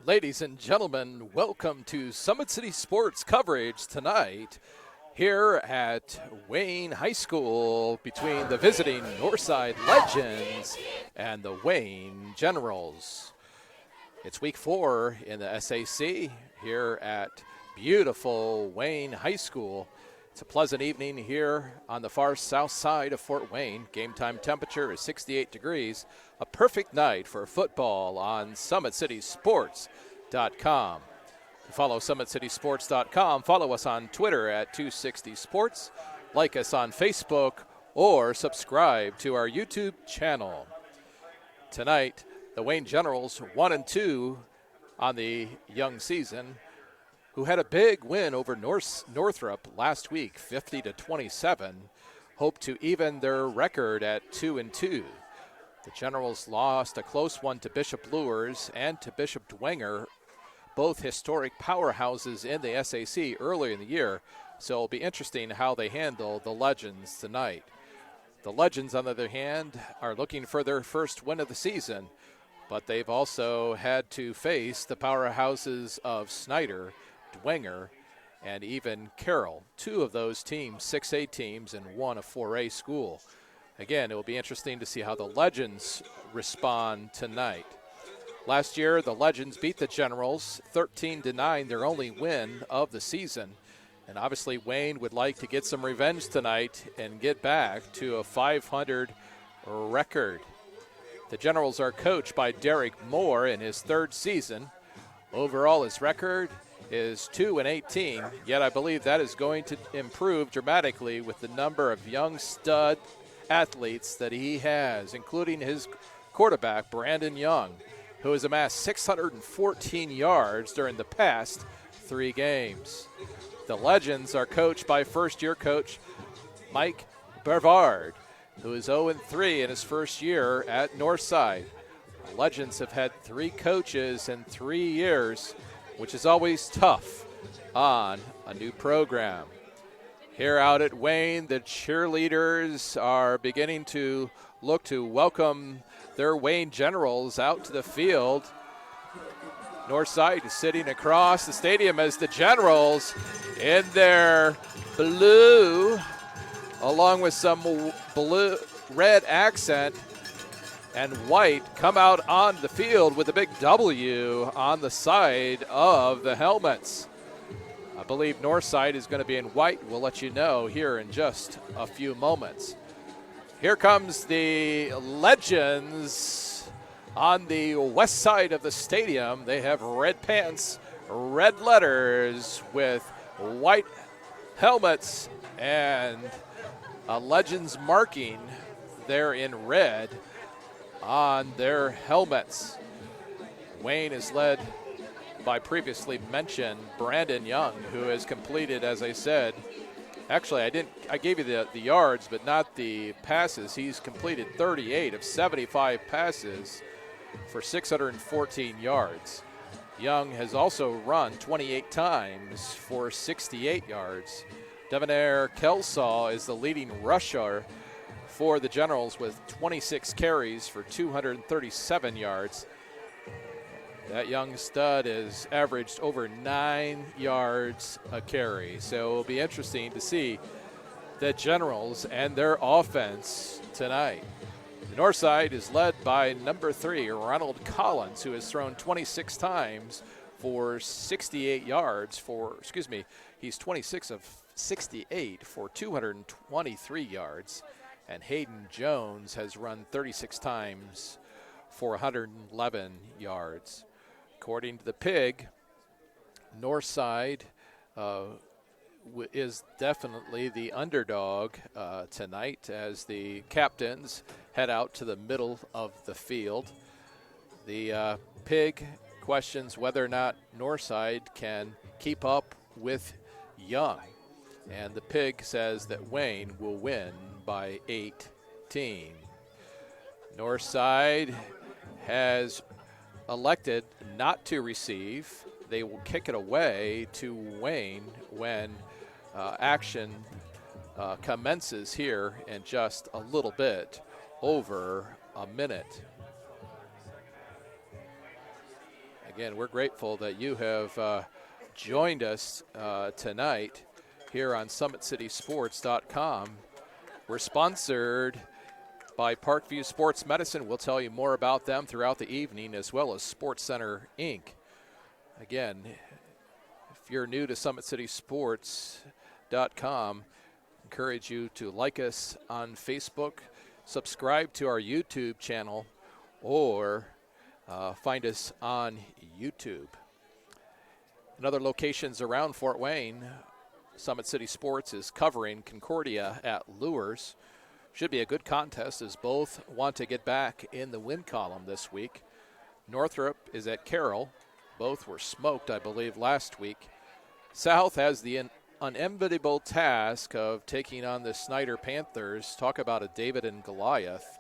Ladies and gentlemen, welcome to Summit City Sports coverage tonight here at Wayne High School between the visiting Northside Legends and the Wayne Generals. It's week 4 in the SAC here at beautiful Wayne High School. It's a pleasant evening here on the far south side of Fort Wayne. Game time temperature is 68 degrees. A perfect night for football on SummitCitySports.com. Follow SummitCitySports.com. Follow us on Twitter at 260sports. Like us on Facebook or subscribe to our YouTube channel. Tonight, the Wayne Generals 1-2 on the young season, who had a big win over Northrop last week, 50-27, hope to even their record at 2-2. The Generals lost a close one to Bishop Luers and to Bishop Dwenger, both historic powerhouses in the SAC earlier in the year, so it'll be interesting how they handle the Legends tonight. The Legends, on the other hand, are looking for their first win of the season, but they've also had to face the powerhouses of Snyder, Dwenger, and even Carroll. Two of those teams, 6A teams, and one a 4A school. Again, it will be interesting to see how the Legends respond tonight. Last year, the Legends beat the Generals 13-9, their only win of the season. And obviously, Wayne would like to get some revenge tonight and get back to a 500 record. The Generals are coached by Derek Moore in his third season. Overall, his record is 2-18, yet I believe that is going to improve dramatically with the number of young stud athletes that he has, including his quarterback, Brandon Young, who has amassed 614 yards during the past 3 games. The Legends are coached by first-year coach Mike Brevard, who is 0-3 in his first year at Northside. The Legends have had 3 coaches in 3 years, which is always tough on a new program. Here out at Wayne, the cheerleaders are beginning to look to welcome their Wayne Generals out to the field. Northside is sitting across the stadium as the Generals in their blue, along with some blue, red accent and white, come out on the field with a big W on the side of the helmets. I believe Northside is going to be in white. We'll let you know here in just a few moments. Here comes the Legends on the west side of the stadium. They have red pants, red letters with white helmets and a Legends marking there in red on their helmets. Wayne is led by previously mentioned Brandon Young, who has completed, as I said, actually I gave you the yards, but not the passes. He's completed 38 of 75 passes for 614 yards. Young has also run 28 times for 68 yards. Devonair Kelsaw is the leading rusher for the Generals with 26 carries for 237 yards. That young stud has averaged over 9 yards a carry. So it will be interesting to see the Generals and their offense tonight. The Northside is led by number 3, Ronald Collins, who has thrown 26 times for 68 yards he's 26 of 68 for 223 yards. And Hayden Jones has run 36 times for 111 yards. According to the Pig, Northside is definitely the underdog tonight as the captains head out to the middle of the field. The Pig questions whether or not Northside can keep up with Young. And the Pig says that Wayne will win by 18. Northside has elected not to receive. They will kick it away to Wayne when action commences here in just a little bit over a minute. Again, we're grateful that you have joined us tonight here on SummitCitySports.com. We're sponsored by Parkview Sports Medicine. We'll tell you more about them throughout the evening, as well as Sports Center, Inc. Again, if you're new to SummitCitySports.com, encourage you to like us on Facebook, subscribe to our YouTube channel, or find us on YouTube. In other locations around Fort Wayne, Summit City Sports is covering Concordia at Lures. Should be a good contest as both want to get back in the win column this week. Northrop is at Carroll. Both were smoked, I believe, last week. South has the unenviable task of taking on the Snyder Panthers. Talk about a David and Goliath.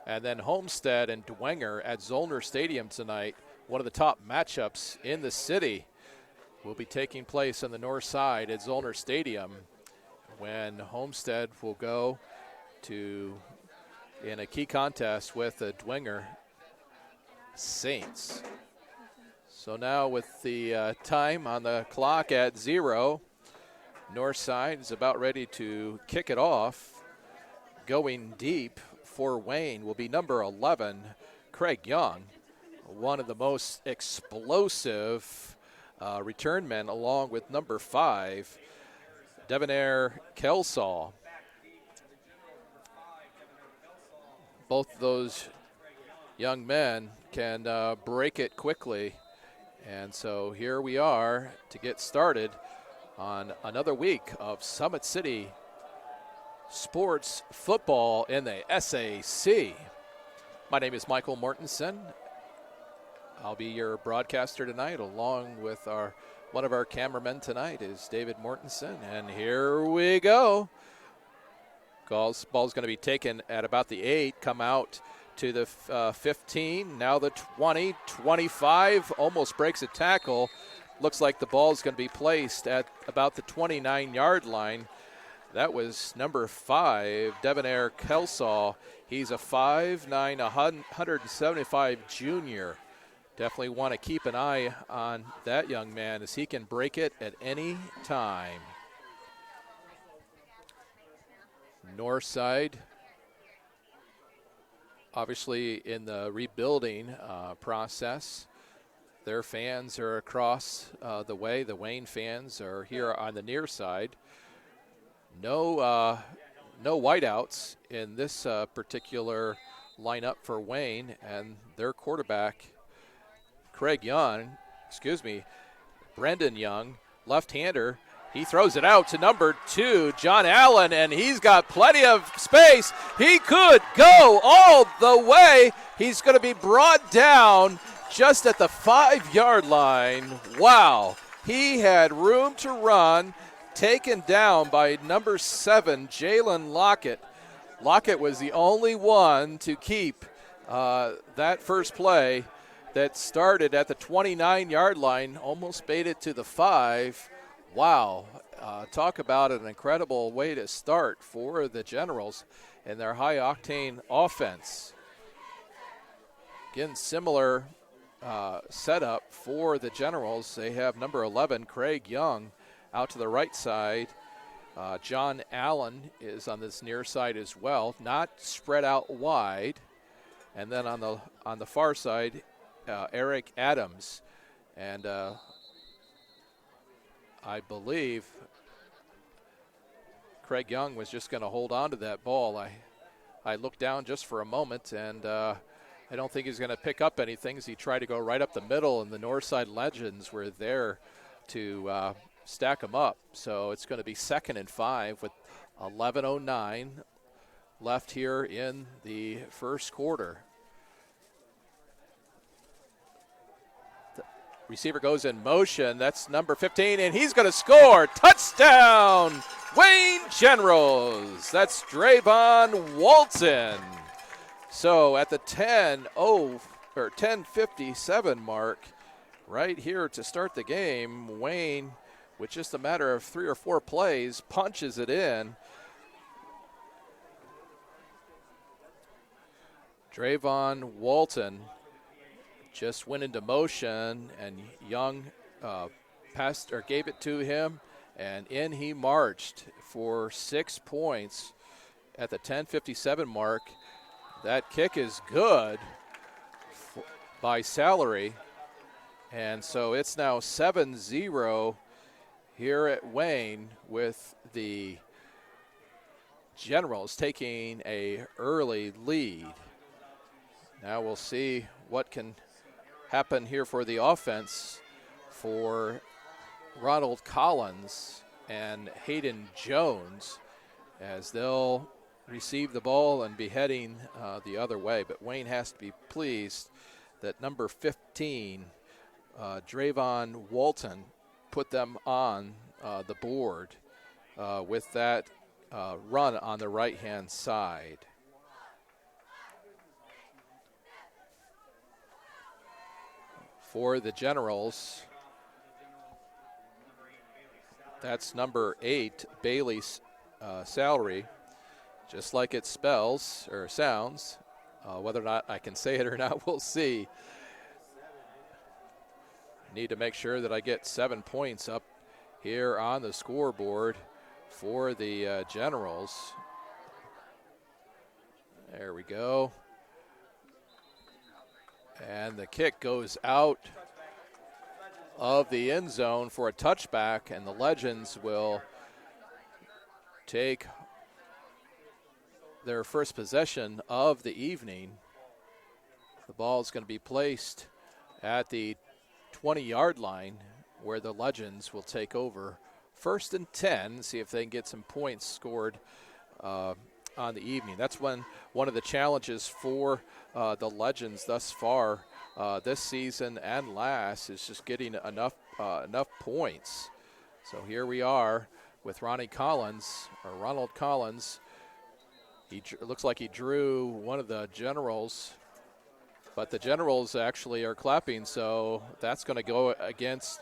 And then Homestead and Dwenger at Zollner Stadium tonight. One of the top matchups in the city will be taking place on the north side at Zollner Stadium, when Homestead will go to in a key contest with the Dwenger Saints. So now with the time on the clock at 0, Northside is about ready to kick it off. Going deep for Wayne will be number 11, Craig Young, one of the most explosive return men, along with number 5, Devonair Kelsaw. Both of those young men can break it quickly. And so here we are to get started on another week of Summit City Sports football in the SAC. My name is Michael Mortensen. I'll be your broadcaster tonight, along with one of our cameramen tonight is David Mortensen. And here we go. Ball's going to be taken at about the 8, come out to the 15, now the 20, 25, almost breaks a tackle. Looks like the ball's going to be placed at about the 29-yard line. That was number 5, Devonair Kelsaw. He's a 5'9", 175 junior. Definitely want to keep an eye on that young man, as he can break it at any time. Northside, obviously in the rebuilding process. Their fans are across the way. The Wayne fans are here on the near side. No whiteouts in this particular lineup for Wayne, and their quarterback, Brendan Young, left-hander. He throws it out to number 2, John Allen, and he's got plenty of space. He could go all the way. He's going to be brought down just at the 5-yard line. Wow. He had room to run, taken down by number 7, Jalen Lockett. Lockett was the only one to keep that first play that started at the 29-yard line, almost made it to the 5. Wow, talk about an incredible way to start for the Generals and their high-octane offense. Again, similar setup for the Generals. They have number 11, Craig Young, out to the right side. John Allen is on this near side as well, not spread out wide. And then on the far side, Eric Adams. And I believe Craig Young was just going to hold on to that ball. I looked down just for a moment, and I don't think he's going to pick up anything as he tried to go right up the middle, and the Northside Legends were there to stack him up. So it's going to be 2nd and 5 with 11:09 left here in the first quarter. Receiver goes in motion. That's number 15, and he's going to score. Touchdown, Wayne Generals. That's Drayvon Walton. So at the 10:57 mark, right here to start the game, Wayne, with just a matter of 3 or 4 plays, punches it in. Drayvon Walton just went into motion, and Young passed or gave it to him, and in he marched for 6 points at the 10:57 mark. That kick is good by Salary, and so it's now 7-0 here at Wayne, with the Generals taking a early lead. Now we'll see what can happen here for the offense for Ronald Collins and Hayden Jones, as they'll receive the ball and be heading the other way. But Wayne has to be pleased that number 15, Drayvon Walton, put them on the board with that run on the right-hand side. For the Generals, that's number 8, Bailey's Salary, just like it spells or sounds. Whether or not I can say it or not, we'll see. Need to make sure that I get 7 points up here on the scoreboard for the Generals. There we go. And the kick goes out of the end zone for a touchback, and the Legends will take their first possession of the evening. The ball is going to be placed at the 20-yard line, where the Legends will take over 1st and 10, see if they can get some points scored on the evening. That's one of the challenges for the Legends thus far this season and last, is just getting enough points. So here we are with Ronald Collins. It looks like he drew one of the Generals, but the Generals actually are clapping, so that's going to go against.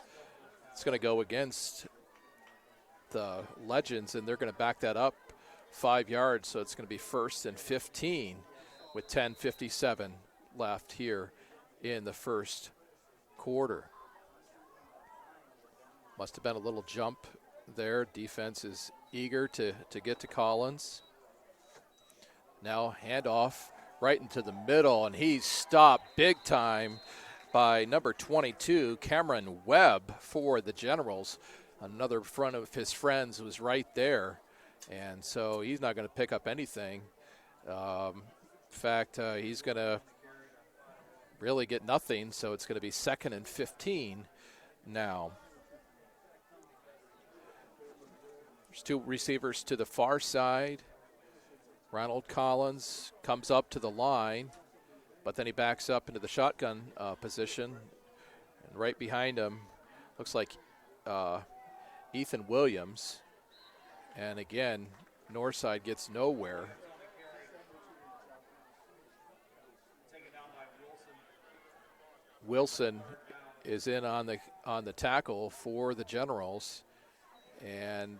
It's going to go against the Legends, and they're going to back that up 5 yards, so it's going to be 1st and 15 with 10:57 left here in the first quarter. Must have been a little jump there. Defense is eager to get to Collins. Now handoff right into the middle, and he's stopped big time by number 22, Cameron Webb, for the Generals. Another front of his friends was right there, and so he's not going to pick up anything. In fact, he's going to really get nothing, so it's going to be 2nd and 15 now. There's 2 receivers to the far side. Ronald Collins comes up to the line, but then he backs up into the shotgun position. And right behind him looks like Ethan Williams. And again, Northside gets nowhere. Wilson is in on the tackle for the Generals. And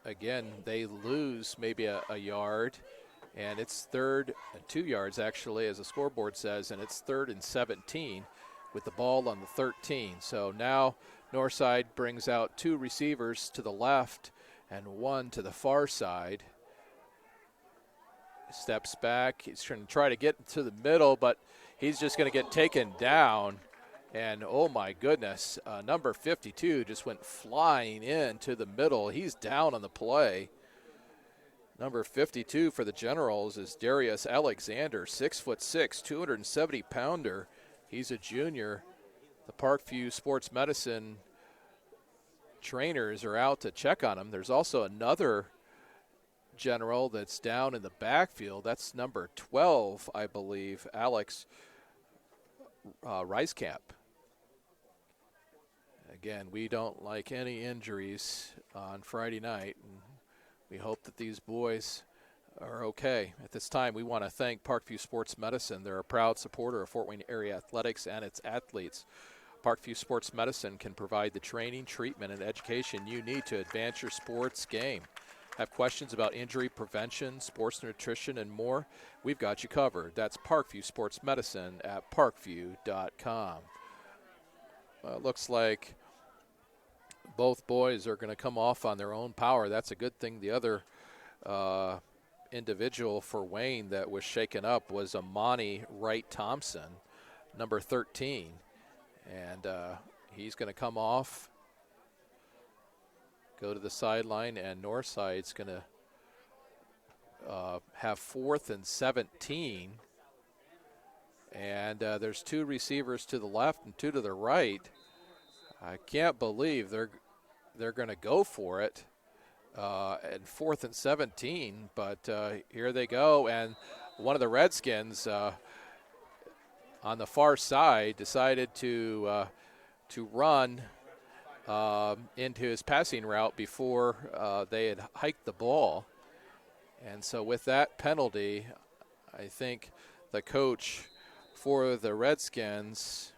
again, they lose maybe a yard. And it's 3rd and 2 yards, actually, as the scoreboard says, and it's 3rd and 17 with the ball on the 13. So now Northside brings out 2 receivers to the left and 1 to the far side. Steps back. He's trying to get to the middle, but he's just going to get taken down. And, oh, my goodness, number 52 just went flying into the middle. He's down on the play. Number 52 for the Generals is Darius Alexander, 6'6", 270-pounder. He's a junior. The Parkview Sports Medicine trainers are out to check on him. There's also another General that's down in the backfield. That's number 12, I believe, Alex Reiskamp. Again, we don't like any injuries on Friday night, and we hope that these boys are okay. At this time, we want to thank Parkview Sports Medicine. They're a proud supporter of Fort Wayne area athletics and its athletes. Parkview Sports Medicine can provide the training, treatment, and education you need to advance your sports game. Have questions about injury prevention, sports nutrition, and more? We've got you covered. That's Parkview Sports Medicine at parkview.com. Looks like both boys are going to come off on their own power. That's a good thing. The other individual for Wayne that was shaken up was Mahoney Wright-Thompson, number 13. And he's going to come off, go to the sideline, and Northside's going to have 4th and 17. And there's 2 receivers to the left and 2 to the right. I can't believe they're going to go for it at 4th and 17, but here they go. And one of the Redskins on the far side decided to run into his passing route before they had hiked the ball. And so with that penalty, I think the coach for the Redskins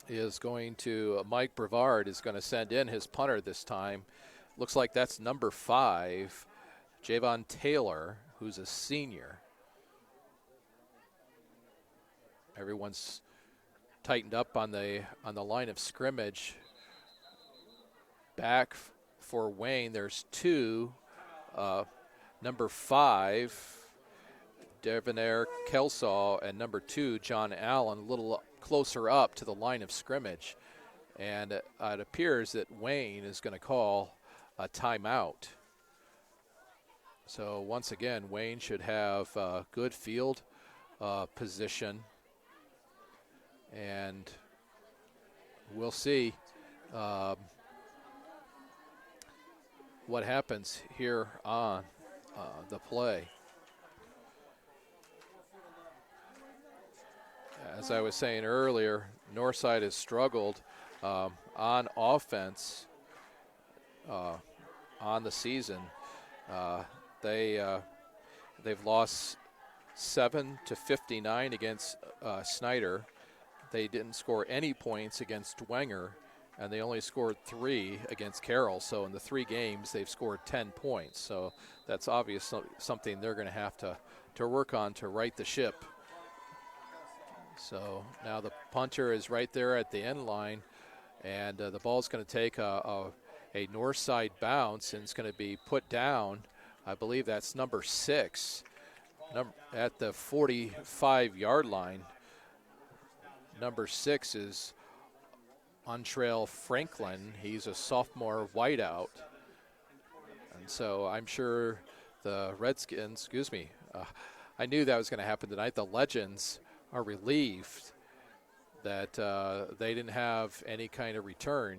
is going to, Mike Brevard is going to send in his punter this time. Looks like that's number 5, Javon Taylor, who's a senior. Everyone's tightened up on the line of scrimmage. Back for Wayne, there's 2. Number 5, Devonair Kelsaw, and number 2, John Allen, a little closer up to the line of scrimmage. And it appears that Wayne is going to call a timeout. So once again, Wayne should have good field position. And we'll see what happens here on the play. As I was saying earlier, Northside has struggled on offense on the season. They've lost 7-59 against Snyder. They didn't score any points against Wenger, and they only scored 3 against Carroll. So in the 3 games, they've scored 10 points. So that's obviously something they're going to have to work on to right the ship. So now the punter is right there at the end line, and the ball's going to take a Northside bounce, and it's going to be put down. I believe that's number 6 at the 45-yard line. Number 6 is Ontrail Franklin. He's a sophomore wideout. And so I'm sure the Redskins, I knew that was going to happen tonight. The Legends are relieved that they didn't have any kind of return.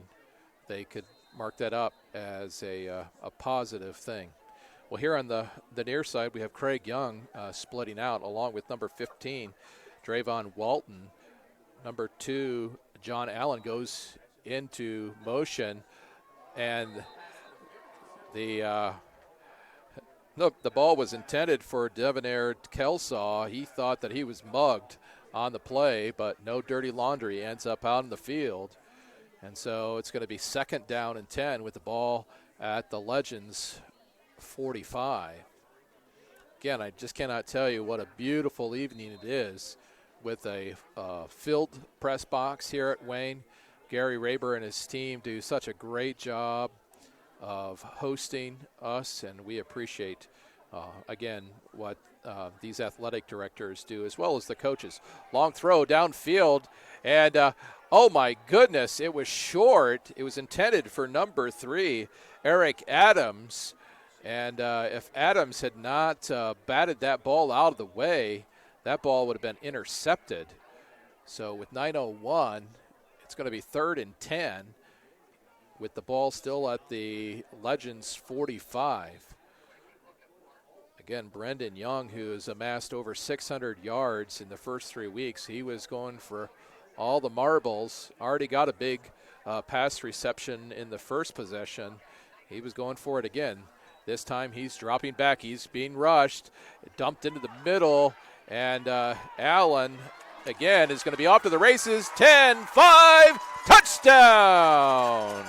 They could mark that up as a positive thing. Well, here on the near side, we have Craig Young splitting out along with number 15, Drayvon Walton. Number 2, John Allen goes into motion, and the ball was intended for Devonair Kelsaw. He thought that he was mugged on the play, but no dirty laundry, ends up out in the field. And so it's going to be 2nd down and 10 with the ball at the Legends 45. Again, I just cannot tell you what a beautiful evening it is with a filled press box here at Wayne. Gary Raber and his team do such a great job of hosting us, and we appreciate, again, what these athletic directors do, as well as the coaches. Long throw downfield, and oh my goodness, it was short. It was intended for number 3, Eric Adams, and if Adams had not batted that ball out of the way, that ball would have been intercepted. So with 9:01, it's going to be 3rd and 10 with the ball still at the Legends 45. Again, Brendan Young, who has amassed over 600 yards in the first 3 weeks, he was going for all the marbles. Already got a big pass reception in the first possession. He was going for it again. This time he's dropping back. He's being rushed, dumped into the middle. And Allen, again, is going to be off to the races. 10-5, touchdown!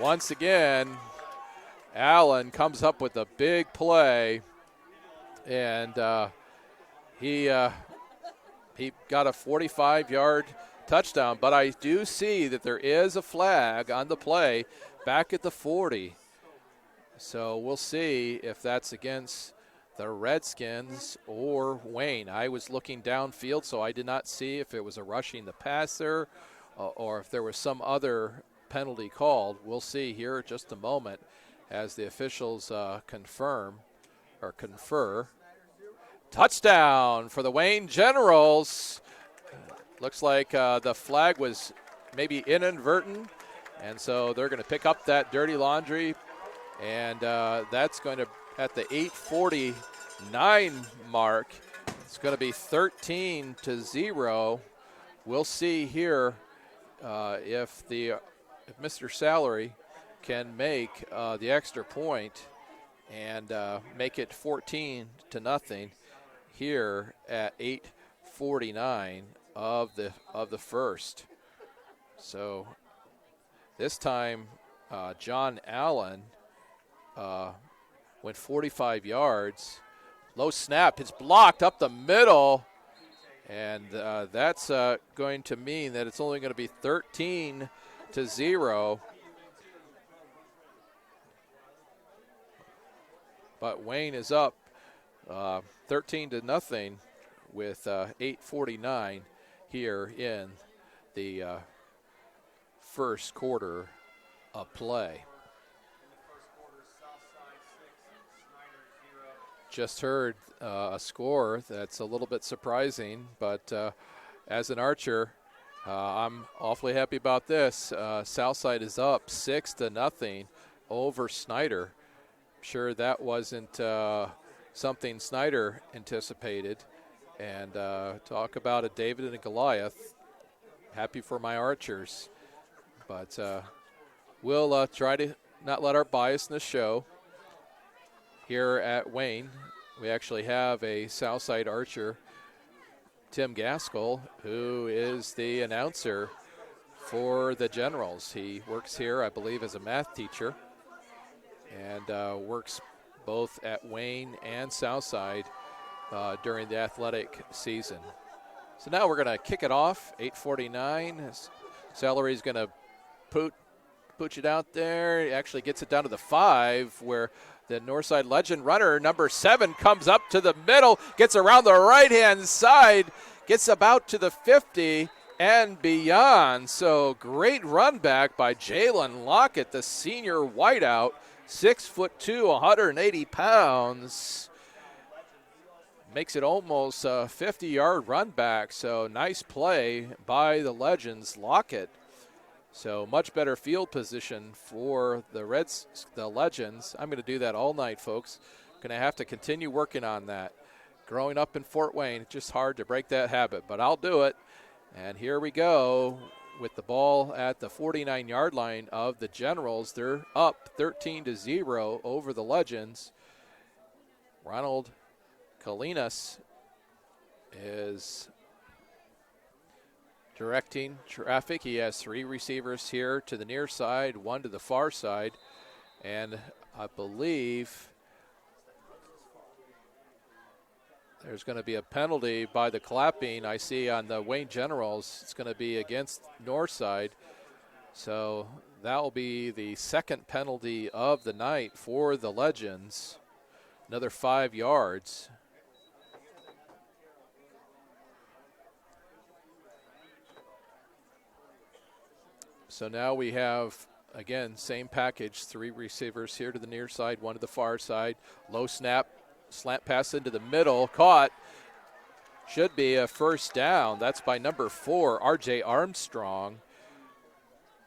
once again, Allen comes up with a big play, and he got a 45-yard touchdown. But I do see that there is a flag on the play back at the 40. So we'll see if that's against the Redskins or Wayne. I was looking downfield, so I did not see if it was a rushing the passer or if there was some other penalty called. We'll see here in just a moment as the officials confirm or confer. Touchdown for the Wayne Generals. Looks like the flag was maybe inadvertent, and so they're going to pick up that dirty laundry, and that's going to, at the 8:49 mark, it's going to be 13-0. We'll see here if Mr. Salary can make the extra point and make it 14-0 here at 8:49 of the first. So this time John Allen went 45 yards. Low snap, it's blocked up the middle, and that's going to mean that it's only going to be 13-0. But Wayne is up 13-0 with 8:49 here in the first quarter of play. Just heard a score that's a little bit surprising, but as an Archer, I'm awfully happy about this. Southside is up 6-0 over Snyder. I'm sure that wasn't something Snyder anticipated. And talk about a David and a Goliath. Happy for my Archers. But we'll try to not let our biasness show. Here at Wayne, we actually have a Southside Archer, Tim Gaskell, who is the announcer for the Generals. He works here, I believe, as a math teacher, and works both at Wayne and Southside during the athletic season. So now we're going to kick it off, 8:49. Salary's going to pooch it out there. He actually gets it down to the 5, where the Northside legend runner, number 7, comes up to the middle, gets around the right-hand side, gets about to the 50 and beyond. So great run back by Jalen Lockett, the senior wideout, 6'2", 180 pounds. Makes it almost a 50-yard run back. So nice play by the Legends, Lockett. So much better field position for the Legends. I'm going to do that all night, folks. Going to have to continue working on that. Growing up in Fort Wayne, it's just hard to break that habit, but I'll do it. And here we go with the ball at the 49-yard line of the Generals. They're up 13-0 over the Legends. Ronald Kalinas is directing traffic. He has 3 receivers here to the near side, 1 to the far side, and I believe there's going to be a penalty by the clapping. I see on the Wayne Generals it's going to be against Northside, so that will be the second penalty of the night for the Legends. Another 5 yards. So now we have, again, same package, 3 receivers here to the near side, 1 to the far side. Low snap, slant pass into the middle, caught. Should be a first down. That's by number 4, R.J. Armstrong.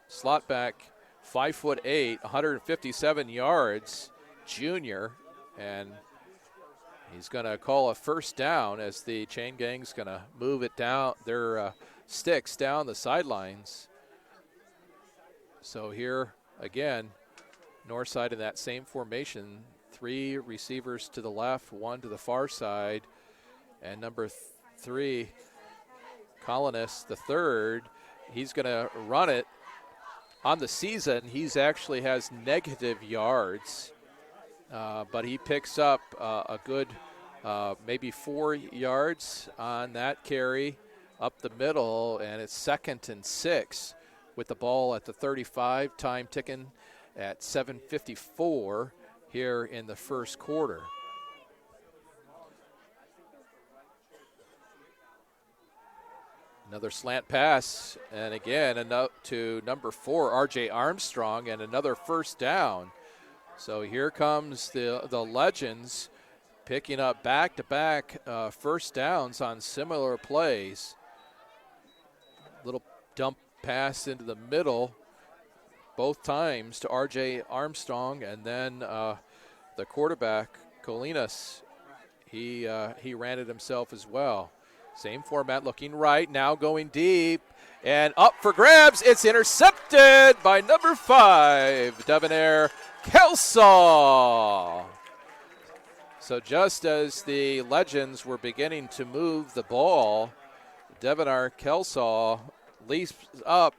Slot back, 5'8", 157 yards, junior. And he's going to call a first down as the chain gang's going to move it down, their sticks down the sidelines. So here, again, Northside in that same formation, 3 receivers to the left, 1 to the far side, and number 3, Colonist, the third, he's going to run it, On the season, he's actually has negative yards, but he picks up a good maybe 4 yards on that carry up the middle, and it's 2nd and 6 with the ball at the 35, time ticking at 7:54 here in the first quarter. Another slant pass, and again to number 4, R.J. Armstrong, and another first down. So here comes the Legends picking up back-to-back first downs on similar plays. Little dump pass into the middle, both times to R.J. Armstrong, and then the quarterback, Colinas, he ran it himself as well. Same format, looking right, now going deep, and up for grabs. It's intercepted by number 5, Debonair Kelsaw. So just as the Legends were beginning to move the ball, Debonair Kelsaw leaps up,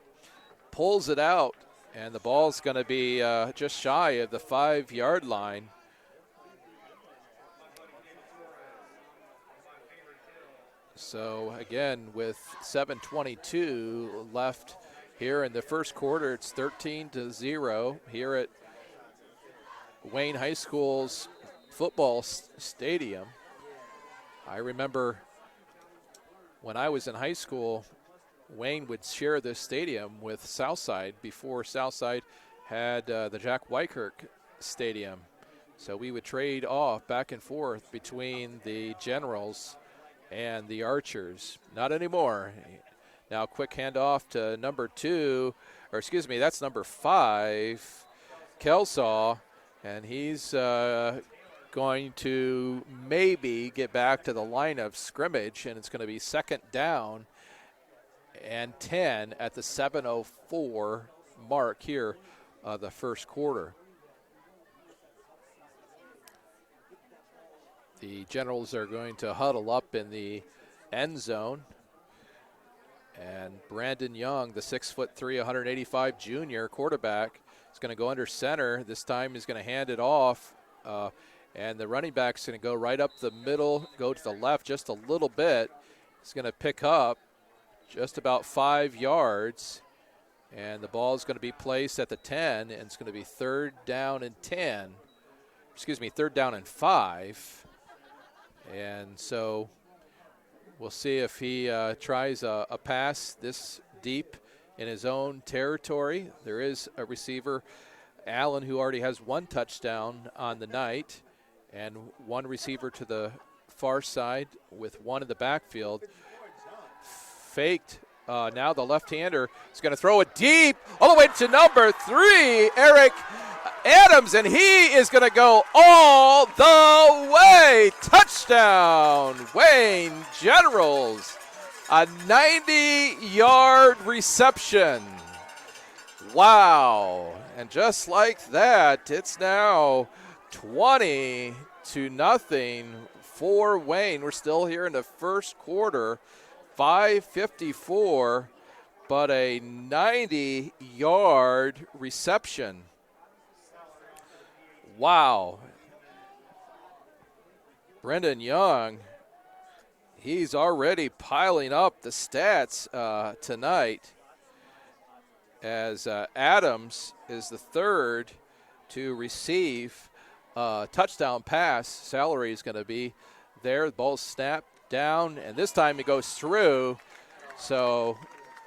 pulls it out, and the ball's going to be just shy of the 5-yard line. So again, with 7:22 left here in the first quarter, it's 13-0 here at Wayne High School's football stadium. I remember when I was in high school, Wayne would share this stadium with Southside before Southside had the Jack Wykirk Stadium. So we would trade off back and forth between the Generals and the Archers. Not anymore. Now quick handoff to number 2, or excuse me, that's number 5, Kelsaw, and he's going to maybe get back to the line of scrimmage, and it's going to be 2nd down and 10 at the 7:04 mark here the first quarter. The Generals are going to huddle up in the end zone. And Brandon Young, the 6'3", 185 junior quarterback, is going to go under center. This time he's going to hand it off. And the running back's going to go right up the middle, go to the left just a little bit. He's going to pick up just about 5 yards. And the ball is going to be placed at the 10, and it's going to be 3rd down and 10. Excuse me, 3rd down and 5. And so we'll see if he tries a pass this deep in his own territory. There is a receiver, Allen, who already has 1 touchdown on the night, and 1 receiver to the far side with 1 in the backfield. Faked. Now the left-hander is going to throw it deep all the way to number 3, Eric Adams, and he is going to go all the way. Touchdown, Wayne Generals. A 90-yard reception. Wow. And just like that, it's now 20-0 for Wayne. We're still here in the first quarter. 5:54, but a 90-yard reception. Wow. Brendan Young, he's already piling up the stats tonight, as Adams is the 3rd to receive a touchdown pass. Salary is going to be there. The ball's snapped down, and this time it goes through, so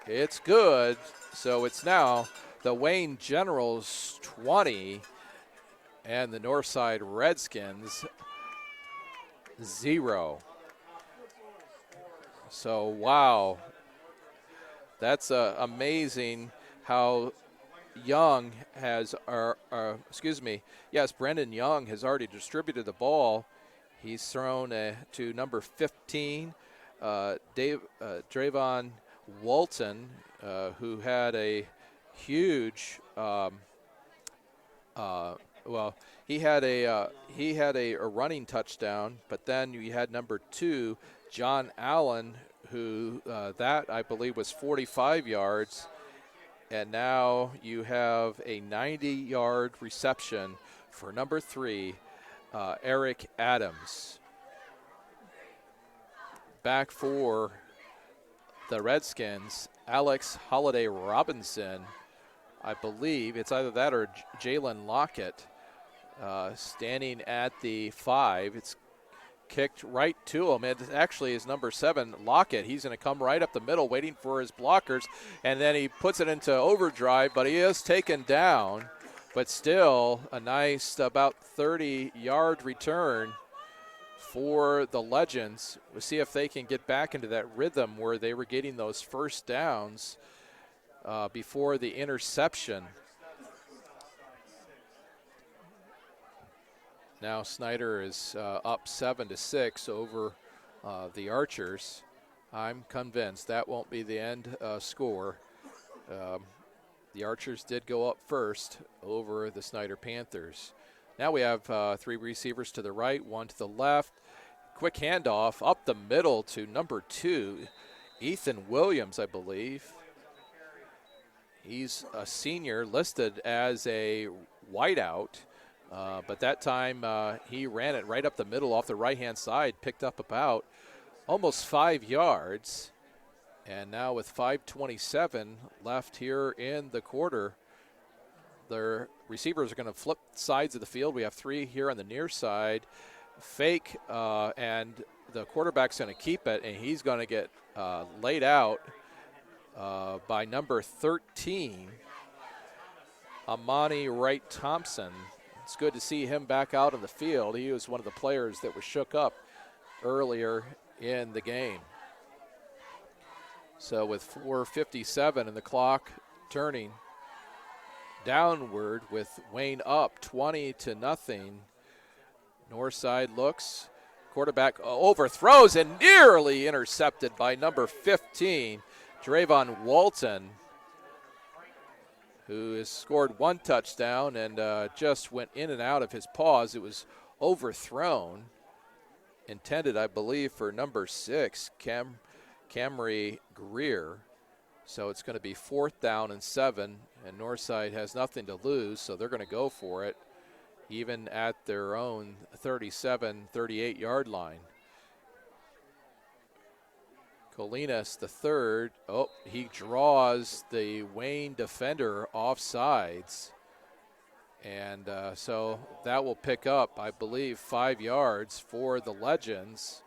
it's good. So it's now the Wayne Generals 20 and the Northside Redskins 0. So wow, that's amazing how Young has Brendan Young has already distributed the ball. He's thrown to number 15, Drayvon Walton, who had a huge. He had a running touchdown, but then you had number 2, John Allen, who that I believe was 45 yards, And now you have a 90-yard reception for number 3, Eric Adams. Back for the Redskins, Alex Holiday Robinson. I believe it's either that or Jalen Lockett standing at the 5. It's kicked right to him. It actually is number 7, Lockett. He's going to come right up the middle waiting for his blockers, and then he puts it into overdrive, but he is taken down. But still a nice about 30-yard return for the Legends. We'll see if they can get back into that rhythm where they were getting those first downs before the interception. Now Snyder is up 7-6 over the Archers. I'm convinced that won't be the end score. The Archers did go up first over the Snyder Panthers. Now we have 3 receivers to the right, 1 to the left. Quick handoff up the middle to number 2, Ethan Williams, I believe. He's a senior listed as a wideout, but that time he ran it right up the middle off the right-hand side, picked up about almost 5 yards. And now with 5:27 left here in the quarter, their receivers are going to flip sides of the field. We have 3 here on the near side. Fake, and the quarterback's going to keep it, and he's going to get laid out by number 13, Amani Wright Thompson. It's good to see him back out on the field. He was one of the players that was shook up earlier in the game. So with 4:57 and the clock turning downward with Wayne up 20-0, Northside looks, quarterback overthrows and nearly intercepted by number 15, Drayvon Walton, who has scored 1 touchdown and just went in and out of his paws. It was overthrown, intended, I believe, for number 6, Camry Greer. So it's going to be 4th down and 7, and Northside has nothing to lose, so they're going to go for it, even at their own 37, 38-yard line. Colinas, the 3rd. Oh, he draws the Wayne defender off sides. And so that will pick up, I believe, 5 yards for the Legends.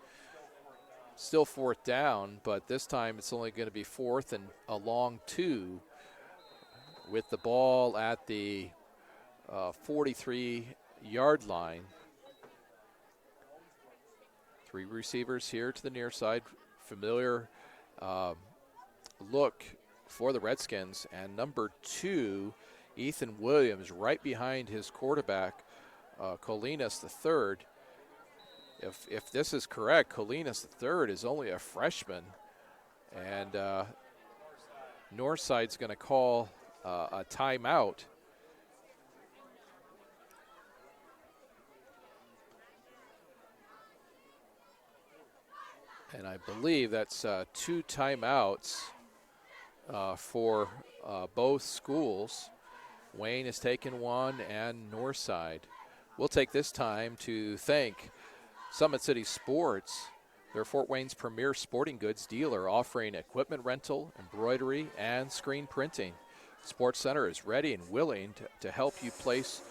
Still 4th down, but this time it's only going to be 4th and a long 2 with the ball at the 43-yard line. 3 receivers here to the near side. Familiar look for the Redskins. And number 2, Ethan Williams, right behind his quarterback, Colinas the 3rd. If this is correct, Colinas the 3rd is only a freshman, and Northside's going to call a timeout. And I believe that's 2 timeouts for both schools. Wayne has taken 1 and Northside. We'll take this time to thank Summit City Sports. They're Fort Wayne's premier sporting goods dealer, offering equipment rental, embroidery, and screen printing. Sports Center is ready and willing to help you place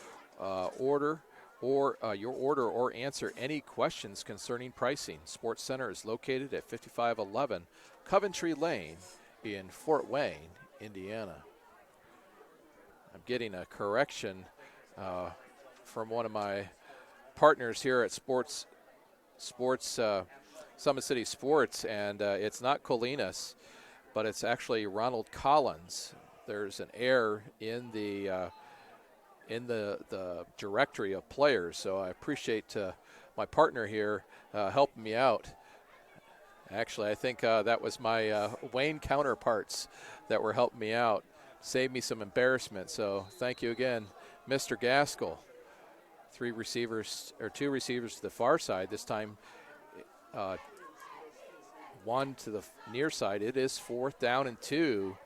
your order or answer any questions concerning pricing. Sports Center is located at 5511 Coventry Lane in Fort Wayne, Indiana. I'm getting a correction from one of my partners here at Summit City Sports, and it's not Colinas, but it's actually Ronald Collins. There's an error in the directory of players, so I appreciate my partner here helping me out. Actually, I think that was my Wayne counterparts that were helping me out. Saved me some embarrassment, so thank you again, Mr. Gaskell. 2 receivers to the far side. This time, 1 to the near side. It is 4th down and 2.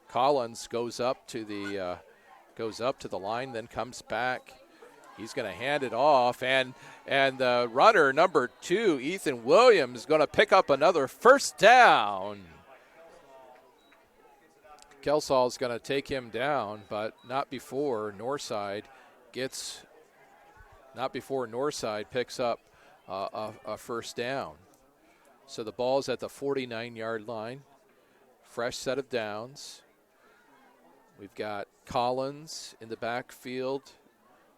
Collins goes up to the line, then comes back. He's going to hand it off, and the runner, number 2, Ethan Williams, is going to pick up another first down. Kelsall's going to take him down, but not before Northside picks up a first down. So the ball's at the 49-yard line. Fresh set of downs. We've got Collins in the backfield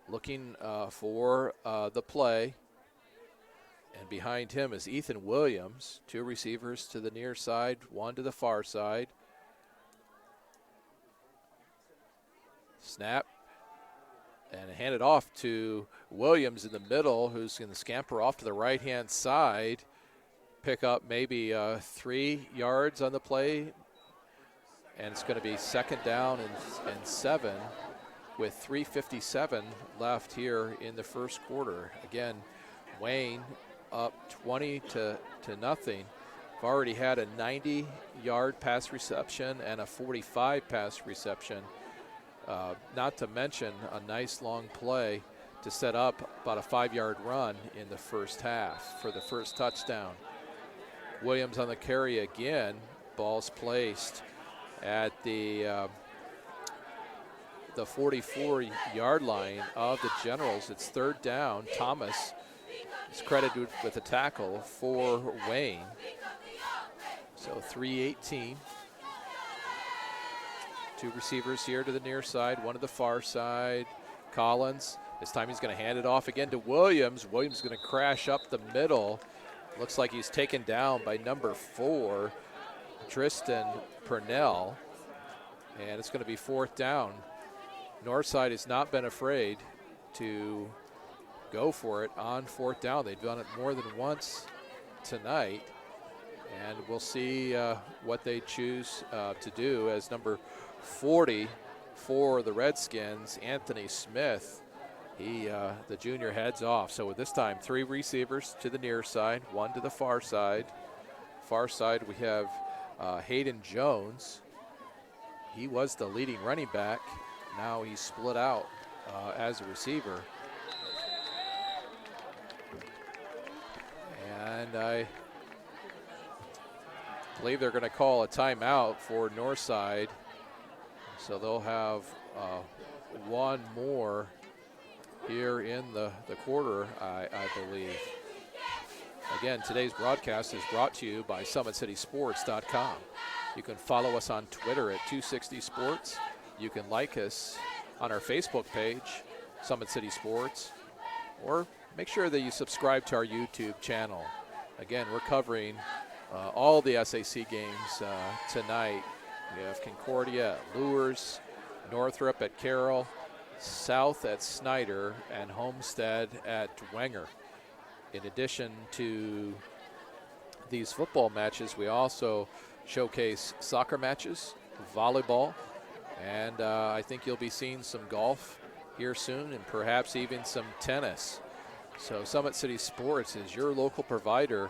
looking for the play. And behind him is Ethan Williams. 2 receivers to the near side, 1 to the far side. Snap. And hand it off to Williams in the middle, who's going to scamper off to the right-hand side. Pick up maybe 3 yards on the play. And it's going to be second down and 7 with 3:57 left here in the first quarter. Again, Wayne up 20 to nothing. We've already had a 90-yard pass reception and a 45 pass reception. Not to mention a nice long play to set up about a 5-yard run in the first half for the first touchdown. Williams on the carry again. Ball's placed at the 44-yard line of the Generals. It's third down. Thomas is credited with a tackle for Wayne. So 3:18. 2 receivers here to the near side, 1 to the far side. Collins, this time he's going to hand it off again to Williams. Williams is going to crash up the middle. Looks like he's taken down by number 4, Tristan Purnell. And it's going to be fourth down. Northside has not been afraid to go for it on fourth down. They've done it more than once tonight. And we'll see what they choose to do as number 40 for the Redskins, Anthony Smith. The junior heads off. So this time, 3 receivers to the near side, 1 to the far side. Far side, we have Hayden Jones. He was the leading running back. Now he's split out as a receiver. And I believe they're going to call a timeout for Northside. So they'll have 1 more here in the quarter, I believe. Again, today's broadcast is brought to you by SummitCitySports.com. You can follow us on Twitter at 260 Sports. You can like us on our Facebook page, Summit City Sports, or make sure that you subscribe to our YouTube channel. Again, we're covering all the SAC games tonight. We have Concordia at Lures, Northrop at Carroll, South at Snyder, and Homestead at Wenger. In addition to these football matches, we also showcase soccer matches, volleyball, and I think you'll be seeing some golf here soon and perhaps even some tennis. So Summit City Sports is your local provider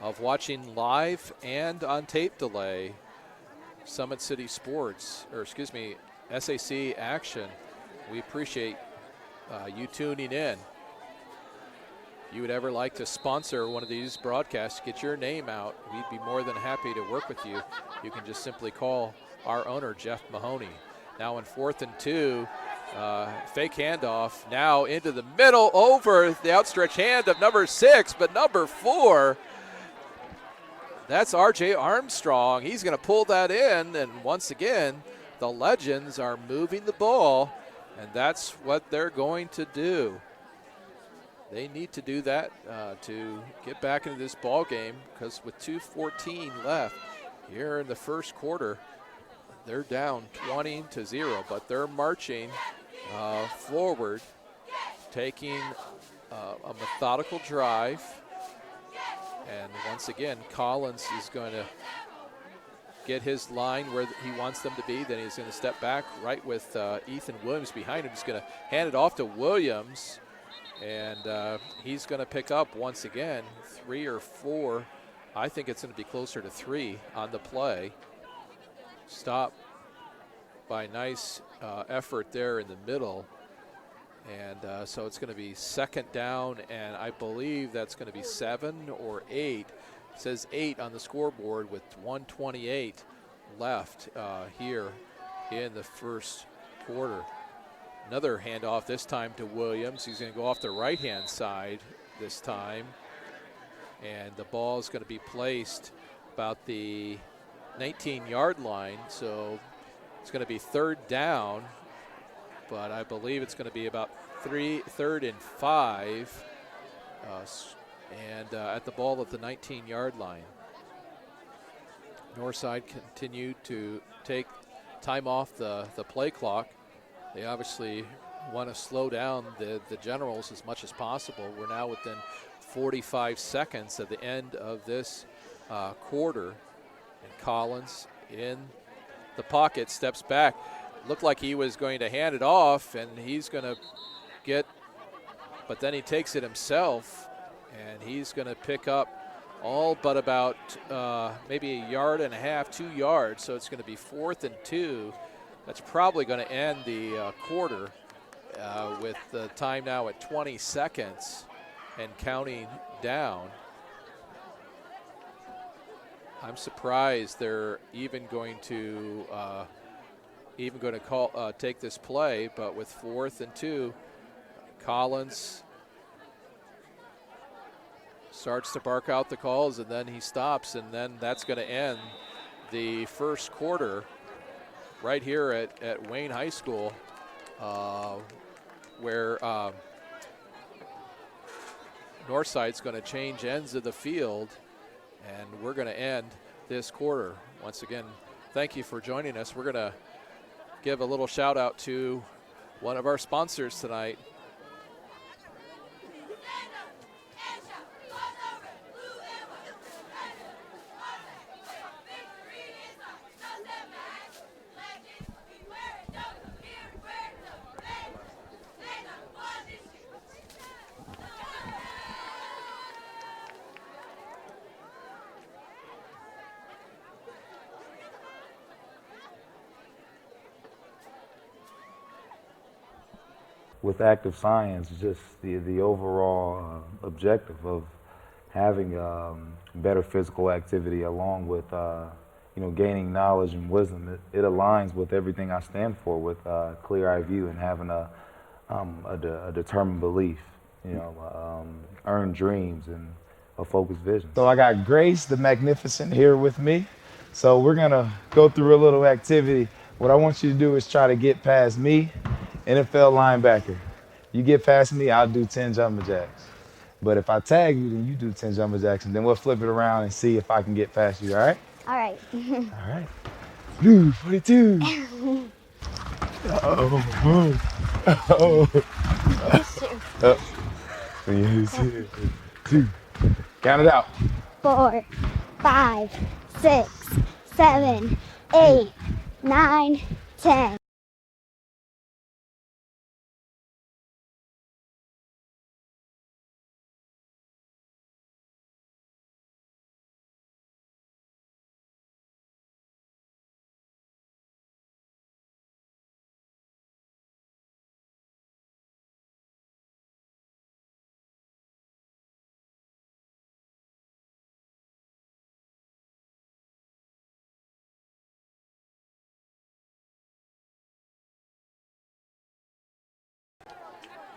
of watching live and on tape delay Summit City Sports, SAC action. We appreciate you tuning in. If you would ever like to sponsor one of these broadcasts, get your name out, we'd be more than happy to work with you. You can just simply call our owner, Jeff Mahoney. Now in 4th and 2, fake handoff now into the middle over the outstretched hand of number 6, but number 4, that's R.J. Armstrong. He's going to pull that in, and once again, the Legends are moving the ball, and that's what they're going to do. They need to do that to get back into this ball game, because with 2:14 left here in the first quarter, they're down 20-0, but they're marching forward, taking a methodical drive. And once again, Collins is going to get his line where he wants them to be. Then he's going to step back right with Ethan Williams behind him. He's going to hand it off to Williams. And he's going to pick up, once again, 3 or 4. I think it's going to be closer to 3 on the play. Stop by nice effort there in the middle. And so it's going to be second down, and I believe that's going to be 7 or 8. It says 8 on the scoreboard with 1:28 left here in the first quarter. Another handoff this time to Williams. He's going to go off the right-hand side this time. And the ball is going to be placed about the 19-yard line. So it's going to be third down, but I believe it's going to be about third and 5. At the ball at the 19-yard line. Northside continued to take time off the play clock. They obviously want to slow down the Generals as much as possible. We're now within 45 seconds at the end of this quarter. And Collins in the pocket, steps back. Looked like he was going to hand it off, and he's going to but then he takes it himself, and he's going to pick up all but about maybe 1.5 yards, 2 yards. So it's going to be 4th and 2. That's probably going to end the quarter with the time now at 20 seconds and counting down. I'm surprised they're even going to take this play, but with 4th and 2, Collins starts to bark out the calls, and then he stops, and then that's going to end the first quarter right here at Wayne High School, where Northside's going to change ends of the field, and we're going to end this quarter. Once again, thank you for joining us. We're going to give a little shout out to one of our sponsors tonight. With active science, just the overall objective of having better physical activity along with gaining knowledge and wisdom, it aligns with everything I stand for, with clear-eye view and having a determined belief, earned dreams and a focused vision. So I got Grace the Magnificent here with me. So we're gonna go through a little activity. What I want you to do is try to get past me, NFL linebacker. You get past me, I'll do 10 jumping jacks. But if I tag you, then you do 10 jumping jacks, and then we'll flip it around and see if I can get past you, all right? All right. All right. Blue 42. Oh. Oh. 2. Count it out. 4, 5, 6, 7, 8, 9, 10.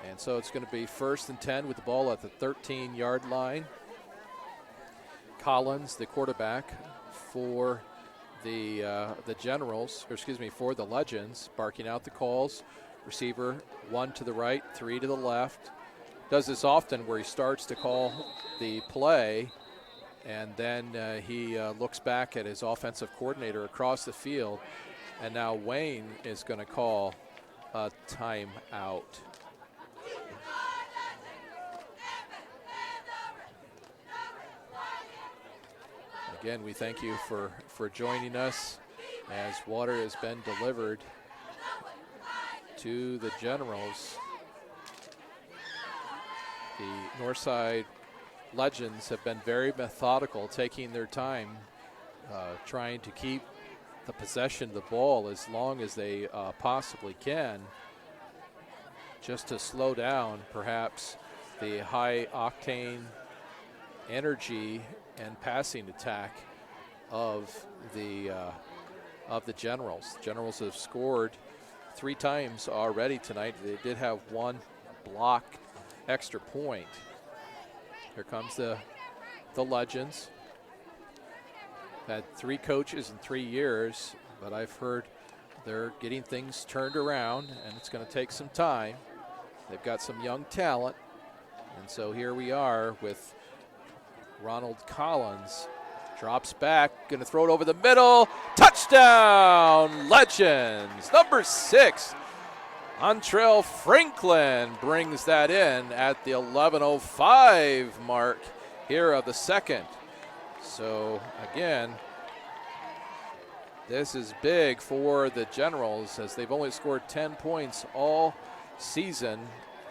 And so it's going to be 1st and 10 with the ball at the 13-yard line. Collins, the quarterback for the Generals, for the Legends, barking out the calls. Receiver 1 to the right, 3 to the left. Does this often where he starts to call the play, and then he looks back at his offensive coordinator across the field. And now Wayne is going to call a timeout. Again, we thank you for joining us as water has been delivered to the Generals. The Northside Legends have been very methodical, taking their time, trying to keep the possession of the ball as long as they possibly can, just to slow down perhaps the high octane energy and passing attack of the Generals. Generals have scored 3 times already tonight. They did have one block extra point. Here comes the Legends. Had 3 coaches in 3 years, but I've heard they're getting things turned around, and it's going to take some time. They've got some young talent, and so here we are with Ronald Collins. Drops back, going to throw it over the middle. Touchdown, Legends. Number 6, Antrell Franklin brings that in at the 11:05 mark here of the second. So again, this is big for the Generals, as they've only scored 10 points all season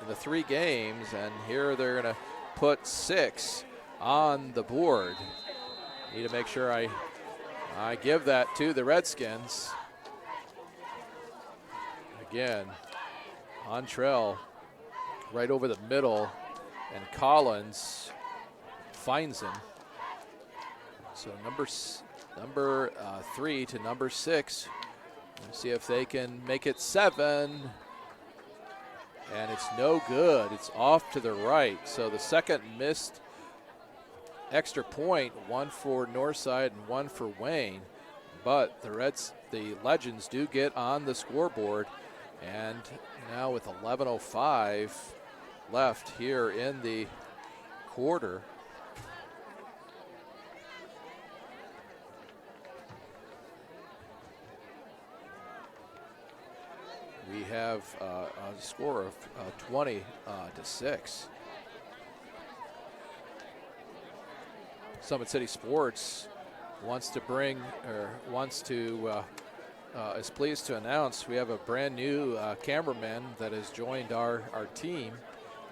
in the 3 games, and here they're going to put 6 on the board. Need to make sure I give that to the Redskins. Again, Antrell right over the middle, and Collins finds him. So number 3 to number 6. Let's see if they can make it 7. And it's no good. It's off to the right. So the second missed extra point, 1 for Northside and 1 for Wayne. But the Legends do get on the scoreboard. And now with 11:05 left here in the quarter, we have a score of 20-6. Summit City Sports is pleased to announce we have a brand new cameraman that has joined our team,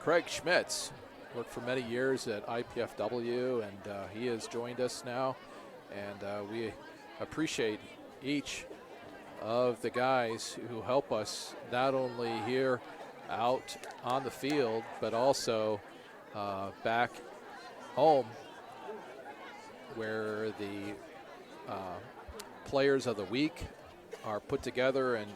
Craig Schmitz. Worked for many years at IPFW, and he has joined us now, and we appreciate each of the guys who help us not only here out on the field, but also back home, where the players of the week are put together in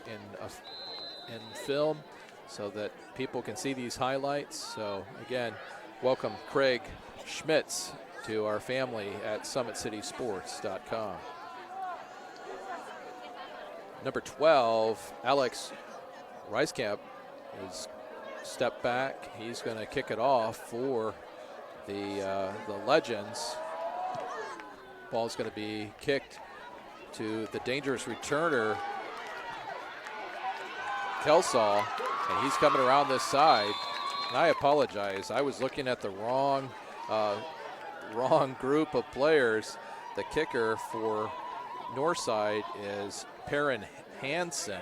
film so that people can see these highlights. So again, welcome Craig Schmitz to our family at SummitCitySports.com. Number 12, Alex Reiskamp, is stepped back. He's going to kick it off for the Legends. Ball's going to be kicked to the dangerous returner, Kelsaw, and he's coming around this side. And I apologize. I was looking at the wrong group of players. The kicker for Northside is Perrin Hansen.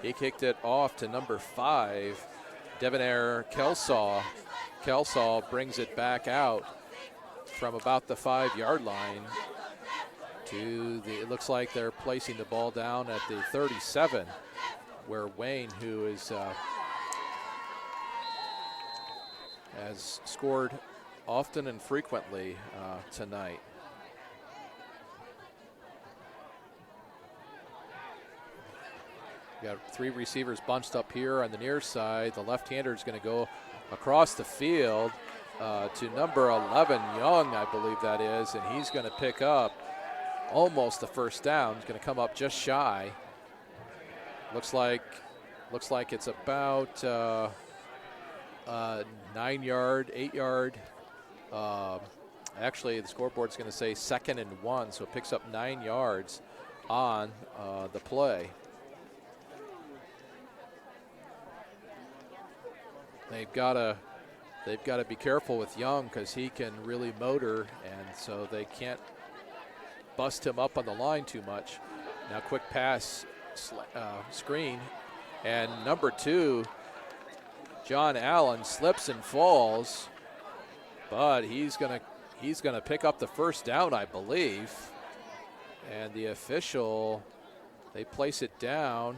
He kicked it off to number 5, Devonair Kelsaw. Kelsaw brings it back out from about the 5-yard line to it looks like they're placing the ball down at the 37, where Wayne, who is has scored often and frequently tonight. We got 3 receivers bunched up here on the near side. The left-hander is going to go across the field to number 11, Young, I believe that is, and he's going to pick up almost the first down. He's going to come up just shy. Looks like it's about 9-yard, 8-yard. Actually, the scoreboard's going to say 2nd and 1, so it picks up 9 yards on the play. They've got to be careful with Young because he can really motor, and so they can't bust him up on the line too much. Now quick pass screen, and number 2, John Allen, slips and falls, but he's gonna pick up the first down, I believe. And the official, they place it down.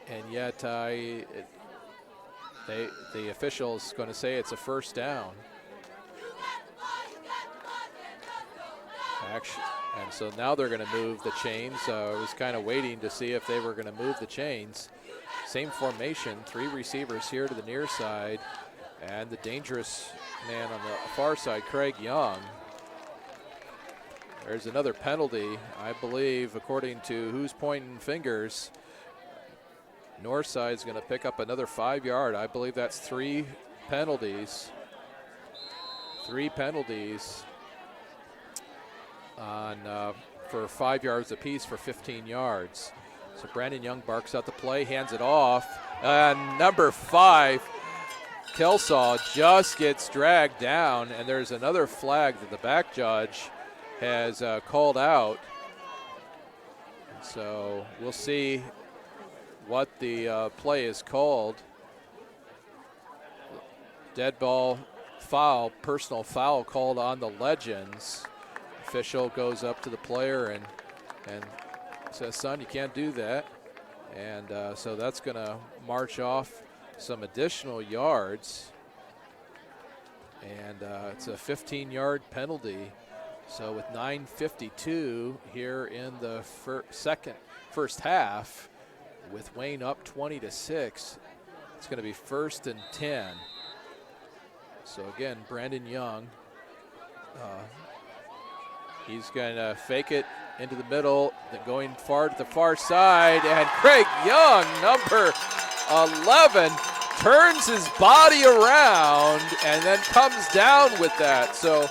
And yet the official is going to say it's a first down. Actually, and so now they're going to move the chains. I was kind of waiting to see if they were going to move the chains. Same formation, 3 receivers here to the near side, and the dangerous man on the far side, Craig Young. There's another penalty, I believe, according to who's pointing fingers. Northside's going to pick up another 5-yard. I believe that's 3 penalties. 3 penalties on for 5 yards apiece for 15 yards. So Brandon Young barks out the play, hands it off. And number 5, Kelsaw, just gets dragged down, and there's another flag that the back judge has called out. So we'll see what the play is called. Dead ball foul, personal foul called on the Legends. Official goes up to the player and says, son, you can't do that. And so that's going to march off some additional yards. And it's a 15-yard penalty. So with 9:52 here in the first half, with Wayne up 20-6, it's going to be 1st and 10. So again, Brandon Young, he's going to fake it into the middle, then going far to the far side, and Craig Young, number 11, turns his body around and then comes down with that. So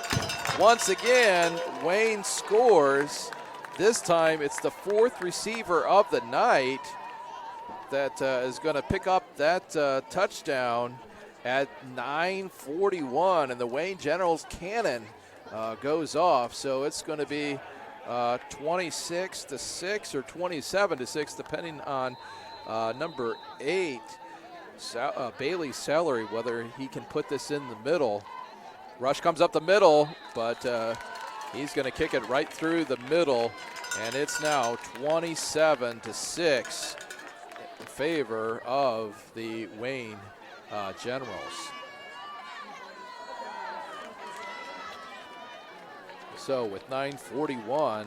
once again, Wayne scores. This time it's the 4th receiver of the night that is going to pick up that touchdown at 9:41, and the Wayne Generals cannon goes off. So it's going to be 26-6 or 27-6, depending on number 8, Bailey Salary, whether he can put this in the middle. Rush comes up the middle, but he's going to kick it right through the middle, and it's now 27-6 in favor of the Wayne Generals. So with 9:41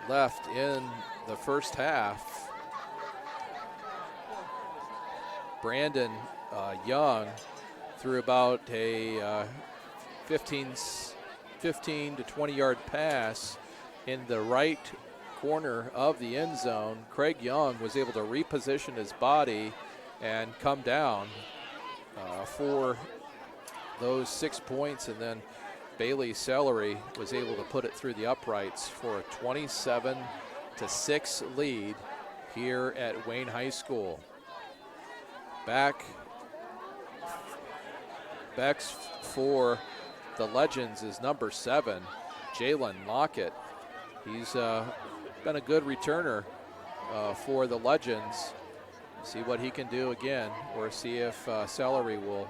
left in the first half, Brandon Young threw about a 15 to 20-yard pass in the right corner of the end zone. Craig Young was able to reposition his body and come down for those 6 points, and then Bailey Celery was able to put it through the uprights for a 27-6 lead here at Wayne High School. Backs for the Legends is number 7, Jalen Lockett. He's been a good returner for the Legends. See what he can do again, or see if Celery will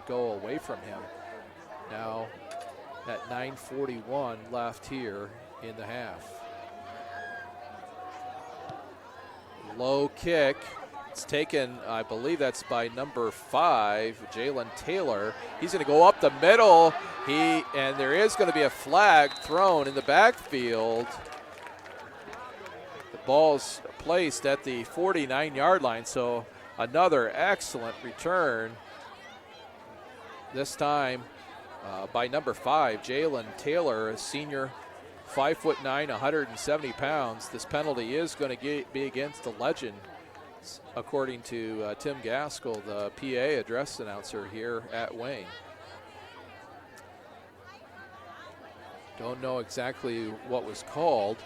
go away from him. Now at 9:41 left here in the half. Low kick. It's taken, I believe that's by number 5, Jalen Taylor. He's going to go up the middle. And there is going to be a flag thrown in the backfield. The ball's placed at the 49-yard line, so another excellent return. This time by number 5, Jalen Taylor, a senior, 5'9", 170 pounds. This penalty is going to be against the Legend, according to Tim Gaskell, the PA address announcer here at Wayne. Don't know exactly what was called,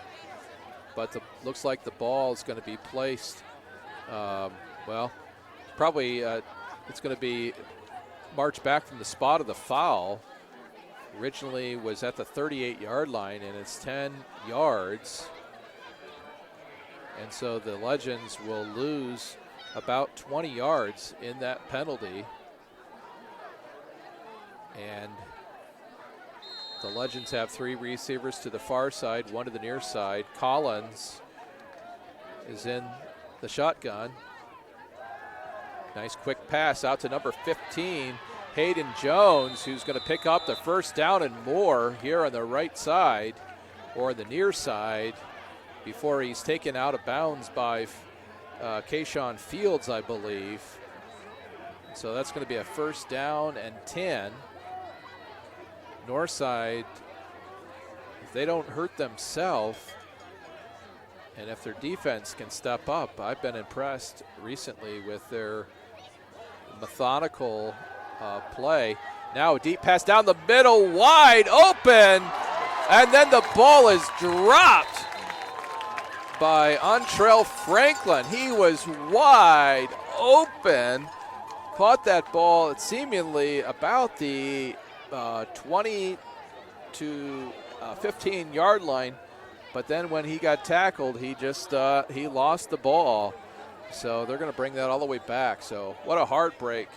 but looks like the ball is going to be placed, probably it's going to be marched back from the spot of the foul. Originally was at the 38-yard line, and it's 10 yards. And so the Legends will lose about 20 yards in that penalty. And The Legends have 3 receivers to the far side, 1 to the near side. Collins is in the shotgun. Nice quick pass out to number 15, Hayden Jones, who's going to pick up the first down and more here on the right side or the near side before he's taken out of bounds by Kayshawn Fields, I believe. So that's going to be a first down and 10. Northside, if they don't hurt themselves, and if their defense can step up, I've been impressed recently with their methodical play. Now a deep pass down the middle, wide open, and then the ball is dropped by Antrell Franklin. He was wide open, caught that ball at seemingly about the 20 to 15-yard line, but then when he got tackled, he just he lost the ball. So they're going to bring that all the way back. So what a heartbreak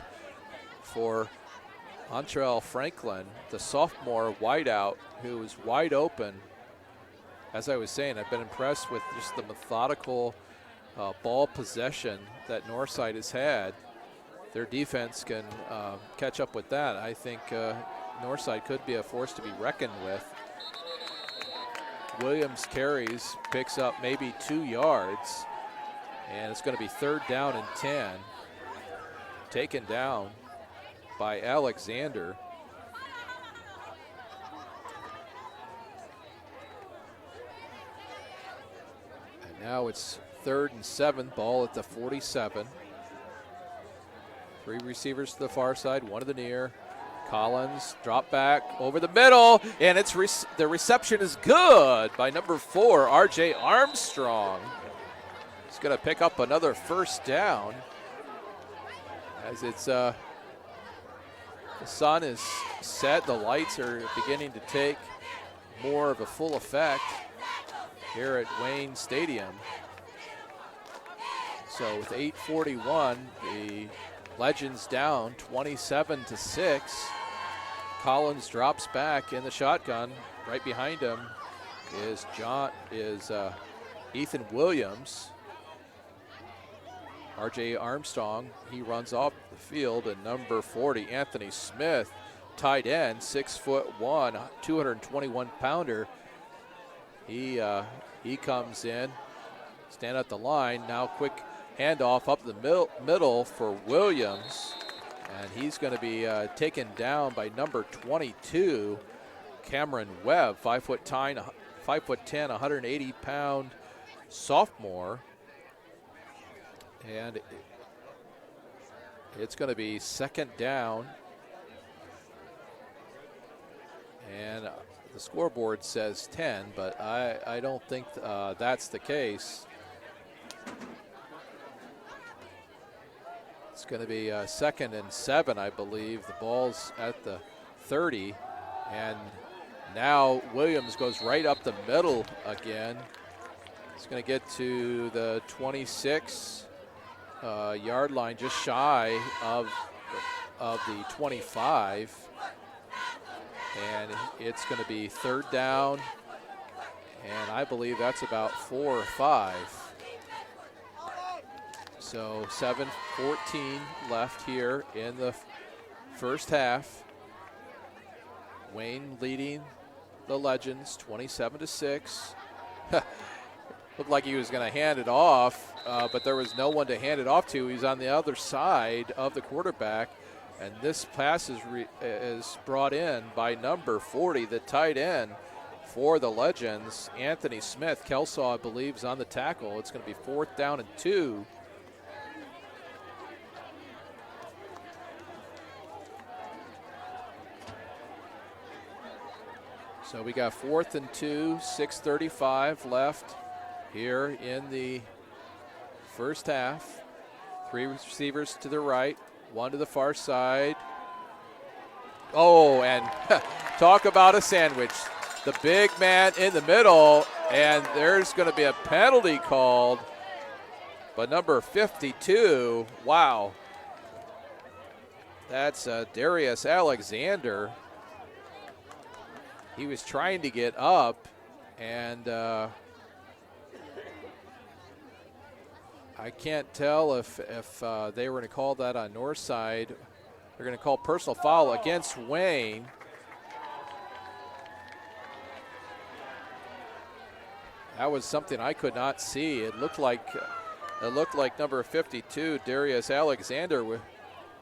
for Antrell Franklin, the sophomore wideout who was wide open. As I was saying, I've been impressed with just the methodical ball possession that Northside has had. Their defense can catch up with that. I think Northside could be a force to be reckoned with. Williams carries, picks up maybe 2 yards, and it's going to be 3rd down and 10. Taken down by Alexander. And now it's 3rd and 7, ball at the 47. 3 receivers to the far side, 1 to the near. Collins drop back over the middle, and it's the reception is good by number 4, R.J. Armstrong. He's going to pick up another first down as it's the sun is set. The lights are beginning to take more of a full effect here at Wayne Stadium. So with 8:41, the Legends down 27-6. Collins drops back in the shotgun. Right behind him is Ethan Williams. R.J. Armstrong, he runs off the field, and number 40, Anthony Smith, tight end, 6'1", 221-pounder. He comes in, stand at the line. Now quick handoff up the middle for Williams, and he's going to be taken down by number 22, Cameron Webb, 5'10", 180-pound sophomore. And it's going to be 2nd down. And the scoreboard says 10, but I don't think that's the case. It's going to be 2nd and 7, I believe. The ball's at the 30. And now Williams goes right up the middle again. He's going to get to the 26 yard line, just shy of the 25. And it's going to be 3rd down. And I believe that's about 4 or 5. So 7:14 left here in the first half. Wayne leading the Legends 27-6. Looked like he was going to hand it off, but there was no one to hand it off to. He's on the other side of the quarterback, and this pass is brought in by number 40, the tight end for the Legends, Anthony Smith. Kelsaw, I believe, is on the tackle. It's going to be 4th down and 2. So we got 4th and 2, 6:35 left here in the first half. 3 receivers to the right, 1 to the far side. Oh, and talk about a sandwich. The big man in the middle, and there's going to be a penalty called. But number 52, wow. That's Darius Alexander. he was trying to get up, and I can't tell if they were going to call that on Northside. They're going to call personal foul against Wayne. That was something I could not see. It looked like number 52, Darius Alexander, with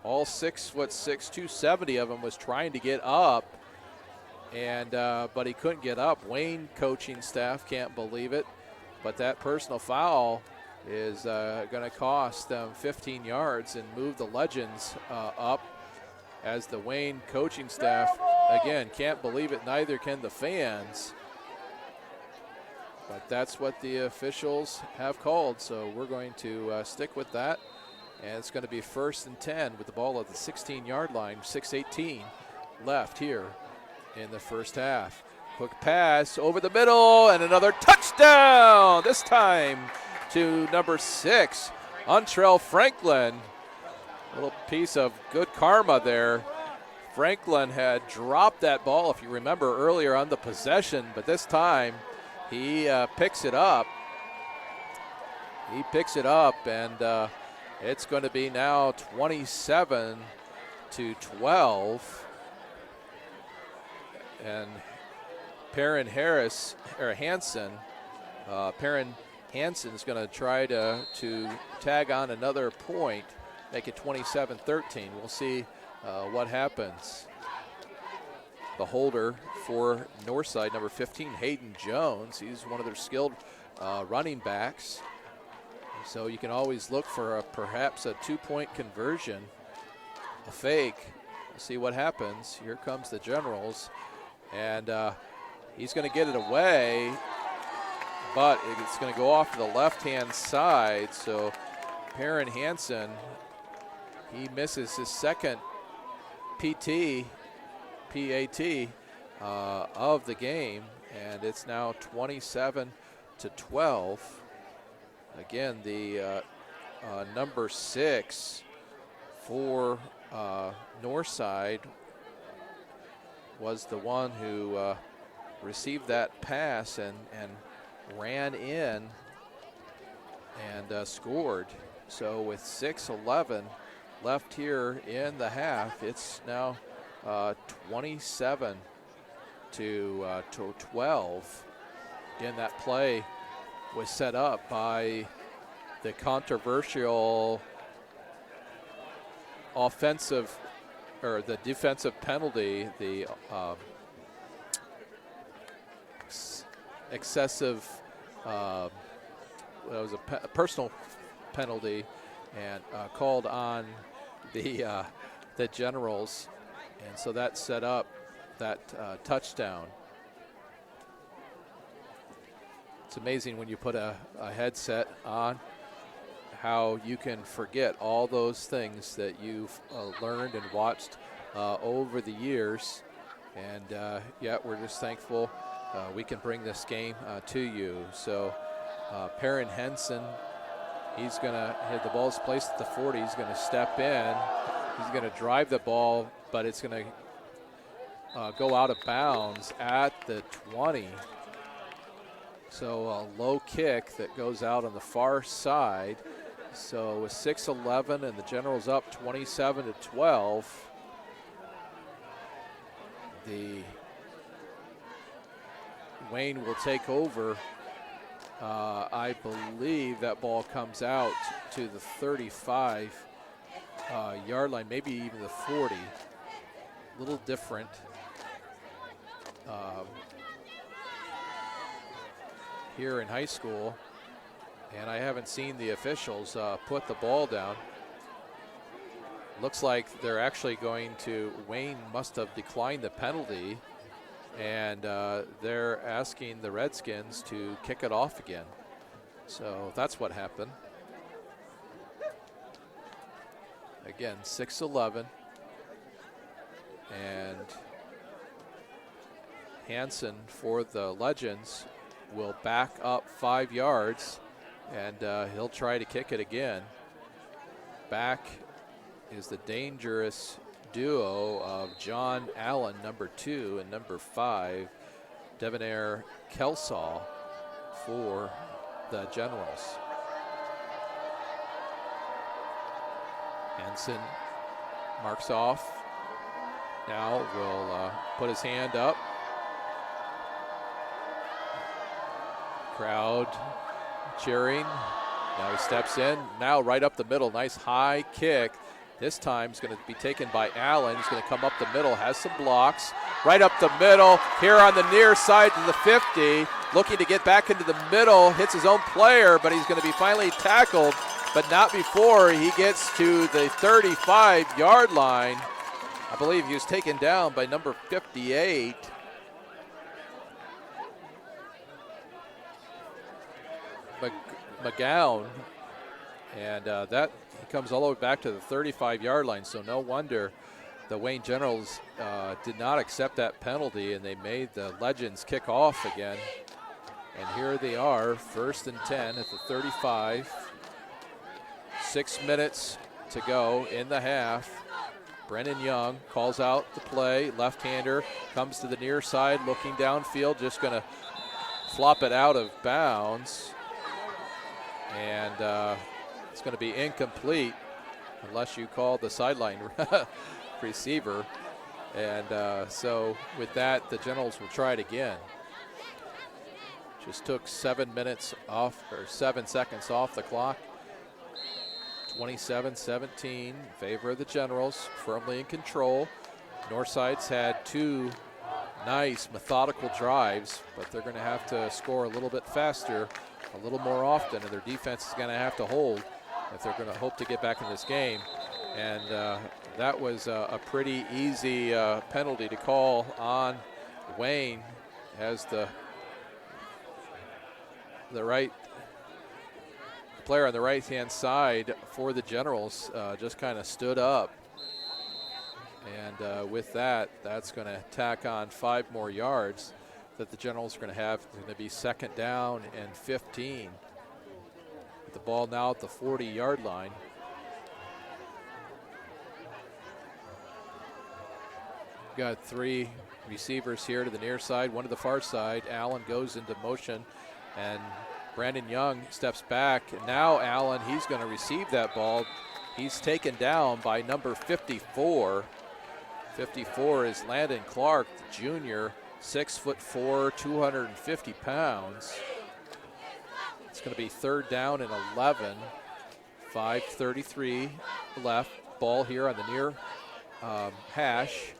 all 6'6", 270 of him, was trying to get up, and but he couldn't get up. Wayne coaching staff can't believe it, but that personal foul is going to cost them 15 yards and move the Legends up, as the Wayne coaching staff, again, can't believe it. Neither can the fans. But that's what the officials have called, so we're going to stick with that. And it's going to be 1st and 10 with the ball at the 16-yard line, 6:18 left here in the first half. Quick pass over the middle, and another touchdown, this time to number 6, Untrell Franklin. A little piece of good karma there. Franklin had dropped that ball, if you remember, earlier on the possession, but this time he picks it up. He picks it up, and it's going to be now 27-12. And Perrin Hansen is going to try to tag on another point, make it 27-13. We'll see what happens. The holder for Northside, number 15, Hayden Jones. He's one of their skilled running backs. So you can always look for perhaps a 2-point conversion, a fake. We'll see what happens. Here comes the Generals, and he's going to get it away, but it's going to go off to the left-hand side. So Perrin Hansen, he misses his second PAT of the game, and it's now 27-12. Again, the number 6 for Northside was the one who received that pass and ran in and scored. So with 6:11 left here in the half, it's now 27-12. Again, that play was set up by the controversial defensive penalty, the excessive, that was a personal penalty, and called on the Generals, and so that set up that touchdown. It's amazing when you put a headset on how you can forget all those things that you've learned and watched over the years. And yeah, we're just thankful we can bring this game to you. So Perrin Henson, he's going to hit the ball's placed at the 40. He's going to step in. He's going to drive the ball, but it's going to go out of bounds at the 20. So a low kick that goes out on the far side. So with 6:11 and the Generals up 27-12, the Wayne will take over. I believe that ball comes out to the 35-yard line, maybe even the 40. A little different. Here in high school, and I haven't seen the officials put the ball down. Looks like they're actually going to, Wayne must have declined the penalty, and they're asking the Redskins to kick it off again. So that's what happened. Again, 6:11, and Hansen for the Legends will back up 5 yards, and he'll try to kick it again. Back is the dangerous duo of John Allen, number 2, and number 5, Devonair Kelsaw for the Generals. Henson marks off. Now will put his hand up. Crowd cheering. Now he steps in. Now right up the middle. Nice high kick. This time is going to be taken by Allen. He's going to come up the middle. Has some blocks. Right up the middle. Here on the near side to the 50. Looking to get back into the middle. Hits his own player, but he's going to be finally tackled. But not before he gets to the 35-yard line. I believe he was taken down by number 58. McGowan, and that comes all the way back to the 35-yard line, so no wonder the Wayne Generals did not accept that penalty, and they made the Legends kick off again. And here they are, 1st and 10 at the 35. 6 minutes to go in the half. Brennan Young calls out the play. Left-hander comes to the near side, looking downfield, just going to flop it out of bounds. And it's going to be incomplete unless you call the sideline receiver. And so with that, the Generals will try it again. Just took 7 seconds off the clock. 27-17 in favor of the Generals, firmly in control. Northside's had 2 nice methodical drives, but they're going to have to score a little bit faster, a little more often, and their defense is going to have to hold if they're going to hope to get back in this game. And that was a pretty easy penalty to call on Wayne, as the player on the right-hand side for the Generals just kind of stood up. And with that, that's going to tack on 5 more yards that the Generals are going to have. It's going to be 2nd down and 15. With the ball now at the 40-yard line. Got 3 receivers here to the near side, 1 to the far side. Allen goes into motion, and Brandon Young steps back. And now Allen, he's going to receive that ball. He's taken down by number 54. 54 is Landon Clark, the junior, 6'4", 250 pounds. It's going to be 3rd down and 11. 5:33 left. Ball here on the near hash.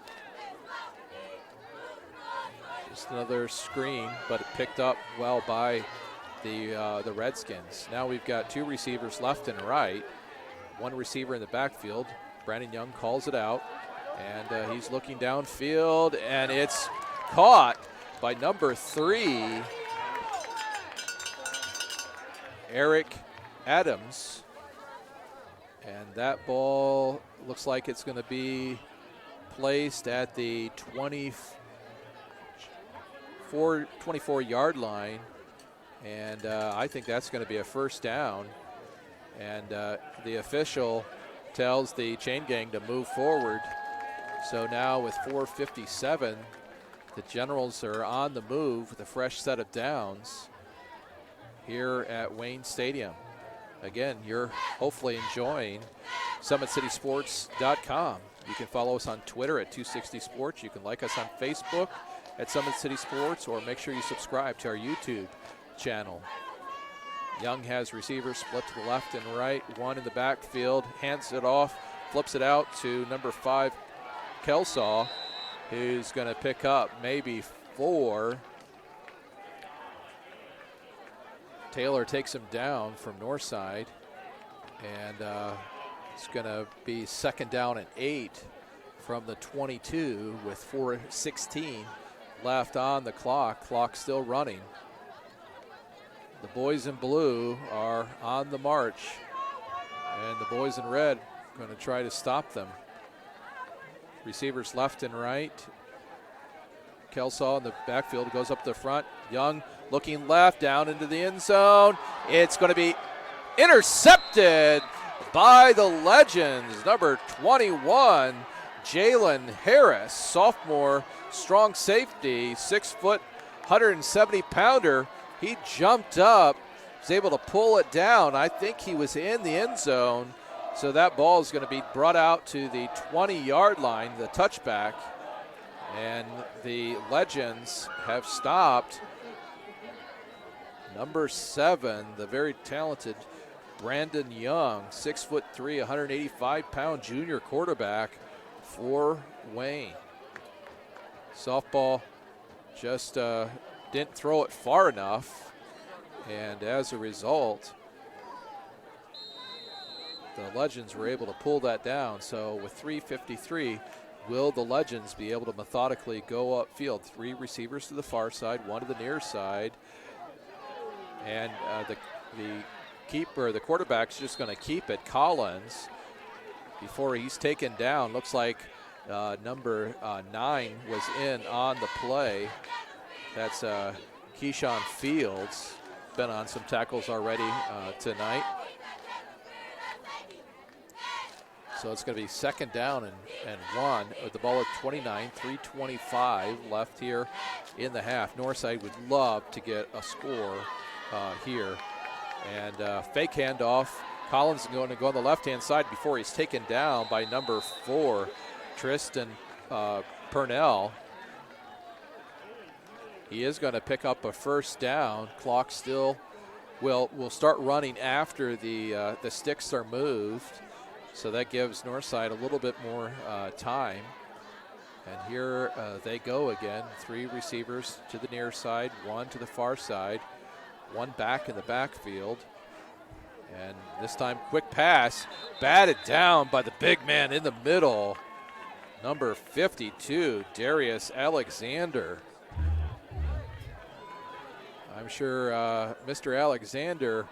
Just another screen, but it picked up well by the Redskins. Now we've got 2 receivers left and right. 1 receiver in the backfield. Brandon Young calls it out, and he's looking downfield, and it's caught by number 3, Eric Adams. And that ball looks like it's going to be placed at the 24-yard line. And I think that's going to be a 1st down. And the official tells the chain gang to move forward. So now with 4:57, the Generals are on the move with a fresh set of downs here at Wayne Stadium. Again, you're hopefully enjoying SummitCitySports.com. You can follow us on Twitter at 260 Sports. You can like us on Facebook at Summit City Sports, or make sure you subscribe to our YouTube channel. Young has receivers split to the left and right. 1 in the backfield, hands it off, flips it out to number 5, Kelsaw, who's going to pick up maybe 4. Taylor takes him down from Northside, and it's going to be 2nd down and 8 from the 22 with 4:16 left on the clock. Clock still running. The boys in blue are on the march, and the boys in red are going to try to stop them. Receivers left and right. Kelsaw in the backfield goes up the front. Young looking left, down into the end zone. It's going to be intercepted by the Legends. Number 21, Jalen Harris, sophomore, strong safety, 6'6", 170-pounder. He jumped up, was able to pull it down. I think he was in the end zone. So that ball is going to be brought out to the 20-yard line, the touchback. And the Legends have stopped number 7, the very talented Brandon Young, 6'3", 185-pound junior quarterback for Wayne. Softball just didn't throw it far enough, and as a result, the Legends were able to pull that down. So with 3:53, will the Legends be able to methodically go upfield? 3 receivers to the far side, 1 to the near side, and the keeper, the quarterback's just going to keep it. Collins, before he's taken down, looks like number 9 was in on the play. That's Keyshawn Fields, been on some tackles already tonight. So it's going to be second down and 1 with the ball at 29, 3:25 left here in the half. Northside would love to get a score here. And fake handoff. Collins is going to go on the left-hand side before he's taken down by number 4, Tristan Purnell. He is going to pick up a first down. Clock still will start running after the sticks are moved. So that gives Northside a little bit more time. And here they go again. 3 receivers to the near side, 1 to the far side, 1 back in the backfield. And this time, quick pass, batted down by the big man in the middle. Number 52, Darius Alexander. I'm sure Mr. Alexander,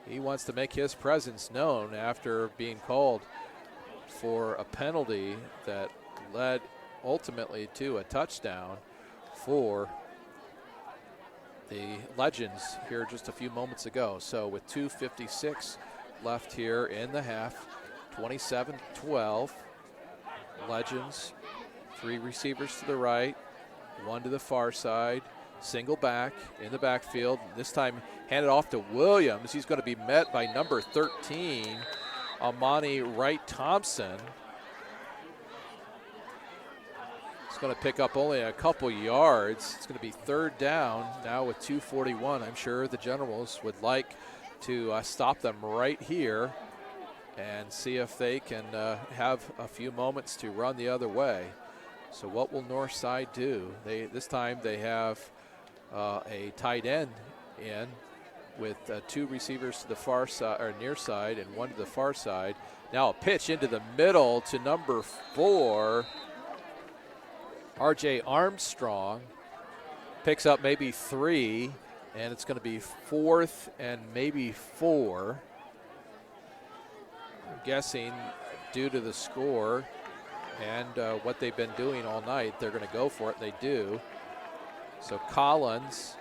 he wants to make his presence known after being called for a penalty that led ultimately to a touchdown for the Legends here just a few moments ago. So with 2:56 left here in the half, 27-12. Legends, 3 receivers to the right, 1 to the far side, single back in the backfield. This time handed off to Williams. He's going to be met by number 13, Amani Wright-Thompson. It's going to pick up only a couple yards. It's going to be third down now with 2:41. I'm sure the Generals would like to stop them right here and see if they can have a few moments to run the other way. So what will Northside do? This time they have a tight end in with 2 receivers to the far side or near side and 1 to the far side. Now a pitch into the middle to number 4, R.J. Armstrong. Picks up maybe 3, and it's going to be 4th and maybe 4. I'm guessing due to the score and what they've been doing all night, they're going to go for it. They do. So Collins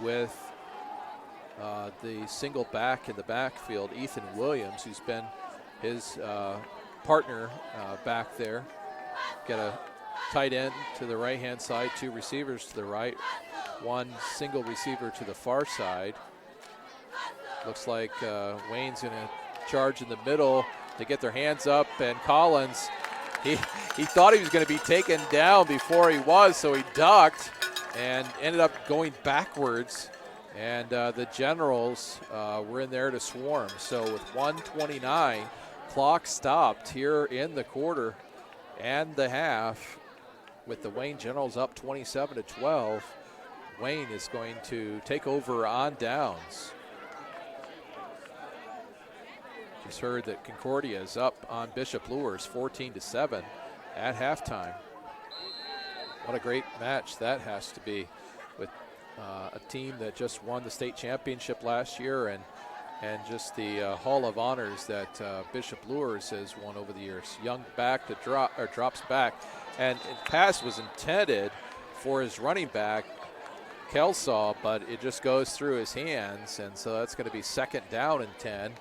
with the single back in the backfield, Ethan Williams, who's been his partner back there. Got a tight end to the right-hand side, 2 receivers to the right, 1 single receiver to the far side. Looks like Wayne's going to charge in the middle to get their hands up, and Collins, he thought he was going to be taken down before he was, so he ducked and ended up going backwards, and the Generals were in there to swarm. So with 1:29, clock stopped here in the quarter and the half, with the Wayne Generals up 27-12. Wayne is going to take over on downs. Just heard that Concordia is up on Bishop Luers 14-7 at halftime. What a great match that has to be, with a team that just won the state championship last year and just the Hall of Honors that Bishop Luers has won over the years. Young back that drops back, and the pass was intended for his running back, Kelsaw, but it just goes through his hands, and so that's going to be second down and 10.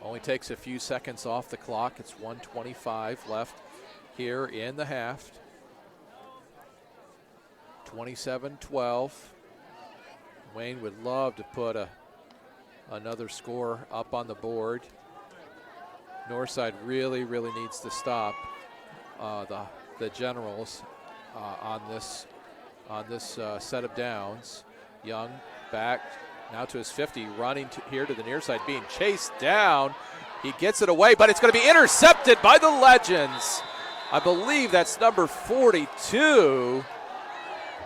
Only takes a few seconds off the clock. It's 1:25 left here in the half. 27-12. Wayne would love to put another score up on the board. Northside really needs to stop the Generals on this set of downs. Young back now to his 50, running here to the near side, being chased down. He gets it away, but it's going to be intercepted by the Legends. I believe that's number 42.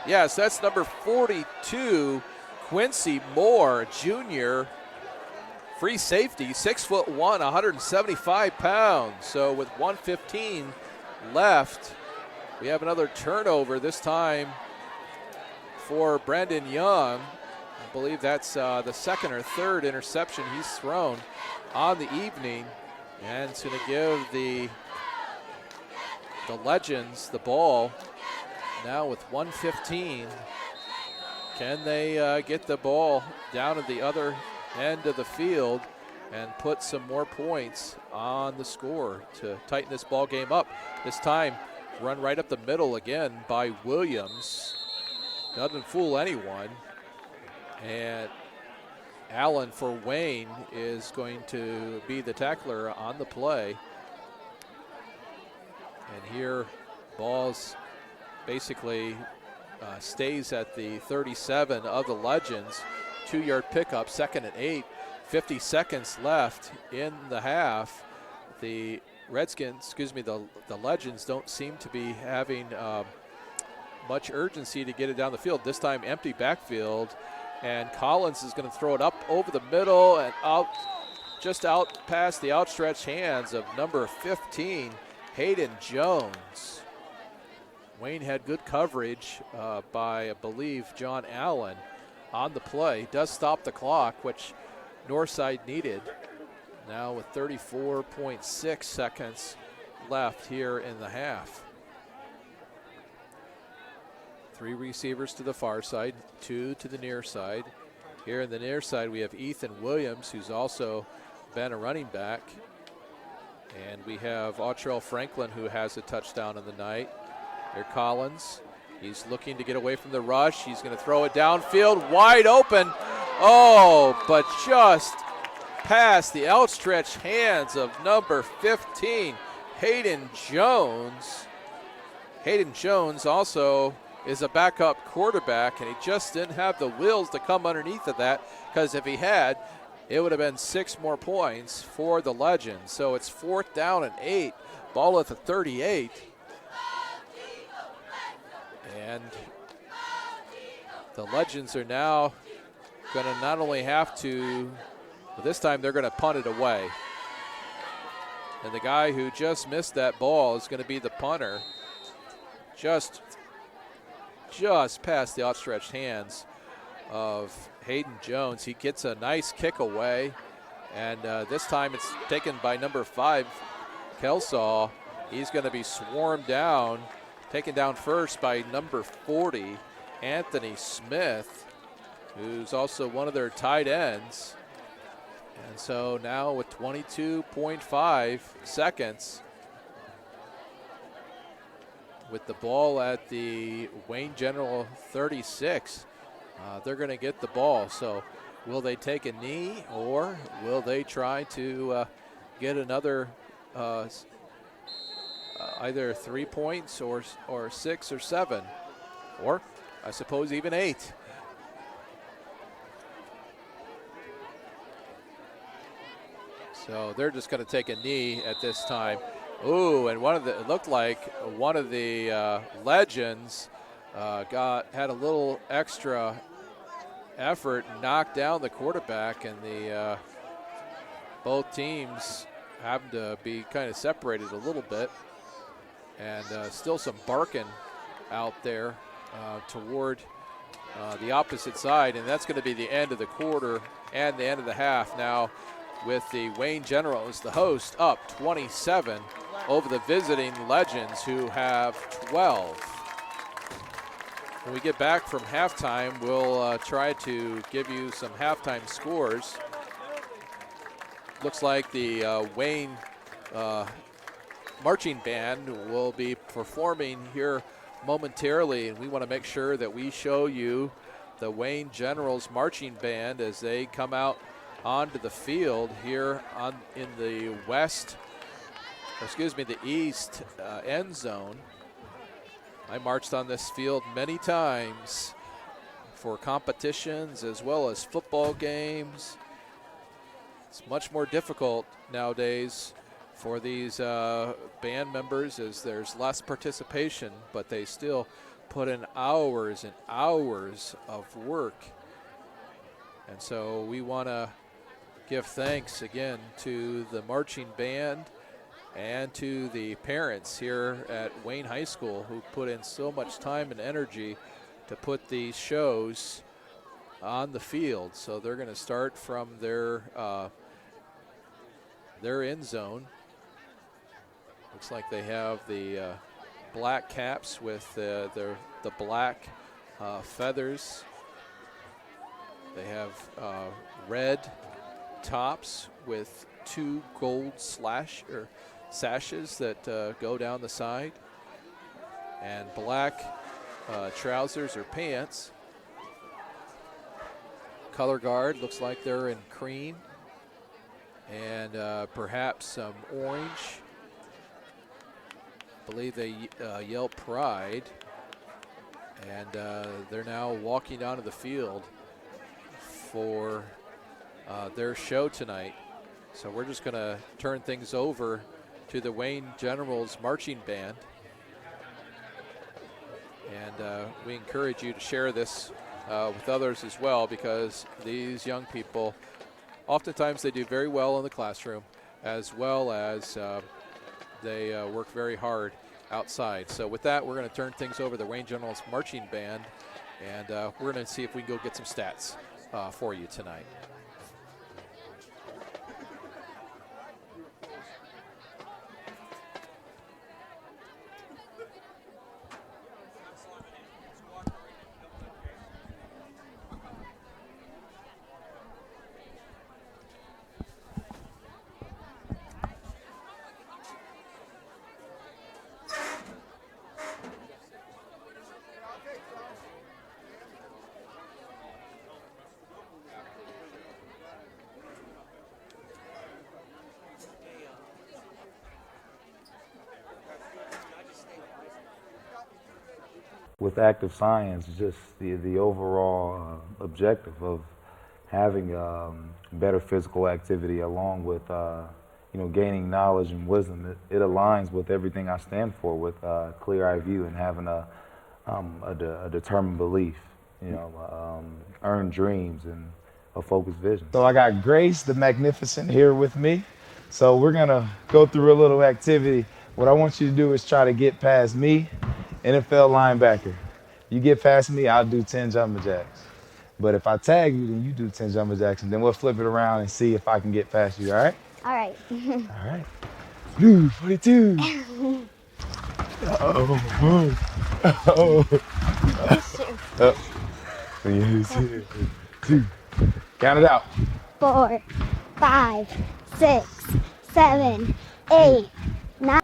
Yes, that's number 42, Quincy Moore, junior. Free safety, 6'1", 175 pounds. So with 1:15 left, we have another turnover, this time for Brendan Young. I believe that's the second or third interception he's thrown on the evening. And it's going to give the Legends the ball now with 1:15. Can they get the ball down at the other end of the field and put some more points on the score to tighten this ball game up? This time, run right up the middle again by Williams. Doesn't fool anyone. And Allen for Wayne is going to be the tackler on the play. And here, ball's basically stays at the 37 of the Legends. 2-yard pickup, 2nd and 8. 50 seconds left in the half. The the Legends don't seem to be having much urgency to get it down the field. This time, empty backfield, and Collins is going to throw it up over the middle and just out past the outstretched hands of number 15, Hayden Jones. Wayne had good coverage by, I believe, John Allen on the play. Does stop the clock, which Northside needed. Now with 34.6 seconds left here in the half. 3 receivers to the far side, 2 to the near side. Here in the near side, we have Ethan Williams, who's also been a running back. And we have Autrell Franklin, who has a touchdown in the night. Here Collins, he's looking to get away from the rush. He's going to throw it downfield, wide open. Oh, but just past the outstretched hands of number 15, Hayden Jones. Hayden Jones also is a backup quarterback, and he just didn't have the wheels to come underneath of that, because if he had, it would have been 6 more points for the Legends. So it's 4th down and 8, ball at the 38. And the Legends are now going to not only have to, but this time they're going to punt it away. And the guy who just missed that ball is going to be the punter. Just past the outstretched hands of Hayden Jones. He gets a nice kick away, and this time it's taken by number 5, Kelsaw. He's going to be swarmed down, taken down first by number 40, Anthony Smith, who's also one of their tight ends. And so now with 22.5 seconds, with the ball at the Wayne General 36, they're going to get the ball. So will they take a knee, or will they try to get another either 3 points or 6 or 7, or I suppose even 8? So they're just going to take a knee at this time. Ooh, and it looked like one of the Legends had a little extra effort, knocked down the quarterback, and the both teams happened to be kind of separated a little bit, and still some barking out there toward the opposite side, and that's going to be the end of the quarter and the end of the half now, with the Wayne Generals, the host, up 27 over the visiting Legends, who have 12. When we get back from halftime, we'll try to give you some halftime scores. Looks like the Wayne marching band will be performing here momentarily, and we want to make sure that we show you the Wayne Generals marching band as they come out onto the field here in the the east end zone. I marched on this field many times for competitions as well as football games. It's much more difficult nowadays for these band members as there's less participation, but they still put in hours and hours of work. And so we want to give thanks again to the marching band and to the parents here at Wayne High School who put in so much time and energy to put these shows on the field. So they're going to start from their end zone. Looks like they have the black caps with the black feathers. They have red tops with 2 gold sashes that go down the side, and black trousers or pants. Color guard looks like they're in cream and perhaps some orange. I believe they yell pride, and they're now walking onto the field for their show tonight. So we're just going to turn things over to the Wayne Generals marching band, and we encourage you to share this with others as well, because these young people, oftentimes they do very well in the classroom as well as they work very hard outside. So with that, we're going to turn things over to the Wayne Generals marching band, and we're going to see if we can go get some stats for you tonight. With active science, just the overall objective of having better physical activity along with gaining knowledge and wisdom, it aligns with everything I stand for, with clear-eye view and having a determined belief, earned dreams and a focused vision. So I got Grace the Magnificent here with me. So we're gonna go through a little activity. What I want you to do is try to get past me, NFL linebacker. You get past me, I'll do 10 jumping jacks. But if I tag you, then you do 10 jumping jacks, and then we'll flip it around and see if I can get past you, all right? All right. All right. Blue 42. Oh. Two. Count it out. 4, 5, 6, 7, 8, 9.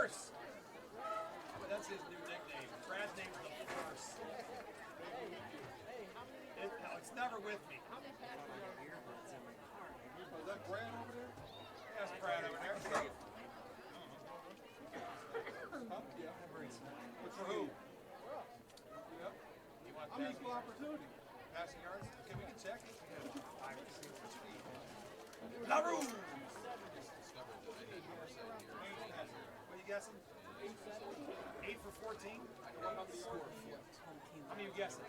Force. That's his new nickname. Brad's name's the Force. No, it's never with me. Is that Brad over there? That's Brad over there. What's for who? Yep. You want I'm equal opportunity. Passing yards? Okay, we can check. La Rue! What are you guessing? 8 for 14? What about the score? How many are you guessing?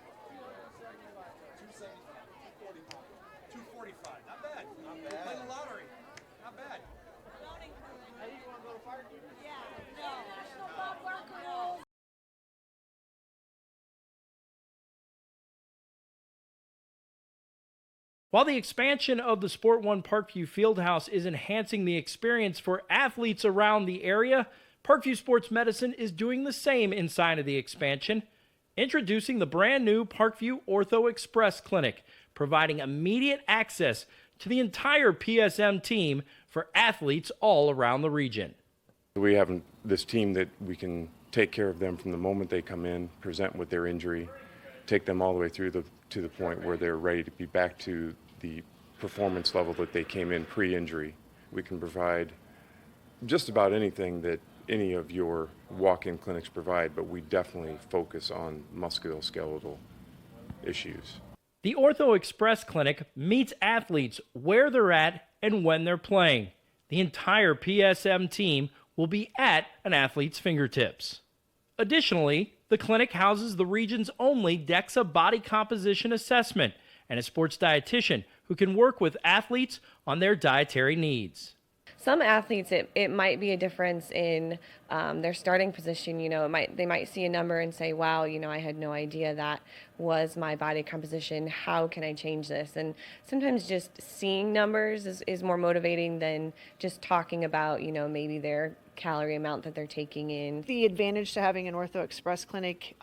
245. Not bad. Not bad. Playing the lottery. Not bad. Hey, you want to go to park? Yeah. No. National Bob Barker rules. While the expansion of the Sport One Parkview Fieldhouse is enhancing the experience for athletes around the area, Parkview Sports Medicine is doing the same inside of the expansion, introducing the brand new Parkview Ortho Express Clinic, providing immediate access to the entire PSM team for athletes all around the region. We have this team that we can take care of them from the moment they come in, present with their injury, take them all the way through to the point where they're ready to be back to the performance level that they came in pre-injury. We can provide just about anything that any of your walk-in clinics provide, but we definitely focus on musculoskeletal issues. The Ortho Express Clinic meets athletes where they're at and when they're playing. The entire PSM team will be at an athlete's fingertips. Additionally, the clinic houses the region's only DEXA body composition assessment and a sports dietitian who can work with athletes on their dietary needs. Some athletes, it might be a difference in their starting position. You know, they might see a number and say, wow, you know, I had no idea that was my body composition. How can I change this? And sometimes just seeing numbers is more motivating than just talking about, you know, maybe their calorie amount that they're taking in. The advantage to having an Ortho Express clinic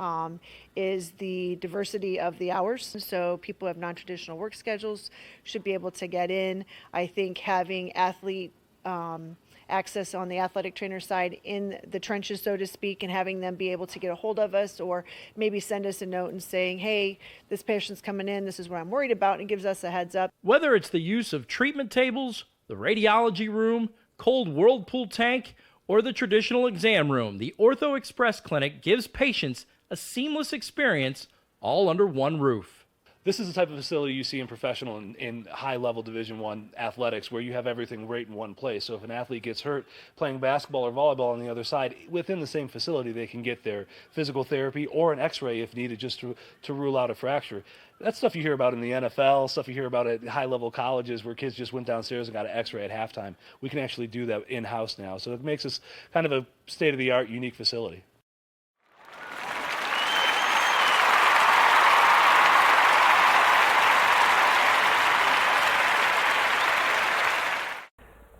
is the diversity of the hours. So people who have non-traditional work schedules should be able to get in. I think having athlete access on the athletic trainer side in the trenches, so to speak, and having them be able to get a hold of us or maybe send us a note and saying, hey, this patient's coming in, this is what I'm worried about, and it gives us a heads up. Whether it's the use of treatment tables, the radiology room, cold whirlpool tank, or the traditional exam room, the Ortho Express Clinic gives patients a seamless experience all under one roof. This is the type of facility you see in professional and high-level Division I athletics where you have everything right in one place. So if an athlete gets hurt playing basketball or volleyball on the other side, within the same facility they can get their physical therapy or an x-ray if needed just to rule out a fracture. That's stuff you hear about in the NFL, stuff you hear about at high-level colleges where kids just went downstairs and got an x-ray at halftime. We can actually do that in-house now. So it makes us kind of a state-of-the-art, unique facility.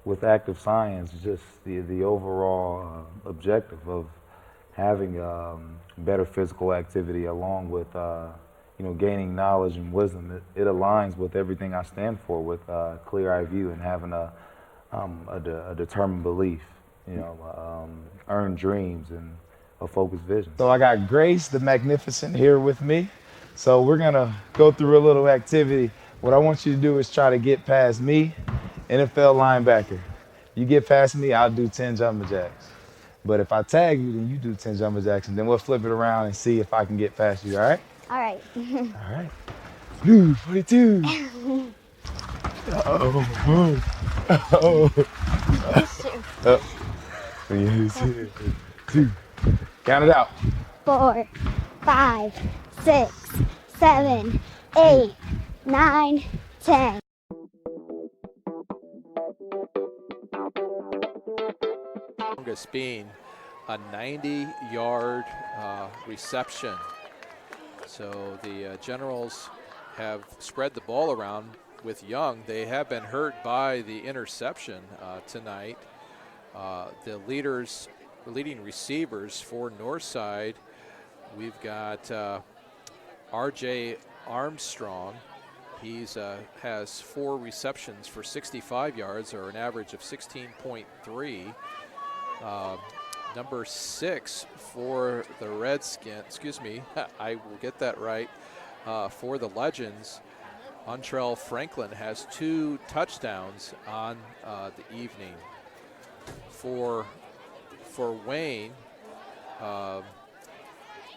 With active science, just the overall objective of having better physical activity along with gaining knowledge and wisdom, it aligns with everything I stand for, with clear-eye view and having a determined belief, earned dreams and a focused vision. So I got Grace the Magnificent here with me. So we're gonna go through a little activity. What I want you to do is try to get past me, NFL linebacker. You get past me, I'll do 10 jumping jacks. But if I tag you, then you do 10 jumping jacks, and then we'll flip it around and see if I can get past you, all right? All right. All right. Blue 42. Uh-oh. Uh-oh. Uh-oh. 2. Count it out. 4, 5, 6, 7, 8, 9, 10. Longest being a 90-yard reception. So the Generals have spread the ball around with Young. They have been hurt by the interception tonight. The leading receivers for Northside, we've got R.J. Armstrong. He's has 4 receptions for 65 yards, or an average of 16.3. Number 6 for the Redskins, excuse me, I will get that right, for the Legends, Montrell Franklin has 2 touchdowns on the evening. For Wayne,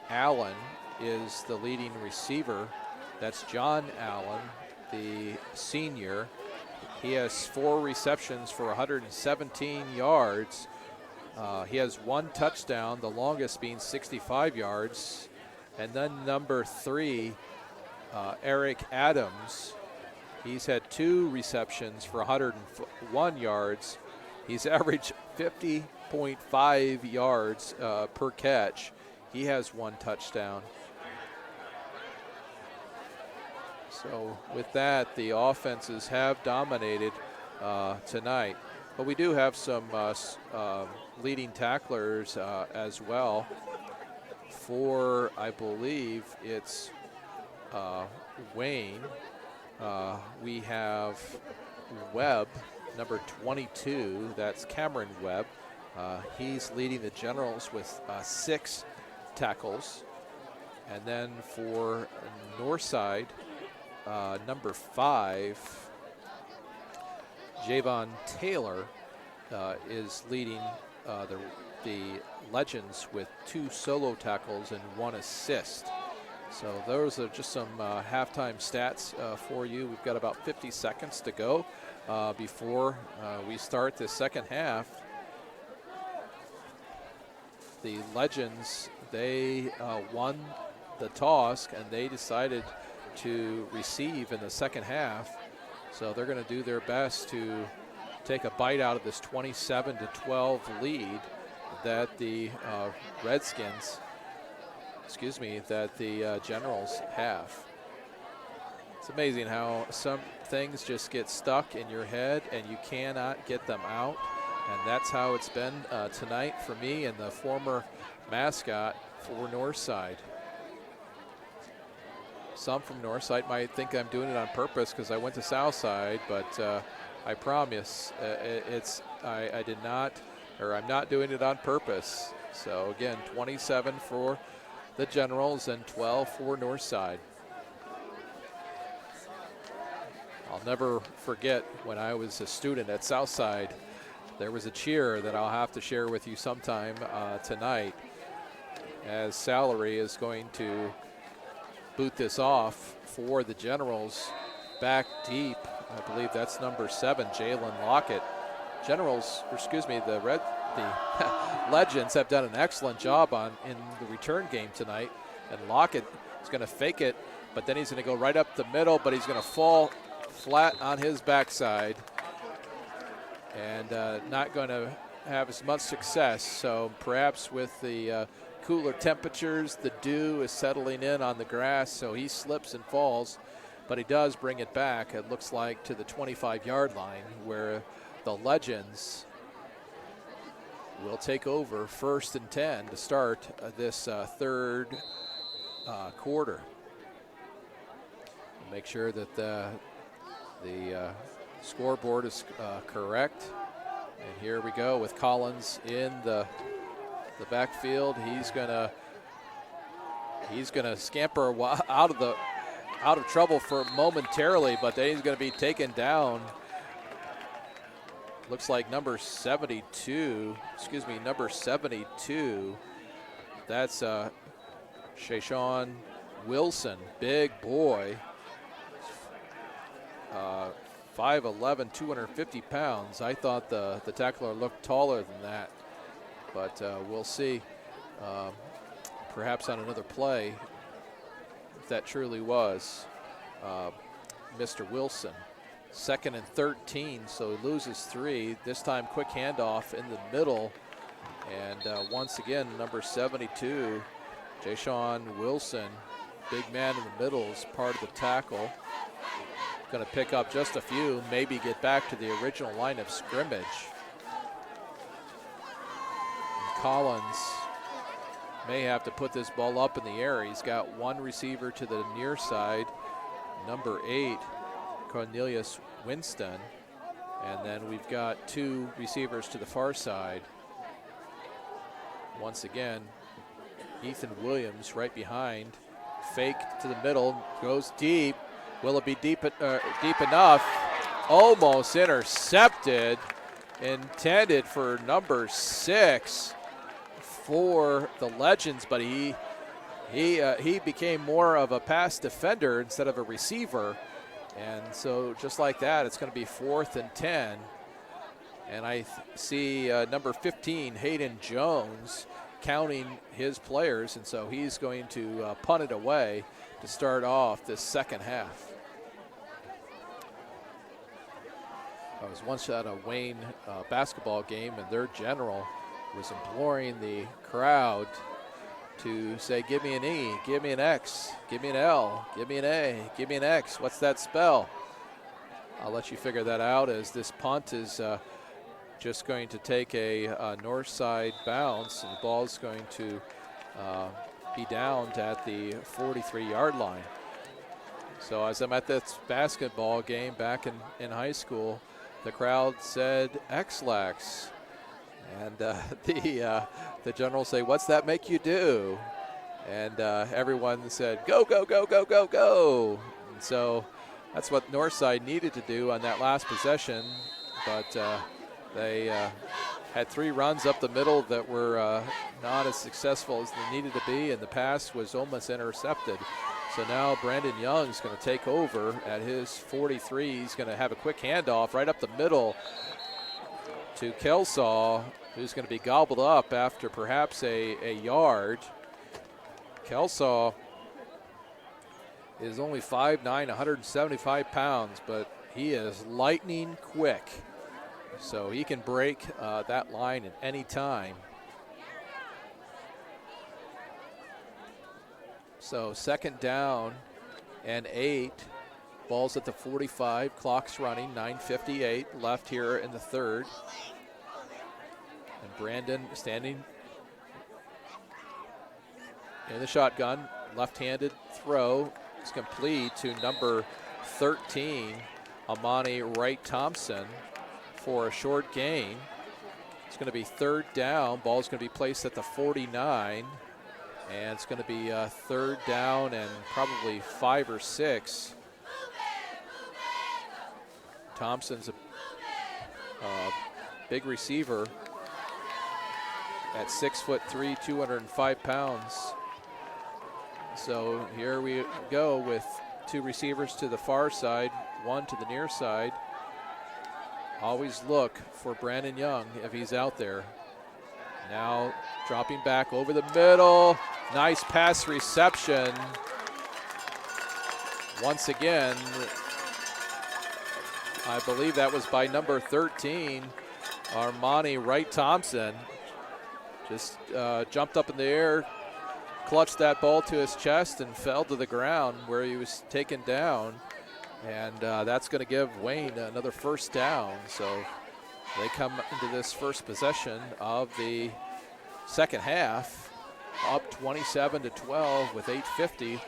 Allen is the leading receiver. That's John Allen, the senior. He has 4 receptions for 117 yards. He has 1 touchdown, the longest being 65 yards. And then number 3, Eric Adams. He's had 2 receptions for 101 yards. He's averaged 50.5 yards per catch. He has 1 touchdown. So with that, the offenses have dominated tonight. But we do have some leading tacklers as well. For, I believe, it's Wayne. We have Webb, number 22. That's Cameron Webb. He's leading the Generals with 6 tackles. And then for Northside, number 5, Javon Taylor is leading the Legends with 2 solo tackles and 1 assist. So those are just some halftime stats for you. We've got about 50 seconds to go before we start the second half. The Legends, they won the toss and they decided to receive in the second half. So they're going to do their best to take a bite out of this 27-12 lead that the that the Generals have. It's amazing how some things just get stuck in your head and you cannot get them out. And that's how it's been tonight for me and the former mascot for Northside. Some from Northside might think I'm doing it on purpose because I went to Southside, but I promise I did not, or I'm not doing it on purpose. So again, 27 for the Generals and 12 for Northside. I'll never forget when I was a student at Southside, there was a cheer that I'll have to share with you sometime tonight, as Salary is going to boot this off for the Generals back deep. I believe that's number 7, Jalen Lockett. The Legends have done an excellent job in the return game tonight, and Lockett is going to fake it, but then he's going to go right up the middle, but he's going to fall flat on his backside and not going to have as much success. So perhaps with the cooler temperatures, the dew is settling in on the grass, so he slips and falls, but he does bring it back, it looks like, to the 25-yard line, where the Legends will take over 1st and 10 to start this third quarter. Make sure that the scoreboard is correct. And here we go with Collins in the backfield. He's gonna scamper out of trouble for momentarily, but then he's gonna be taken down. Looks like number 72. That's Shayshawn Wilson, big boy. 5'11", 250 pounds. I thought the tackler looked taller than that, but we'll see. Perhaps on another play, if that truly was Mr. Wilson. 2nd and 13, so he loses 3. This time, quick handoff in the middle, and once again, number 72, Jayshawn Wilson, big man in the middle, is part of the tackle. Going to pick up just a few, maybe get back to the original line of scrimmage. And Collins may have to put this ball up in the air. He's got 1 receiver to the near side, number 8, Cornelius Winston, and then we've got 2 receivers to the far side. once again, Ethan Williams right behind. Fake to the middle, goes deep. Will it be deep enough? Almost intercepted. Intended for number 6 for the Legends, but he became more of a pass defender instead of a receiver. And so just like that, it's going to be 4th and 10. And I see number 15, Hayden Jones, counting his players, and so he's going to punt it away to start off this second half. I was once at a Wayne basketball game, and their general was imploring the crowd to say, give me an E, give me an X, give me an L, give me an A, give me an X. What's that spell? I'll let you figure that out as this punt is just going to take a Northside bounce, and the ball is going to be downed at the 43-yard line. So as I'm at this basketball game back in high school, the crowd said X-Lax. And the general say, what's that make you do? And everyone said, go, go, go, go, go, go. And so that's what Northside needed to do on that last possession. But they had 3 runs up the middle that were not as successful as they needed to be, and the pass was almost intercepted. So now Brandon Young's going to take over at his 43. He's going to have a quick handoff right up the middle to Kelsaw, who's going to be gobbled up after perhaps a yard. Kelsaw is only 5'9", 175 pounds, but he is lightning quick. So he can break that line at any time. So 2nd down and 8. Ball's at the 45. Clock's running. 9:58 left here in the 3rd. And Brandon standing in the shotgun. Left-handed throw is complete to number 13, Amani Wright Thompson, for a short gain. It's going to be 3rd down. Ball's going to be placed at the 49. And it's going to be 3rd down and probably 5 or 6. Thompson's a big receiver at 6'3", 205 pounds. So here we go with 2 receivers to the far side, 1 to the near side. Always look for Brandon Young if he's out there. Now dropping back over the middle. Nice pass reception. Once again, I believe that was by number 13, Armani Wright Thompson. Just jumped up in the air, clutched that ball to his chest, and fell to the ground where he was taken down. And that's going to give Wayne another 1st down. So they come into this first possession of the second half, up 27-12 with 8:50.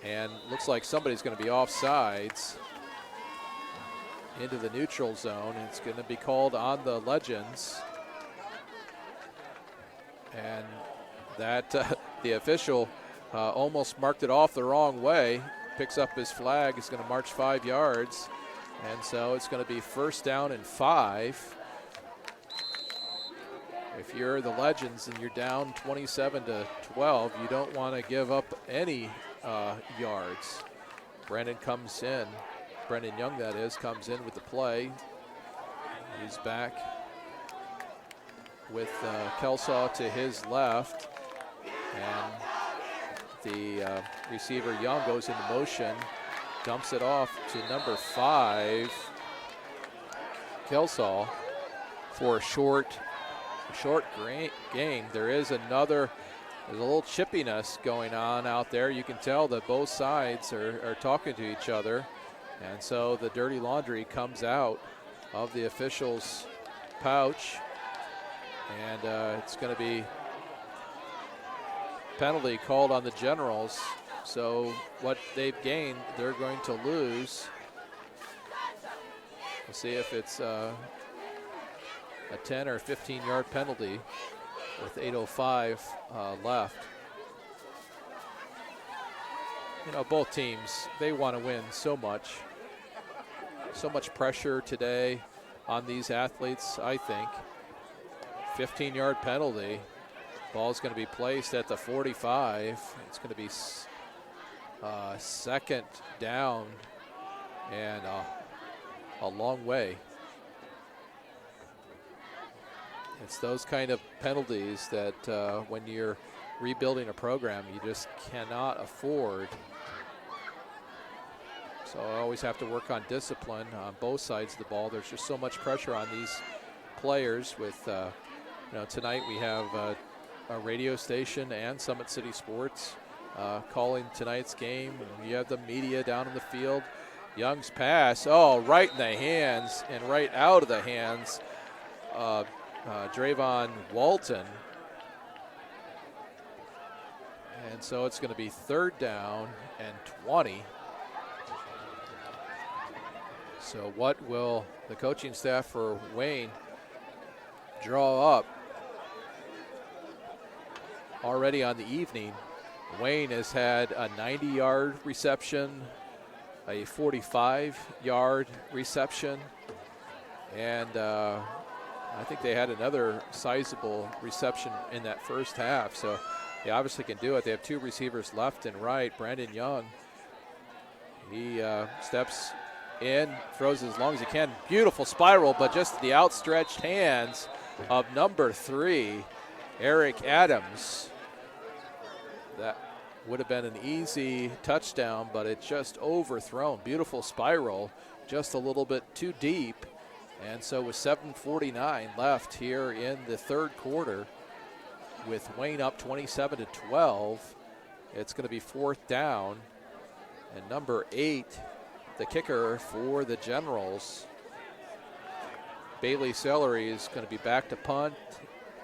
And looks like somebody's going to be offsides into the neutral zone. It's going to be called on the Legends. And that the official almost marked it off the wrong way. Picks up his flag, is going to march 5 yards. And so it's going to be 1st down and 5. If you're the Legends and you're down 27-12, you don't want to give up any yards. Brandon Young that is, comes in with the play. He's back with Kelsaw to his left. And the receiver Young goes into motion, dumps it off to number 5, Kelsaw, for a short gain. There's a little chippiness going on out there. You can tell that both sides are talking to each other. And so the dirty laundry comes out of the official's pouch. And it's going to be penalty called on the Generals. So what they've gained, they're going to lose. We'll see if it's a 10 or 15-yard penalty with 8:05 left. You know, both teams, they want to win so much. So much pressure today on these athletes, I think. 15-yard penalty. Ball's going to be placed at the 45. It's going to be second down and a long way. It's those kind of penalties that when you're rebuilding a program, you just cannot afford. So I always have to work on discipline on both sides of the ball. There's just so much pressure on these players. With you know, tonight we have a radio station and Summit City Sports calling tonight's game. You have the media down in the field. Young's pass, right in the hands and right out of the hands. Drayvon Walton. And so it's going to be third down and 20. So what will the coaching staff for Wayne draw up? Already on the evening, Wayne has had a 90-yard reception, a 45-yard reception, and I think they had another sizable reception in that first half. So they obviously can do it. They have two receivers left and right. Brandon Young, he steps in, throws as long as he can. Beautiful spiral, but just the outstretched hands of number 3, Eric Adams. That would have been an easy touchdown, but it just overthrown. Beautiful spiral, just a little bit too deep. And so with 7:49 left here in the third quarter, with Wayne up 27-12, it's going to be fourth down. And number 8, the kicker for the Generals, Bailey Celery, is going to be back to punt.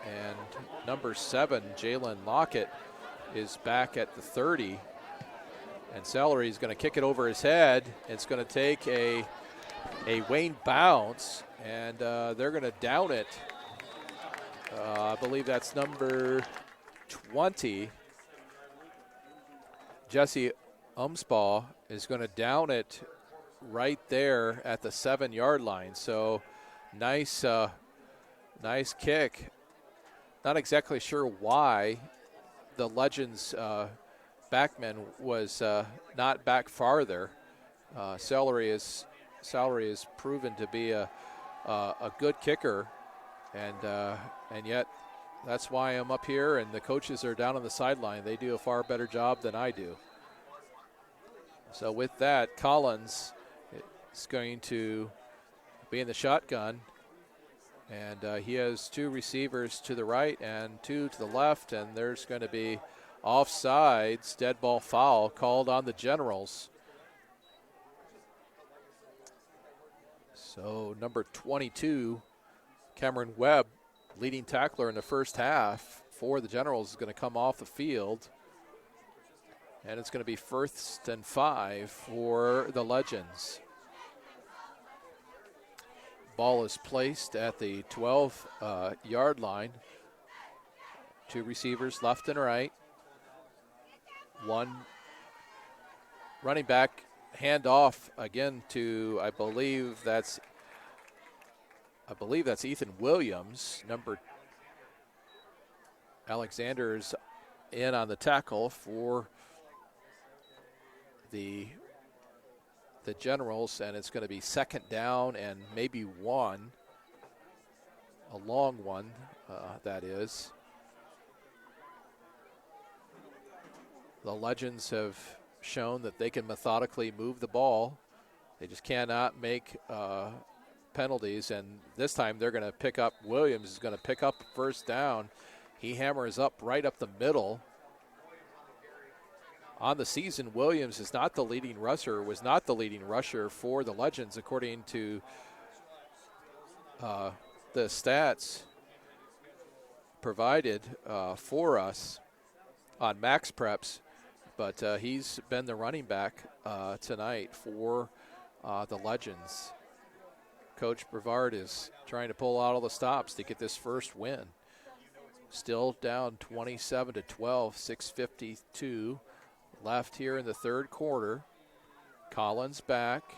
And number 7, Jalen Lockett, is back at the 30. And Celery is going to kick it over his head. It's going to take a Wayne bounce, and they're going to down it. I believe that's number 20. Jesse Umspaugh is going to down it right there at the 7-yard line. So nice kick. Not exactly sure why the Legends backman was not back farther. Celery is proven to be a good kicker, and yet that's why I'm up here, and the coaches are down on the sideline. They do a far better job than I do. So with that, Collins is going to be in the shotgun, and he has 2 receivers to the right and 2 to the left, and there's going to be offsides, dead ball foul called on the Generals. So number 22, Cameron Webb, leading tackler in the first half for the Generals, is going to come off the field. And it's going to be first and 5 for the Legends. Ball is placed at the 12-yard line. 2 receivers left and right. 1 running back handoff again to, I believe that's Ethan Williams. Number Alexander's in on the tackle for the Generals, and it's going to be second down and maybe 1, a long one, that is. The Legends have shown that they can methodically move the ball. They just cannot make penalties, and this time they're going to pick up, Williams is going to pick up first down. He hammers up right up the middle. On the season, Williams is not the leading rusher, was not the leading rusher for the Legends, according to the stats provided for us on Max Preps, but he's been the running back tonight for the Legends. Coach Brevard is trying to pull out all the stops to get this first win. Still down 27-12, 6:52 left here in the third quarter. Collins back,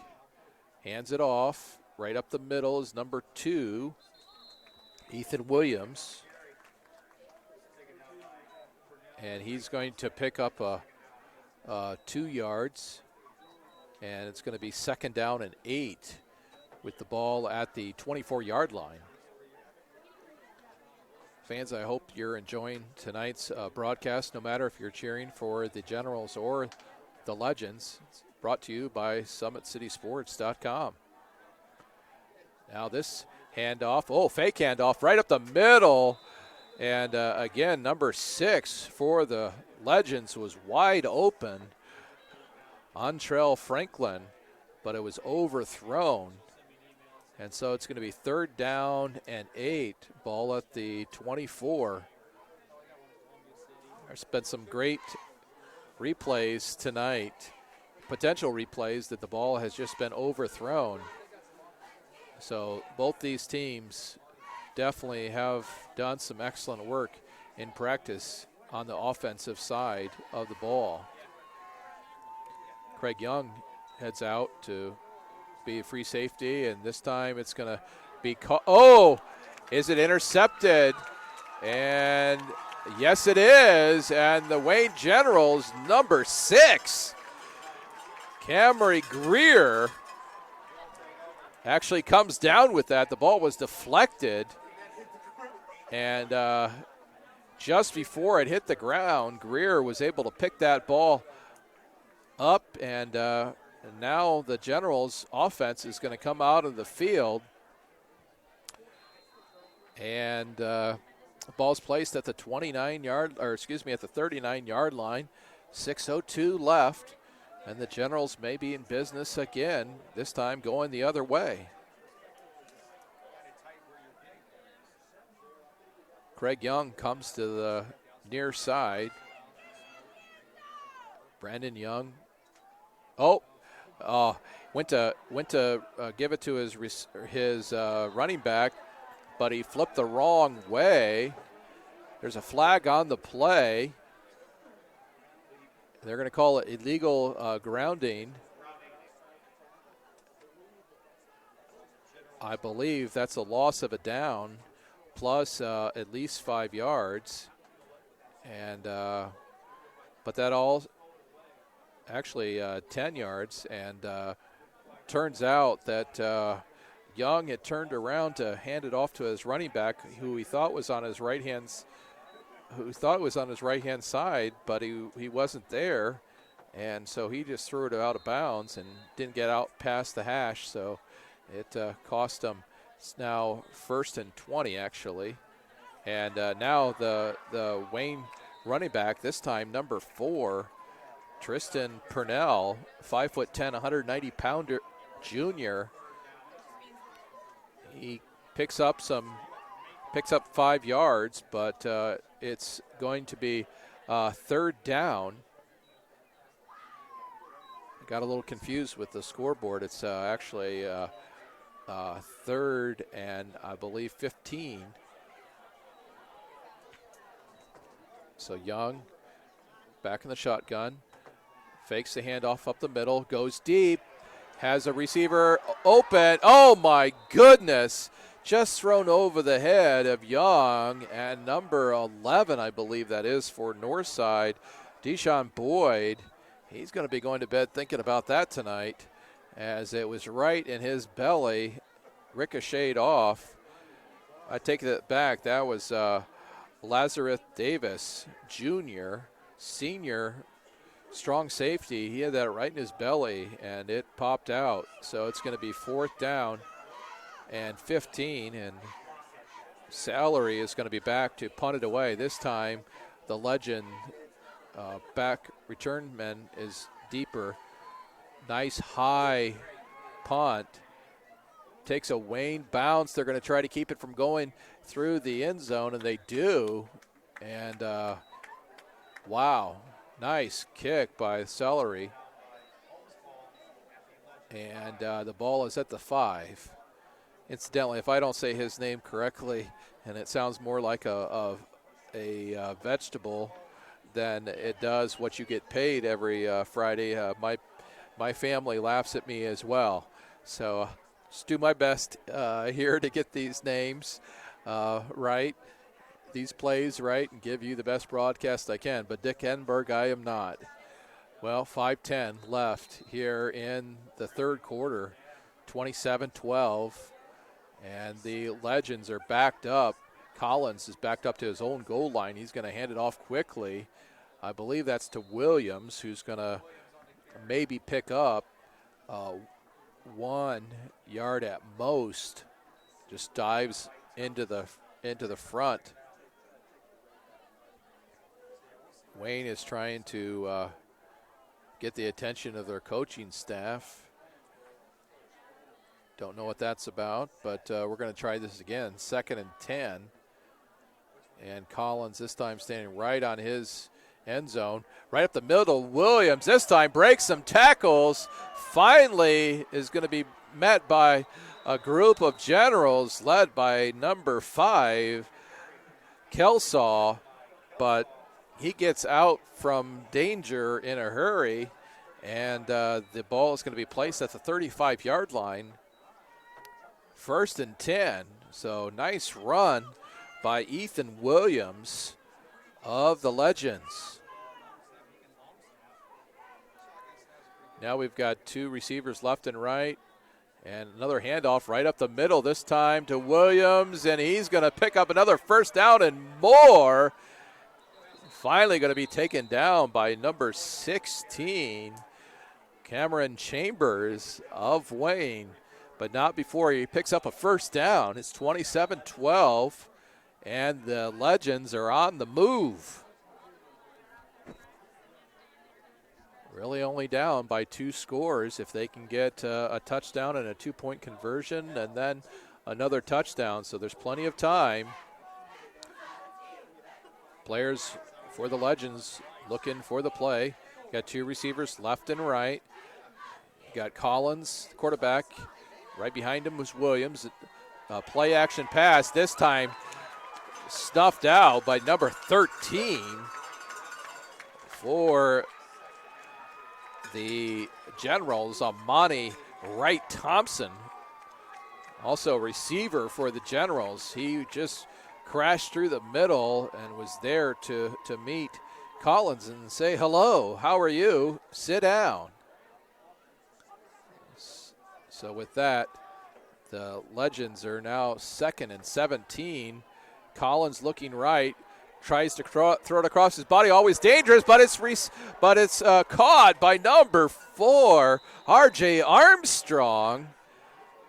hands it off. Right up the middle is number 2, Ethan Williams. And he's going to pick up 2 yards. And it's going to be 2nd down and 8 with the ball at the 24-yard line. Fans, I hope you're enjoying tonight's broadcast, no matter if you're cheering for the Generals or the Legends. It's brought to you by SummitCitySports.com. Now this handoff, fake handoff right up the middle. And again, number 6 for the Legends was wide open. Antrell Franklin, but it was overthrown. And so it's going to be 3rd down and 8, ball at the 24. There's been some great replays tonight, potential replays that the ball has just been overthrown. So both these teams definitely have done some excellent work in practice on the offensive side of the ball. Craig Young heads out to be a free safety, and this time it's going to be is it intercepted? And yes, it is. And the Wayne Generals, number 6, Camry Greer, actually comes down with that. The ball was deflected, and just before it hit the ground, Greer was able to pick that ball up, and now the Generals offense is going to come out of the field. And the ball's placed at the 39-yard line. 6:02 left, and the Generals may be in business again, this time going the other way. Craig Young comes to the near side. Brandon Young. Went to give it to his running back, but he flipped the wrong way. There's a flag on the play. They're going to call it illegal grounding. I believe that's a loss of a down, plus at least 5 yards. And but that all actually 10 yards, and turns out that Young had turned around to hand it off to his running back, who he thought was on his right hand side, but he wasn't there, and so he just threw it out of bounds and didn't get out past the hash, so it cost him. It's now 1st and 20 actually, and now the Wayne running back, this time number 4, Tristan Purnell, 5'10", 190-pounder junior. He picks up 5 yards, but it's going to be 3rd down. Got a little confused with the scoreboard. It's actually 3rd and I believe 15. So Young back in the shotgun. Fakes the handoff up the middle, goes deep, has a receiver open. Oh my goodness, just thrown over the head of Young, and number 11, I believe that is for Northside, Deshaun Boyd. He's going to be going to bed thinking about that tonight, as it was right in his belly, ricocheted off. I take that back. That was Lazarus Davis, junior, senior, strong safety. He had that right in his belly, and it popped out. So it's going to be 4th down and 15, and Salary is going to be back to punt it away. This time the Legend back return man is deeper. Nice high punt. Takes a Wayne bounce. They're going to try to keep it from going through the end zone, and they do. And wow. Nice kick by Celery. And the ball is at the 5. Incidentally, if I don't say his name correctly, and it sounds more like a vegetable than it does what you get paid every Friday, my family laughs at me as well. So just do my best here to get these names right, these plays right, and give you the best broadcast I can. But Dick Enberg, I am not. Well, 5:10 left here in the third quarter, 27-12. And the Legends are backed up. Collins is backed up to his own goal line. He's going to hand it off quickly. I believe that's to Williams, who's going to maybe pick up 1 yard at most. Just dives into the front. Wayne is trying to get the attention of their coaching staff. Don't know what that's about, but we're going to try this again. 2nd and 10. And Collins this time standing right on his end zone. Right up the middle, Williams this time breaks some tackles. Finally is going to be met by a group of generals led by number 5, Kelsaw. But he gets out from danger in a hurry. And the ball is going to be placed at the 35-yard line. 1st and 10. So nice run by Ethan Williams of the Legends. Now we've got 2 receivers left and right. And another handoff right up the middle this time to Williams. And he's going to pick up another first down and more. Finally going to be taken down by number 16, Cameron Chambers of Wayne. But not before he picks up a first down. It's 27-12, and the Legends are on the move. Really only down by 2 scores. If they can get a touchdown and a 2-point conversion and then another touchdown, so there's plenty of time. Players for the Legends looking for the play. Got 2 receivers left and right. Got Collins, quarterback. Right behind him was Williams. Play action pass, this time snuffed out by number 13 for the Generals, Mahoney Wright Thompson. Also receiver for the Generals. He just crashed through the middle and was there to meet Collins and say, hello, how are you? Sit down. So with that, the Legends are now 2nd and 17. Collins looking right, tries to throw it across his body. Always dangerous, but it's caught by number 4, R.J. Armstrong,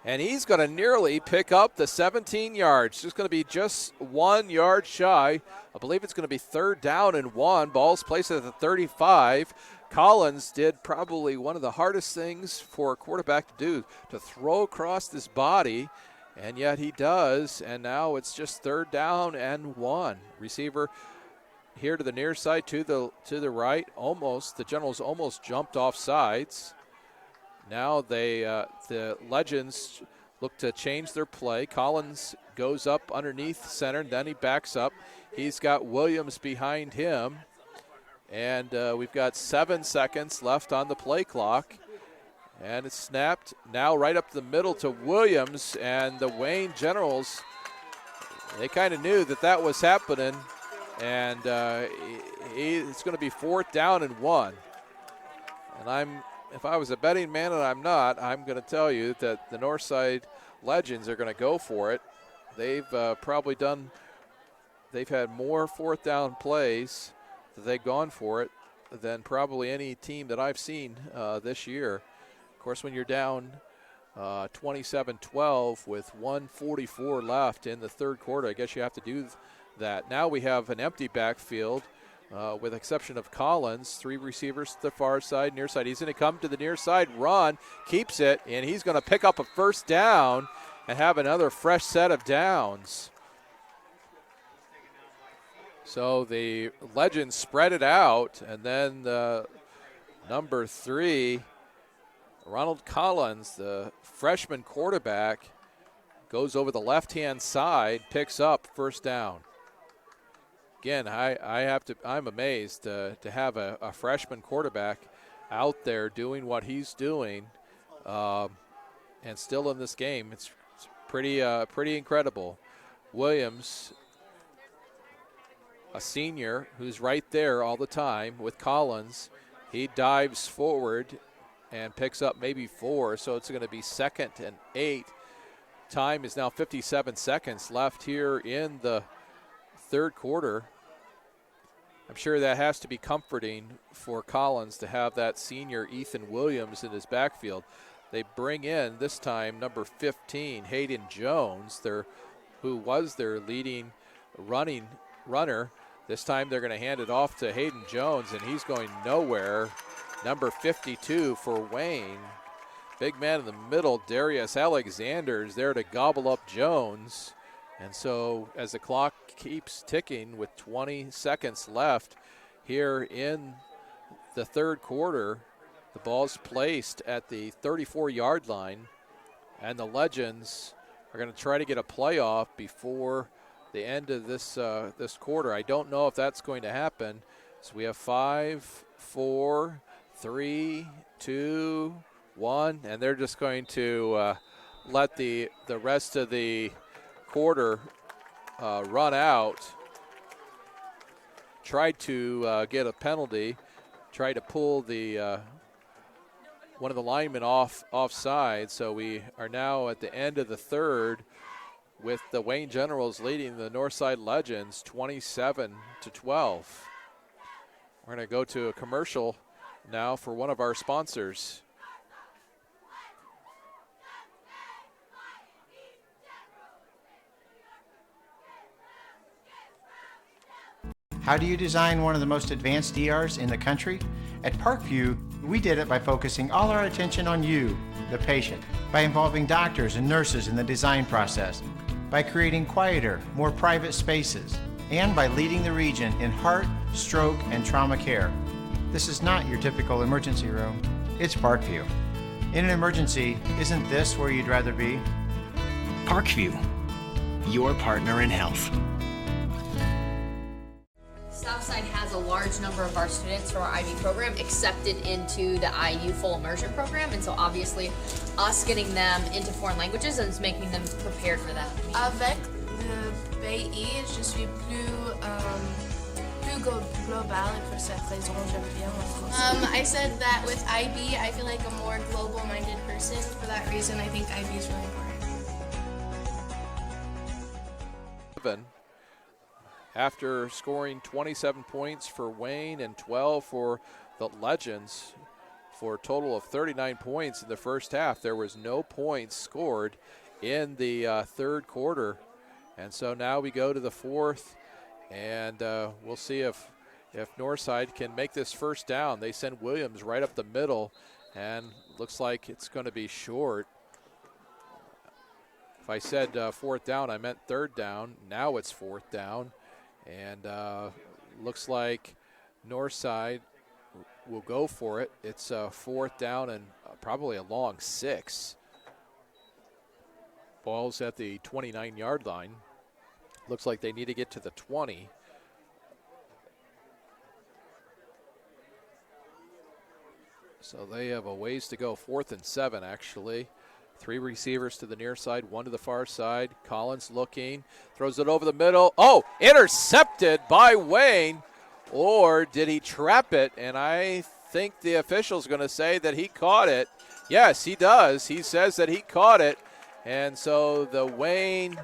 and he's going to nearly pick up the 17 yards. Just going to be just 1 yard shy. I believe it's going to be 3rd down and 1. Ball's placed at the 35. Collins did probably one of the hardest things for a quarterback to do, to throw across his body, and yet he does, and now it's just 3rd down and 1. Receiver here to the near side, to the right, almost. The Generals almost jumped off sides. Now the Legends look to change their play. Collins goes up underneath center, and then he backs up. He's got Williams behind him. And we've got 7 seconds left on the play clock. And it's snapped now right up the middle to Williams. And the Wayne Generals, they kind of knew that was happening. And it's going to be 4th down and 1. And if I was a betting man, and I'm not, I'm going to tell you that the Northside Legends are going to go for it. They've they've had more 4th down plays that they've gone for it than probably any team that I've seen this year. Of course, when you're down 27-12 with 1:44 left in the third quarter, I guess you have to do that. Now we have an empty backfield with exception of Collins. 3 receivers to the far side, near side. He's going to come to the near side, run, keeps it, and he's going to pick up a first down and have another fresh set of downs. So the Legends spread it out, and then number 3, Ronald Collins, the freshman quarterback, goes over the left-hand side, picks up first down. Again, I'm amazed to have a freshman quarterback out there doing what he's doing, and still in this game. It's pretty incredible. Williams, a senior who's right there all the time with Collins. He dives forward and picks up maybe 4, so it's going to be 2nd and 8. Time is now 57 seconds left here in the third quarter. I'm sure that has to be comforting for Collins to have that senior Ethan Williams in his backfield. They bring in, this time, number 15, Hayden Jones, who was their leading runner. This time they're going to hand it off to Hayden Jones, and he's going nowhere. Number 52 for Wayne. Big man in the middle, Darius Alexander, is there to gobble up Jones. And so as the clock keeps ticking with 20 seconds left here in the third quarter, the ball's placed at the 34-yard line, and the Legends are going to try to get a playoff before the end of this quarter. I don't know if that's going to happen. So we have 5, 4, 3, 2, 1, and they're just going to let the rest of the quarter run out. Tried to get a penalty. Tried to pull the one of the linemen offside. So we are now at the end of the third, with the Wayne Generals leading the Northside Legends 27-12. We're going to go to a commercial now for one of our sponsors. How do you design one of the most advanced DRs in the country? At Parkview, we did it by focusing all our attention on you, the patient, by involving doctors and nurses in the design process, by creating quieter, more private spaces, and by leading the region in heart, stroke, and trauma care. This is not your typical emergency room. It's Parkview. In an emergency, isn't this where you'd rather be? Parkview, your partner in health. Southside has a large number of our students from our IB program accepted into the IU full immersion program, and so obviously us getting them into foreign languages is making them prepared for that. Avec le pays, je suis plus global, et pour cette raison, j'aime bien mon français. I said that with IB, I feel like a more global-minded person. For that reason, I think IB is really important. After scoring 27 points for Wayne and 12 for the Legends, for a total of 39 points in the first half, there was no points scored in the third quarter. And so now we go to the fourth, and we'll see if Northside can make this first down. They send Williams right up the middle, and looks like it's going to be short. If I said fourth down, I meant third down. Now it's fourth down. And looks like Northside will go for it. It's fourth down and probably a long 6. Ball's at the 29-yard line. Looks like they need to get to the 20. So they have a ways to go. 4th and 7, actually. 3 receivers to the near side, 1 to the far side. Collins looking, throws it over the middle. Oh, intercepted by Wayne. Or did he trap it? And I think the official's going to say that he caught it. Yes, he does. He says that he caught it. And so the Wayne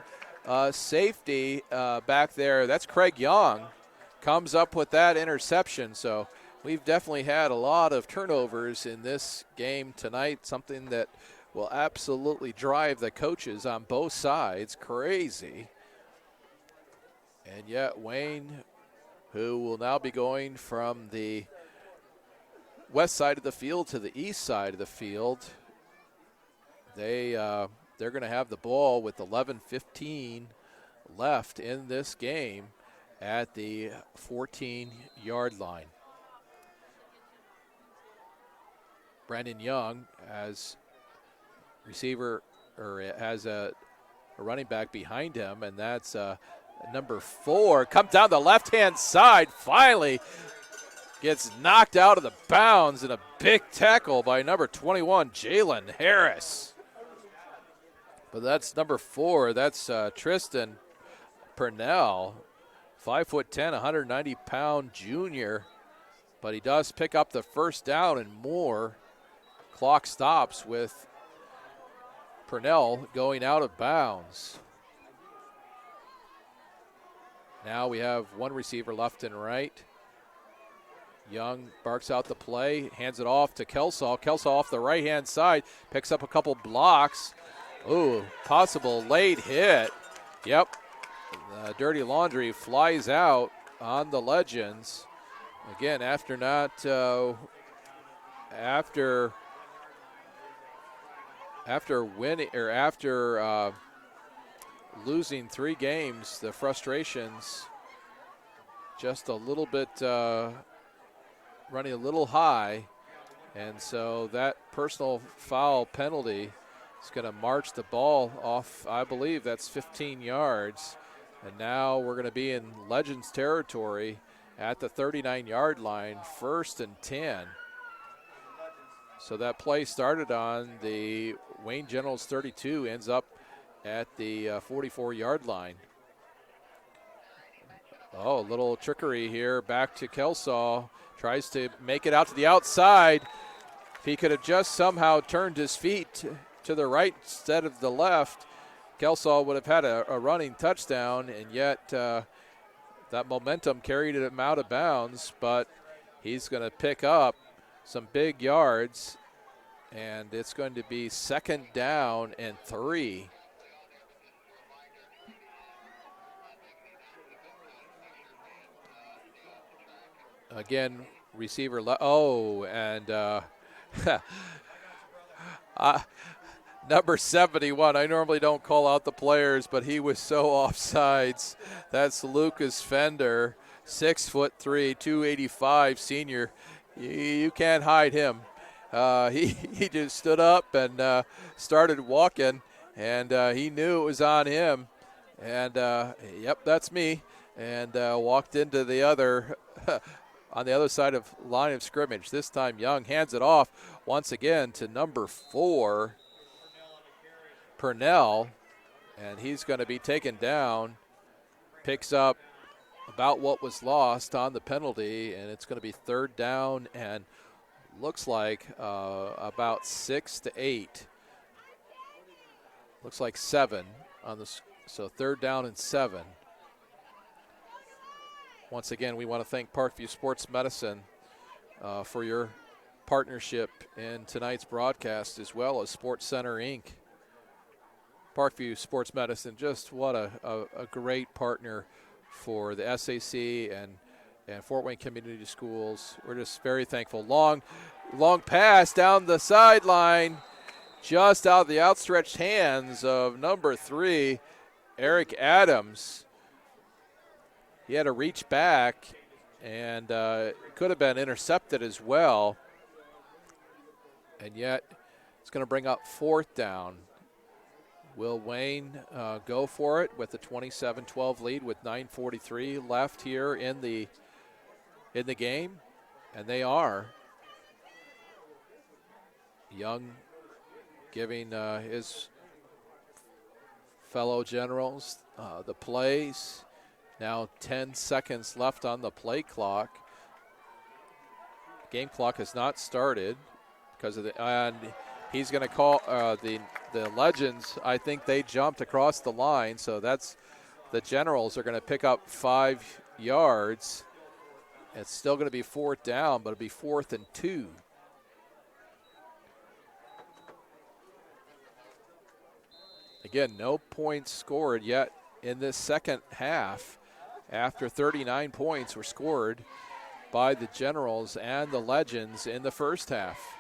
safety back there, that's Craig Young, comes up with that interception. So we've definitely had a lot of turnovers in this game tonight, something that will absolutely drive the coaches on both sides crazy. And yet Wayne, who will now be going from the west side of the field to the east side of the field, they're going to have the ball with 11:15 left in this game at the 14-yard line. Brandon Young has receiver, or has a a running back behind him, and that's number 4. Comes down the left-hand side, finally gets knocked out of the bounds in a big tackle by number 21, Jalen Harris. But that's number 4. That's Tristan Purnell, 5'10", 190-pound junior. But he does pick up the first down and more. Clock stops with Purnell going out of bounds. Now we have one receiver left and right. Young barks out the play, hands it off to Kelsaw. Kelsaw off the right-hand side, picks up a couple blocks. Ooh, possible late hit. Yep, Dirty Laundry flies out on the Legends. Again, after losing 3 games, the frustrations just a little bit running a little high, and so that personal foul penalty is going to march the ball off. I believe that's 15 yards, and now we're going to be in Legends territory at the 39-yard line, 1st and 10. So that play started on the Wayne Generals 32, ends up at the 44-yard line. Oh, a little trickery here. Back to Kelsaw. Tries to make it out to the outside. If he could have just somehow turned his feet to the right instead of the left, Kelsaw would have had a running touchdown, and yet that momentum carried him out of bounds, but he's going to pick up some big yards, and it's going to be 2nd down and 3. Again, receiver, number 71, I normally don't call out the players, but he was so offsides. That's Lucas Fender, 6'3", 285 senior. You can't hide him. He just stood up and started walking, and he knew it was on him. And, yep, that's me. And walked into the other on the other side of line of scrimmage. This time Young hands it off once again to number 4, Purnell, and he's going to be taken down. Picks up about what was lost on the penalty, and it's going to be 3rd down and looks like about 6 to 8. Looks like 7 on this, so 3rd down and 7. Once again, we want to thank Parkview Sports Medicine for your partnership in tonight's broadcast, as well as Sports Center, Inc. Parkview Sports Medicine, just what a great partner for the SAC and Fort Wayne Community Schools. We're just very thankful. Long pass down the sideline, just out of the outstretched hands of number 3, Eric Adams. He had to reach back, and could have been intercepted as well. And yet it's going to bring up 4th down. Will Wayne go for it with the 27-12 lead with 9:43 left here in the game? And they are. Young giving his fellow generals the plays. Now 10 seconds left on the play clock. Game clock has not started because of and he's going to call the Legends. I think they jumped across the line, so that's the Generals are going to pick up 5 yards. It's still going to be 4th down, but it'll be 4th and 2. Again, no points scored yet in this second half, after 39 points were scored by the Generals and the Legends in the first half.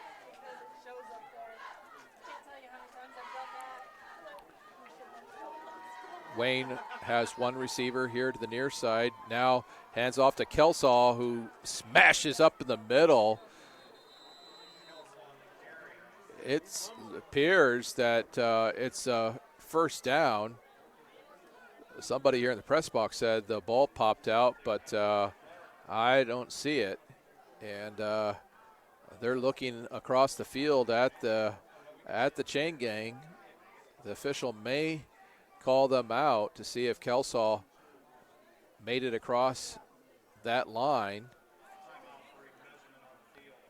Wayne has one receiver here to the near side. Now hands off to Kelsaw, who smashes up in the middle. It appears that it's a first down. somebody here in the press box said the ball popped out, but I don't see it. And they're looking across the field at the chain gang. The official may call them out to see if Kelsaw made it across that line.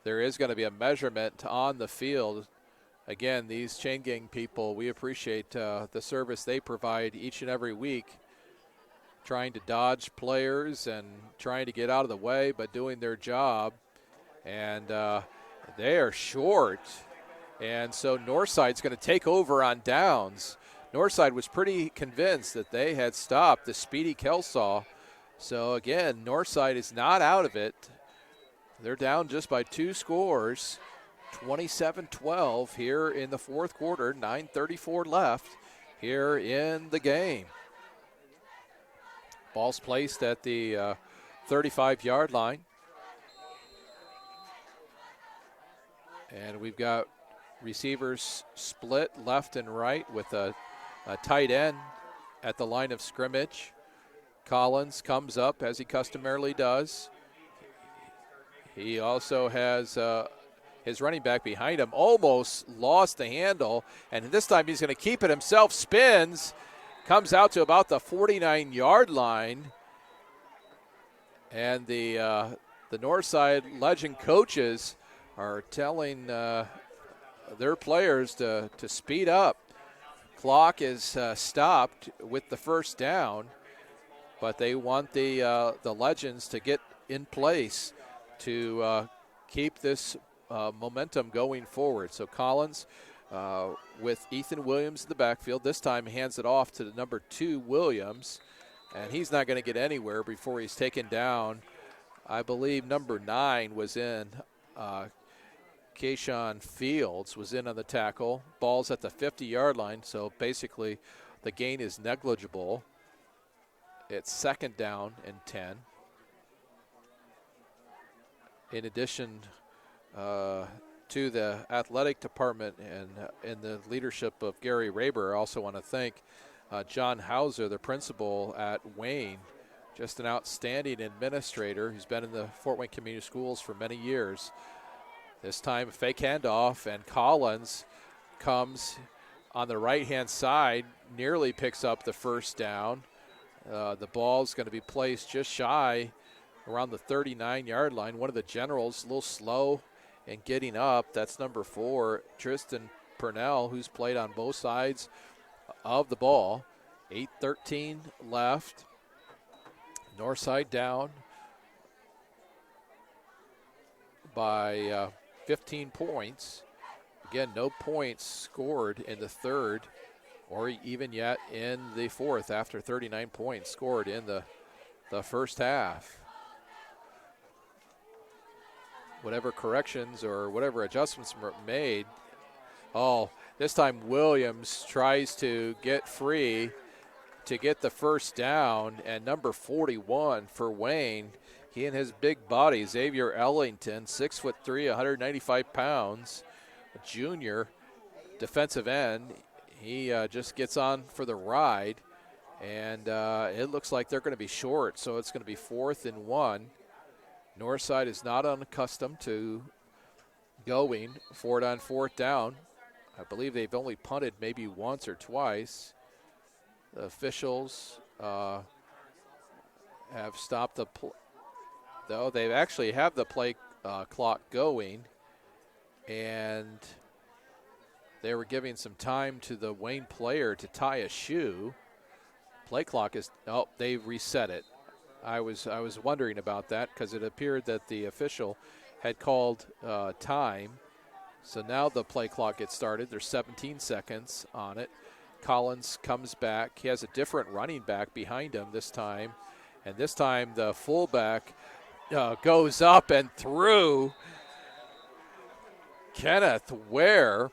There is going to be a measurement on the field. Again, these chain gang people, we appreciate the service they provide each and every week, trying to dodge players and trying to get out of the way, but doing their job. And they are short. And so Northside's going to take over on downs. Northside was pretty convinced that they had stopped the speedy Kelsaw. So again, Northside is not out of it. They're down just by 2 scores, 27-12 here in the fourth quarter, 9:34 left here in the game. Ball's placed at the 35-yard line. And we've got receivers split left and right with a tight end at the line of scrimmage. Collins comes up as he customarily does. He also has his running back behind him, almost lost the handle, and this time he's going to keep it himself, spins, comes out to about the 49-yard line, and the Northside Legend coaches are telling their players to speed up. Clock is stopped with the first down, but they want the Legends to get in place to keep this momentum going forward. So Collins with Ethan Williams in the backfield. This time hands it off to the number 2 Williams, and he's not going to get anywhere before he's taken down. I believe number 9 was in. Kayshawn Fields was in on the tackle. Ball's at the 50-yard line, so basically the gain is negligible. It's second down and 10. In addition to the athletic department and in the leadership of Gary Raber, I also want to thank John Hauser, the principal at Wayne, just an outstanding administrator who's been in the Fort Wayne Community Schools for many years. This time, a fake handoff, and Collins comes on the right-hand side, nearly picks up the first down. The ball's going to be placed just shy around the 39-yard line. One of the generals, a little slow in getting up. That's number 4, Tristan Purnell, who's played on both sides of the ball. 8:13 left. Northside down by 15 points. Again, no points scored in the third or even yet in the fourth after 39 points scored in the first half. Whatever corrections or whatever adjustments were made. Oh, this time Williams tries to get free to get the first down, and number 41 for Wayne, he and his big body, Xavier Ellington, 6'3", 195 pounds, a junior defensive end. He just gets on for the ride, and it looks like they're going to be short, so it's going to be 4th and 1. Northside is not unaccustomed to going for it on 4th down. I believe they've only punted maybe once or twice. The officials have stopped the play. Though they actually have the play clock going, and they were giving some time to the Wayne player to tie a shoe. Play clock is, oh, they reset it. I was wondering about that because it appeared that the official had called time. So now the play clock gets started. There's 17 seconds on it. Collins comes back. He has a different running back behind him this time. And this time the fullback goes up and through. Kenneth Ware,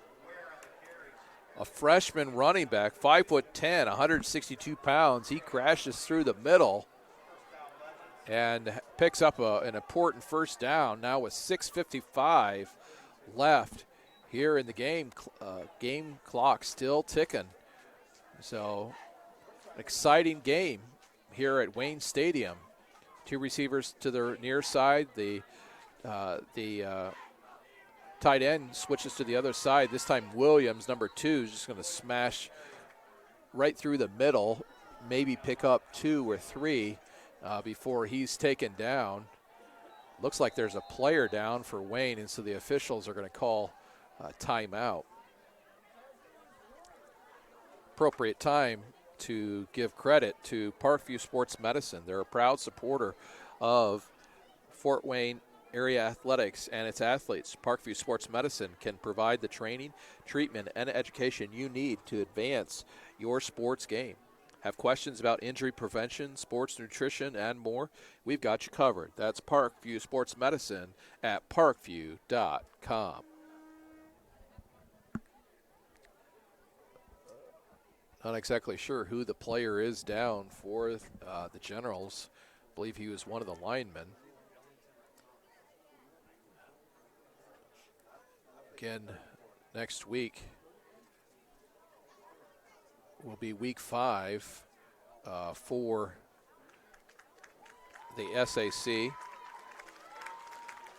a freshman running back, 5'10", 162 pounds. He crashes through the middle and picks up an important first down now with 6:55 left here in the game. Game clock still ticking. So exciting game here at Wayne Stadium. Two receivers to the near side. The tight end switches to the other side. This time Williams, number 2, is just going to smash right through the middle, maybe pick up 2 or 3 before he's taken down. Looks like there's a player down for Wayne, and so the officials are going to call timeout. Appropriate time to give credit to Parkview Sports Medicine. They're a proud supporter of Fort Wayne area athletics and its athletes. Parkview Sports Medicine can provide the training, treatment, and education you need to advance your sports game. Have questions about injury prevention, sports nutrition, and more? We've got you covered. That's Parkview Sports Medicine at parkview.com. Not exactly sure who the player is down for the Generals. I believe he was one of the linemen. Again, next week will be week 5 for the SAC.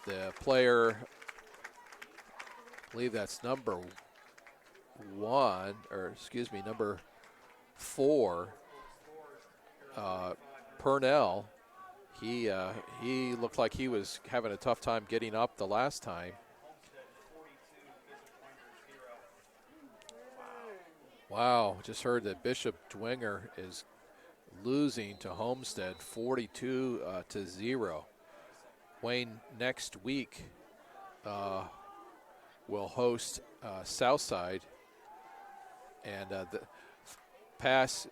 The player, I believe that's number 4, Purnell. He looked like he was having a tough time getting up the last time. Wow, just heard that Bishop Dwinger is losing to Homestead 42-0. Wayne next week will host Southside, and the pass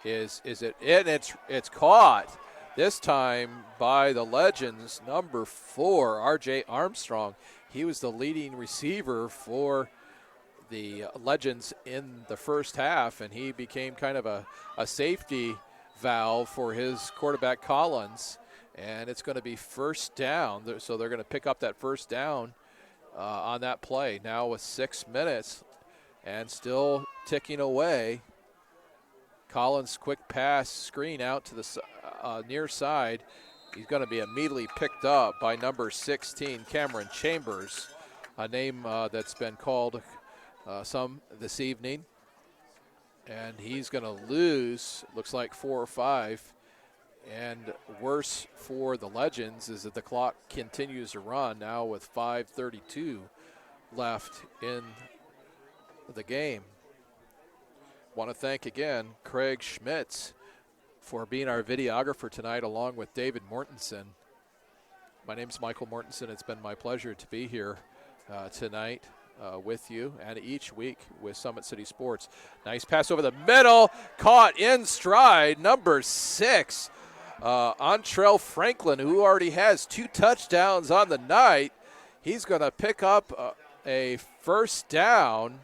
it's caught this time by the Legends, number 4, R.J. Armstrong. He was the leading receiver for the Legends in the first half, and he became kind of a safety valve for his quarterback Collins, and it's going to be first down. So they're going to pick up that first down on that play now with 6 minutes and still ticking away. Collins quick pass screen out to the near side. He's going to be immediately picked up by number 16, Cameron Chambers, a name that's been called some this evening, and he's going to lose, looks like 4 or 5, and worse for the Legends is that the clock continues to run now with 5:32 left in the game. Want to thank again Craig Schmitz for being our videographer tonight, along with David Mortensen. My name's Michael Mortensen. It's been my pleasure to be here tonight with you and each week with Summit City Sports. Nice pass over the middle, caught in stride, number 6, Antrell Franklin, who already has 2 touchdowns on the night. He's going to pick up a first down,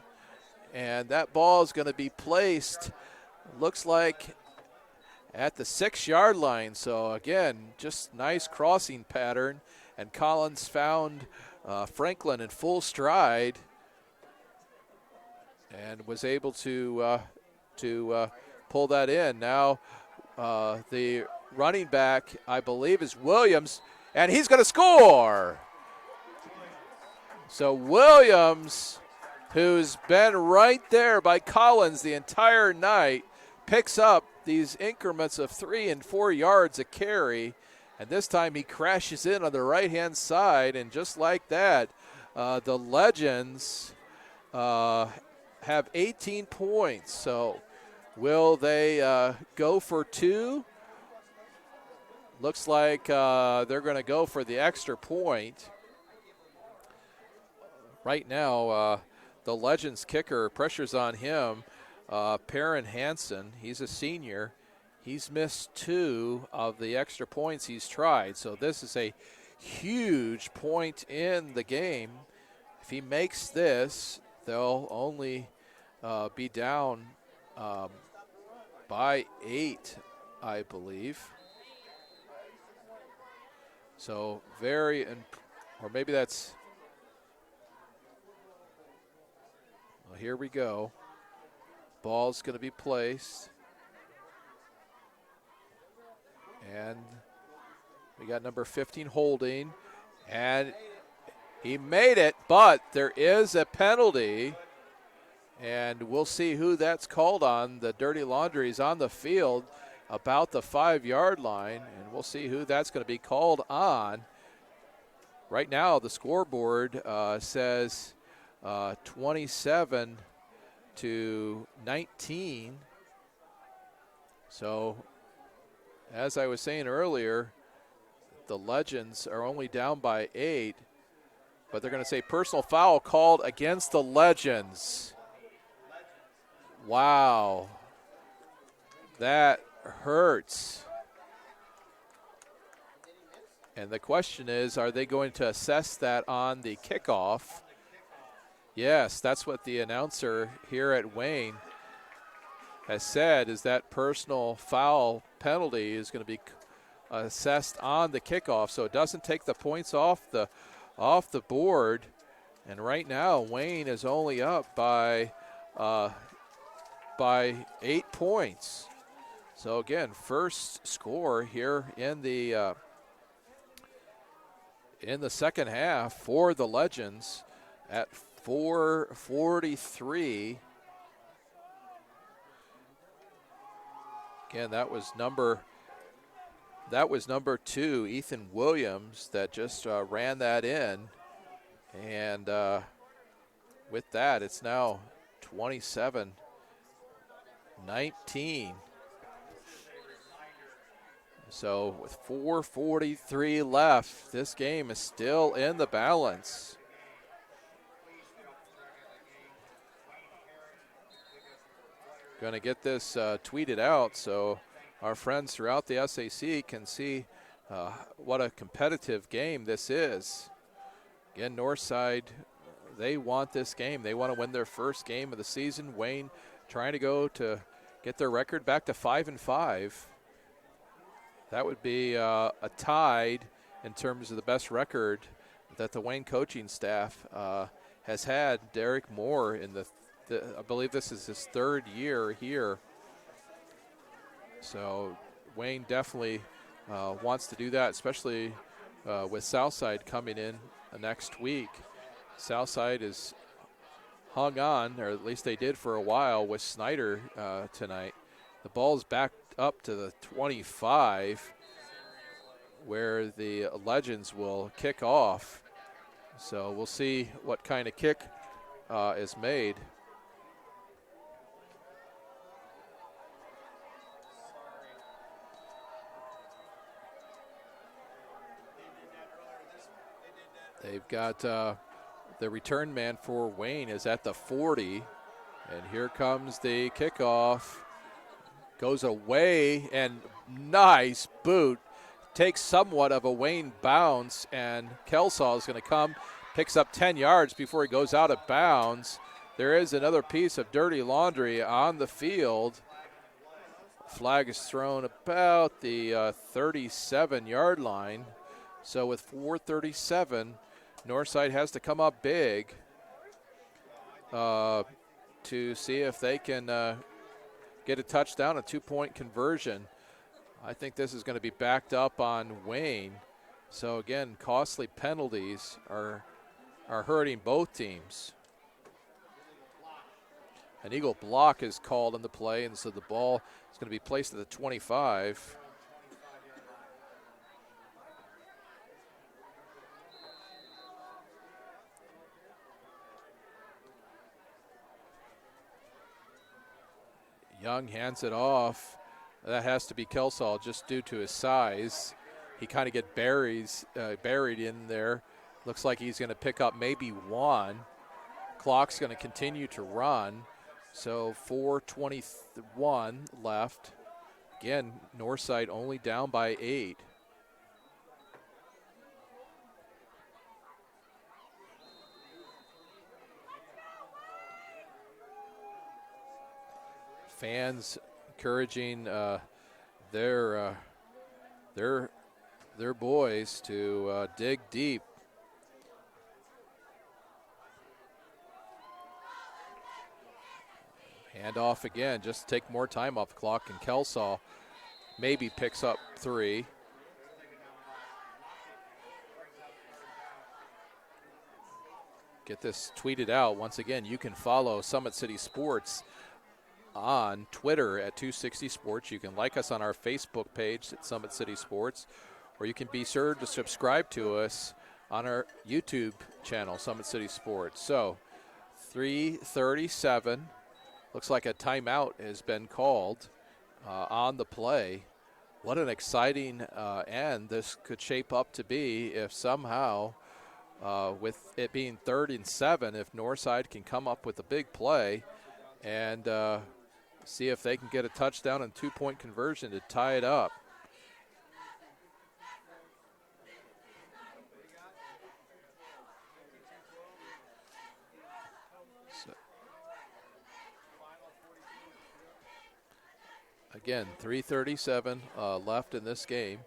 and that ball is going to be placed, looks like, at the 6-yard line. So again, just nice crossing pattern, and Collins found Franklin in full stride and was able to pull that in. Now the running back, I believe, is Williams, and he's going to score. So Williams, who's been right there by Collins the entire night, picks up these increments of 3 and 4 yards a carry, and this time he crashes in on the right-hand side, and just like that, the Legends have 18 points. So will they go for 2? Looks like they're going to go for the extra point. Right now, the Legends kicker, pressure's on him. Perrin Hansen, he's a senior. He's missed 2 of the extra points he's tried. So this is a huge point in the game. If he makes this, they'll only be down by 8, I believe. So or maybe that's, well, here we go. Ball's going to be placed. And we got number 15 holding, and he made it, but there is a penalty, and we'll see who that's called on. The Dirty Laundry is on the field about the 5-yard line, and we'll see who that's going to be called on. Right now, the scoreboard says 27-19. So, as I was saying earlier, the Legends are only down by 8, but they're going to say personal foul called against the Legends. Wow. That hurts. And the question is, are they going to assess that on the kickoff? Yes, that's what the announcer here at Wayne has said, is that personal foul penalty is going to be assessed on the kickoff, so it doesn't take the points off the board. And right now, Wayne is only up by 8 points. So again, first score here in the second half for the Legends at 4:43. Again, that was number 2, Ethan Williams, that just ran that in. And with that, it's now 27-19. So with 4:43 left, this game is still in the balance. Going to get this tweeted out so our friends throughout the SAC can see what a competitive game this is. Again, Northside, they want this game. They want to win their first game of the season. Wayne trying to go to get their record back to 5-5. That would be a tied in terms of the best record that the Wayne coaching staff has had. Derek Moore in I believe this is his 3rd year here. So Wayne definitely wants to do that, especially with Southside coming in next week. Southside is hung on, or at least they did for a while, with Snyder tonight. The ball's back up to the 25, where the Legends will kick off. So we'll see what kind of kick is made. They've got the return man for Wayne is at the 40, and here comes the kickoff. Goes away, and nice boot. Takes somewhat of a Wayne bounce, and Kelsaw is going to come, picks up 10 yards before he goes out of bounds. There is another piece of Dirty Laundry on the field. Flag is thrown about the 37-yard line. So with 4:37, Northside has to come up big to see if they can get a touchdown, a 2-point conversion. I think this is going to be backed up on Wayne. So again, costly penalties are hurting both teams. An Eagle block is called on the play, and so the ball is going to be placed at the 25. Young hands it off. That has to be Kelsaw just due to his size. He kind of get buried in there. Looks like he's going to pick up maybe 1. Clock's going to continue to run. So 4:21 left. Again, Northside only down by 8. Fans encouraging their boys to dig deep. Hand off again, just take more time off the clock, and Kelsaw maybe picks up 3. Get this tweeted out. Once again, you can follow Summit City Sports on Twitter at 260 Sports. You can like us on our Facebook page at Summit City Sports, or you can be sure to subscribe to us on our YouTube channel, Summit City Sports. So 3:37. Looks like a timeout has been called on the play. What an exciting end this could shape up to be if somehow, with it being 3rd and 7, if Northside can come up with a big play and see if they can get a touchdown and 2-point conversion to tie it up. Again, 3:37 left in this game.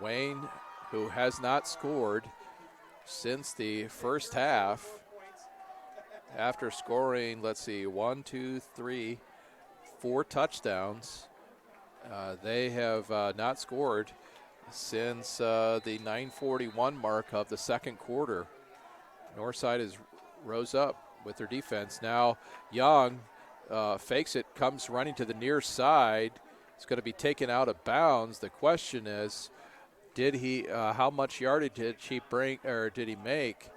Wayne, who has not scored since the first half, after scoring, let's see, 1, 2, 3, 4 touchdowns. They have not scored since the 9:41 mark of the second quarter. Northside has rose up with their defense. Now Young fakes it, comes running to the near side. It's going to be taken out of bounds. The question is, did he? How much yardage did he bring, or did he make?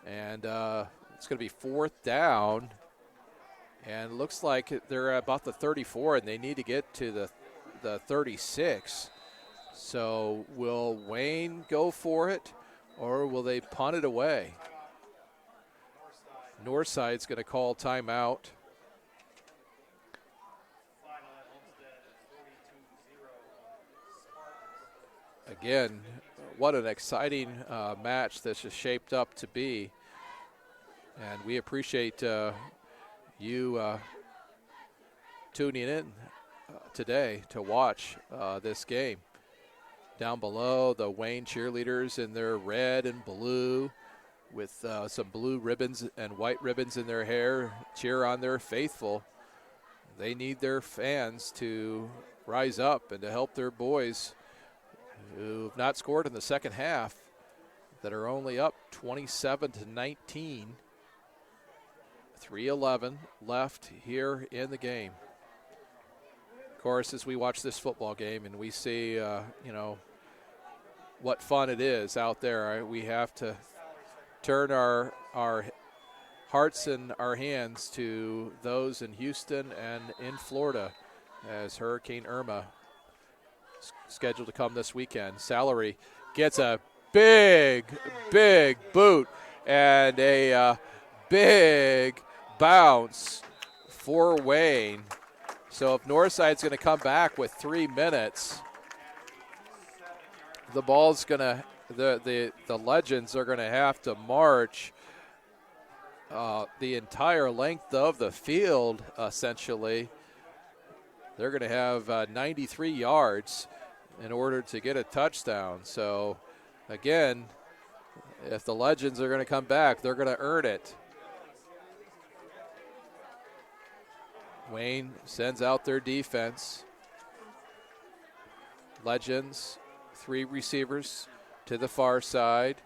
And it's going to be 4th down. And it looks like they're about the 34, and they need to get to the 36. So will Wayne go for it, or will they punt it away? Northside's going to call timeout. Again, what an exciting match this is shaped up to be. And we appreciate you tuning in today to watch this game. Down below, the Wayne cheerleaders in their red and blue with some blue ribbons and white ribbons in their hair cheer on their faithful. They need their fans to rise up and to help their boys who've not scored in the second half, that are only up 27-19. 3:11 left here in the game. Of course, as we watch this football game and we see, what fun it is out there, we have to turn our hearts and our hands to those in Houston and in Florida as Hurricane Irma scheduled to come this weekend. Salary gets a big boot and a big bounce for Wayne. So if Northside's going to come back with 3 minutes, the ball's going to, the Legends are going to have to march the entire length of the field, essentially. They're going to have 93 yards in order to get a touchdown. So, again, if the Legends are going to come back, they're going to earn it. Wayne sends out their defense. Legends, 3 receivers to the far side.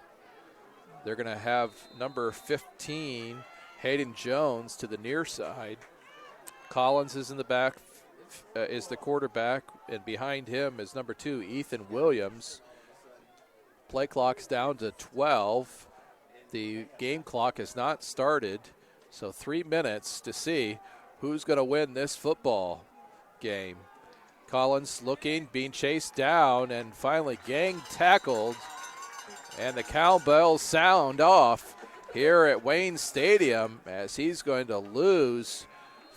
They're going to have number 15, Hayden Jones, to the near side. Collins is in the back, is the quarterback, and behind him is number 2, Ethan Williams. Play clock's down to 12. The game clock has not started, so 3 minutes to see who's going to win this football game. Collins looking, being chased down, and finally gang tackled. And the cowbells sound off here at Wayne Stadium as he's going to lose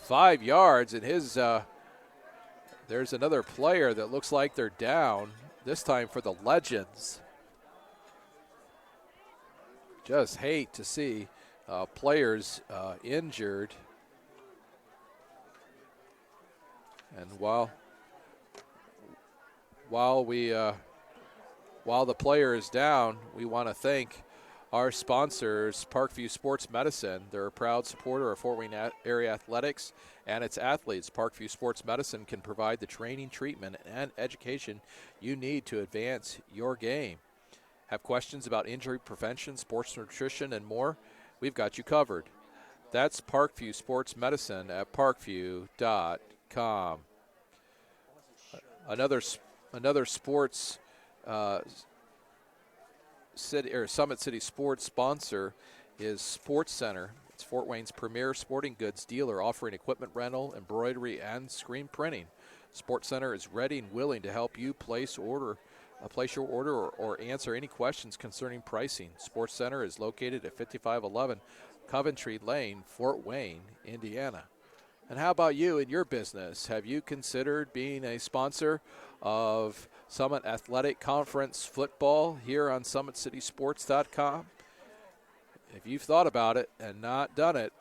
5 yards. And his there's another player that looks like they're down, this time for the Legends. Just hate to see players injured. And while the player is down, we want to thank our sponsors, Parkview Sports Medicine. They're a proud supporter of Fort Wayne area athletics and its athletes. Parkview Sports Medicine can provide the training, treatment, and education you need to advance your game. Have questions about injury prevention, sports nutrition, and more? We've got you covered. That's Parkview Sports Medicine at parkview.com. Another sports Summit City Sports sponsor is Sports Center. It's Fort Wayne's premier sporting goods dealer, offering equipment rental, embroidery, and screen printing. Sports Center is ready and willing to help you place your order or answer any questions concerning pricing. Sports Center is located at 5511 Coventry Lane, Fort Wayne, Indiana. And how about you and your business? Have you considered being a sponsor of Summit Athletic Conference football here on SummitCitySports.com? If you've thought about it and not done it,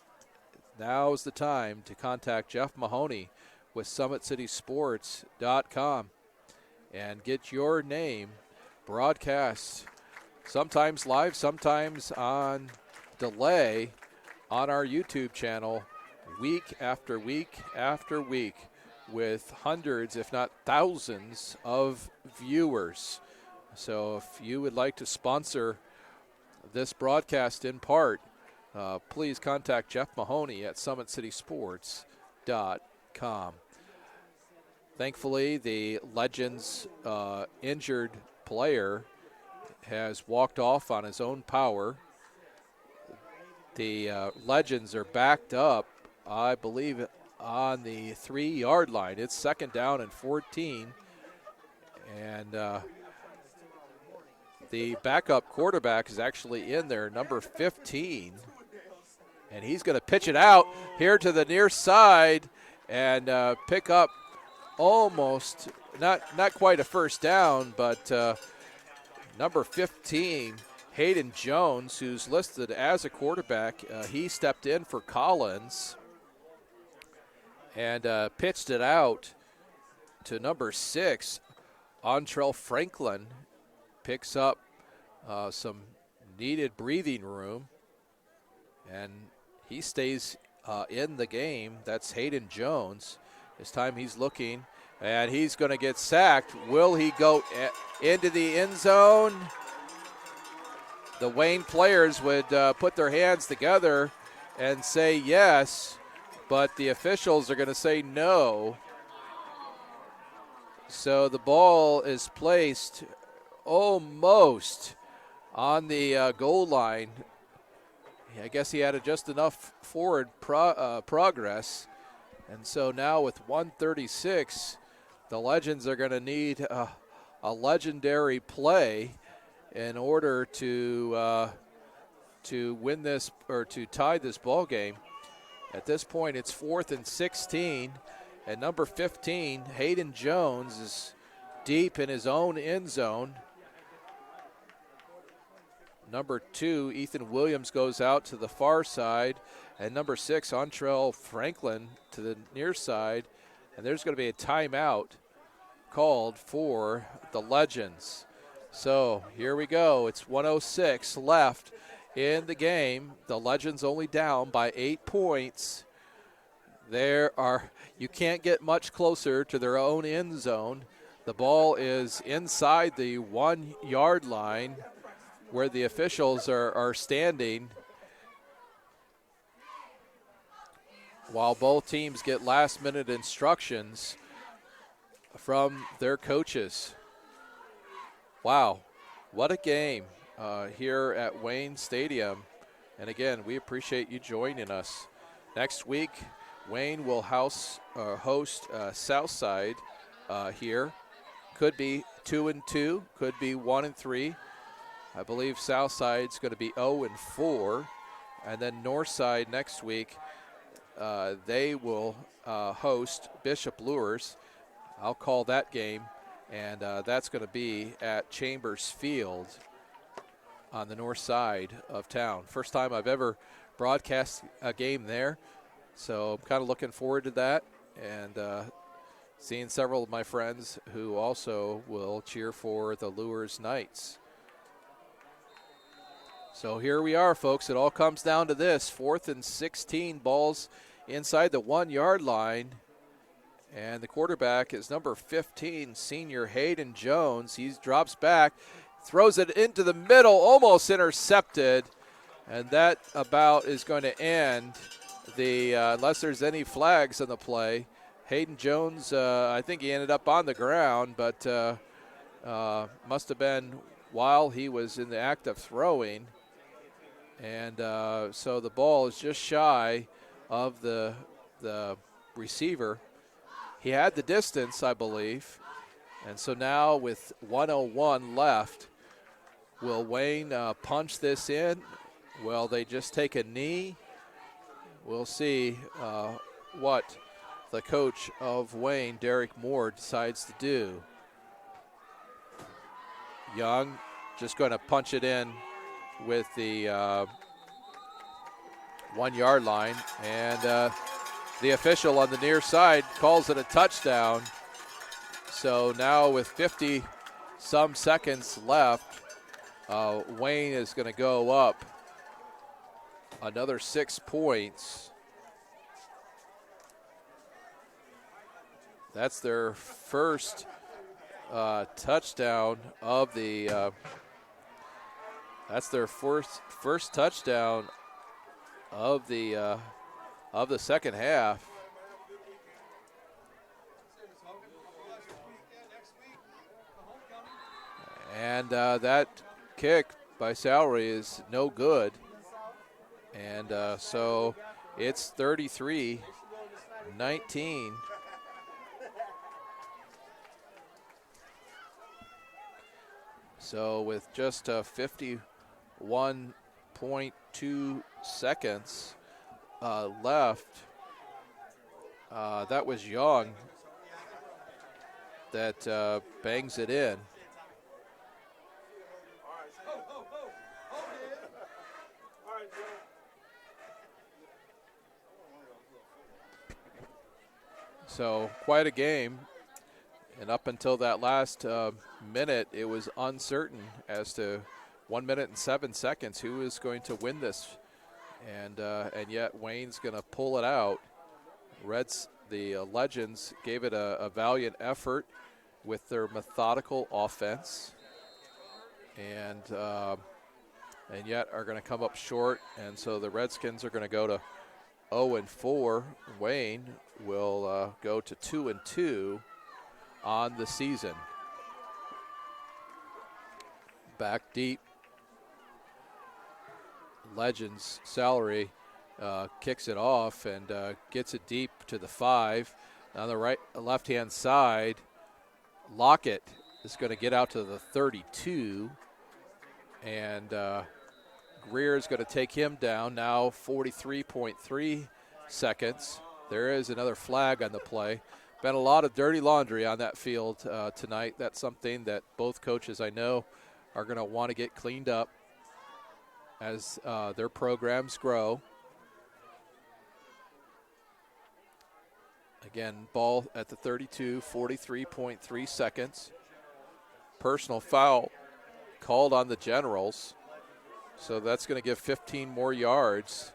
now is the time to contact Jeff Mahoney with SummitCitySports.com and get your name broadcast, sometimes live, sometimes on delay, on our YouTube channel week after week after week, with hundreds, if not thousands, of viewers. So if you would like to sponsor this broadcast in part, please contact Jeff Mahoney at SummitCitySports.com. Thankfully, the Legends injured player has walked off on his own power. The Legends are backed up, I believe, on the 3-yard line. It's 2nd down and 14. And the backup quarterback is actually in there, number 15. And he's going to pitch it out here to the near side and pick up almost, not quite a first down, but number 15, Hayden Jones, who's listed as a quarterback, he stepped in for Collins and pitched it out to number 6, Antrell Franklin. Picks up some needed breathing room, and he stays in the game. That's Hayden Jones. This time he's looking, and he's going to get sacked. Will he go into the end zone? The Wayne players would put their hands together and say yes, but the officials are going to say no. So the ball is placed almost on the goal line. I guess he had just enough forward progress. And so now with 1:36, the Legends are going to need a legendary play in order to win this, or to tie this ball game. At this point, it's 4th and 16, and number 15, Hayden Jones, is deep in his own end zone. Number 2, Ethan Williams, goes out to the far side, and number 6, Antrell Franklin, to the near side, and there's going to be a timeout called for the Legends. So here we go. It's 1:06 left in the game. The Legends only down by 8 points. You can't get much closer to their own end zone. The ball is inside the 1-yard line where the officials are standing, while both teams get last-minute instructions from their coaches. Wow, what a game here at Wayne Stadium. And again, we appreciate you joining us. Next week, Wayne will host Southside here. Could be 2-2, could be 1-3. I believe Southside's going to be 0-4. And then Northside next week, they will host Bishop Lures. I'll call that game, and that's going to be at Chambers Field on the north side of town. First time I've ever broadcast a game there, so I'm kind of looking forward to that, and seeing several of my friends who also will cheer for the Lures Knights. So here we are, folks. It all comes down to this. 4th and 16, balls inside the 1-yard line. And the quarterback is number 15, senior Hayden Jones. He drops back, throws it into the middle, almost intercepted. And that about is going to end the, unless there's any flags on the play. Hayden Jones, I think he ended up on the ground, but must have been while he was in the act of throwing. And so the ball is just shy of the receiver. He had the distance, I believe. And so now with 1:01 left, will Wayne punch this in? Will they just take a knee? We'll see what the coach of Wayne, Derek Moore, decides to do. Young just going to punch it in with the 1-yard line, and the official on the near side calls it a touchdown. So now with 50-some seconds left, Wayne is going to go up another 6 points. That's their first touchdown of the. That's their first touchdown of the second half. And that kick by Salary is no good. And so it's 33-19. So with just 51.2 seconds left, that was Young that bangs it in. So quite a game. And up until that last minute, it was uncertain as to 1 minute and 7 seconds who is going to win this. And yet Wayne's going to pull it out. The Legends gave it a valiant effort with their methodical offense. And yet are going to come up short. And so the Redskins are going to go to 0-4. Wayne will go to 2-2 on the season. Back deep. Legends Salary kicks it off and gets it deep to the 5. On the left-hand side, Lockett is going to get out to the 32. And Greer is going to take him down, now 43.3 seconds. There is another flag on the play. Been a lot of dirty laundry on that field tonight. That's something that both coaches, I know, are going to want to get cleaned up as their programs grow. Again, ball at the 32, 43.3 seconds. Personal foul called on the Generals. So that's going to give 15 more yards.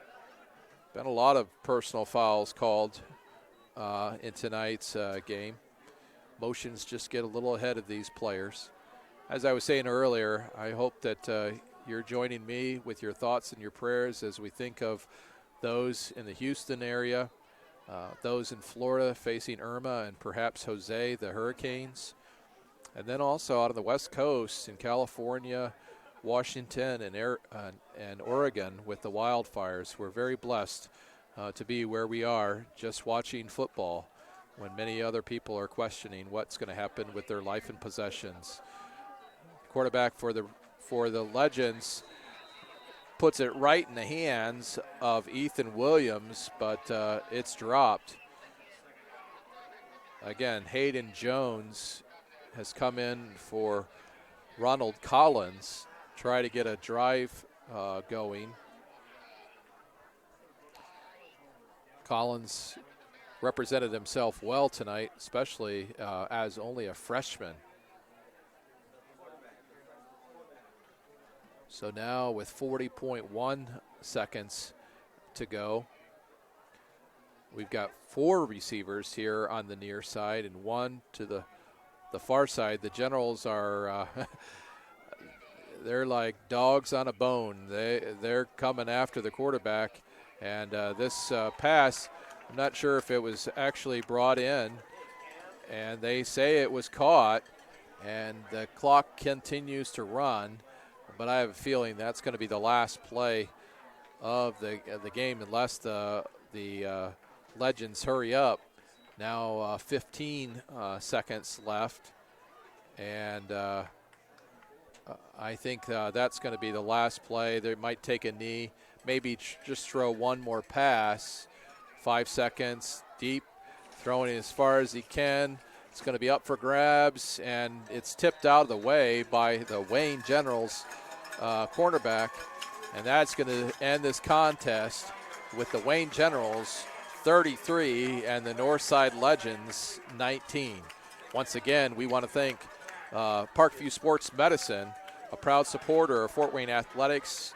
Been a lot of personal fouls called in tonight's game. Motions just get a little ahead of these players. As I was saying earlier, I hope that you're joining me with your thoughts and your prayers as we think of those in the Houston area, those in Florida facing Irma and perhaps Jose, the hurricanes, and then also out on the West Coast in California, Washington, and Oregon with the wildfires. We're very blessed to be where we are just watching football when many other people are questioning what's going to happen with their life and possessions. Quarterback for the Legends puts it right in the hands of Ethan Williams, but it's dropped. Again, Hayden Jones has come in for Ronald Collins, try to get a drive going. Collins represented himself well tonight, especially as only a freshman. So now with 40.1 seconds to go, we've got 4 receivers here on the near side and 1 to the far side. The Generals are they're like dogs on a bone. They're coming after the quarterback, and this pass, I'm not sure if it was actually brought in, and they say it was caught, and the clock continues to run, but I have a feeling that's going to be the last play of the game unless the Legends hurry up. Now 15 seconds left, and I think that's going to be the last play. They might take a knee, maybe just throw one more pass. 5 seconds deep, throwing it as far as he can. It's going to be up for grabs, and it's tipped out of the way by the Wayne Generals cornerback, and that's going to end this contest with the Wayne Generals 33 and the Northside Legends 19. Once again, we want to thank Parkview Sports Medicine, a proud supporter of Fort Wayne Athletics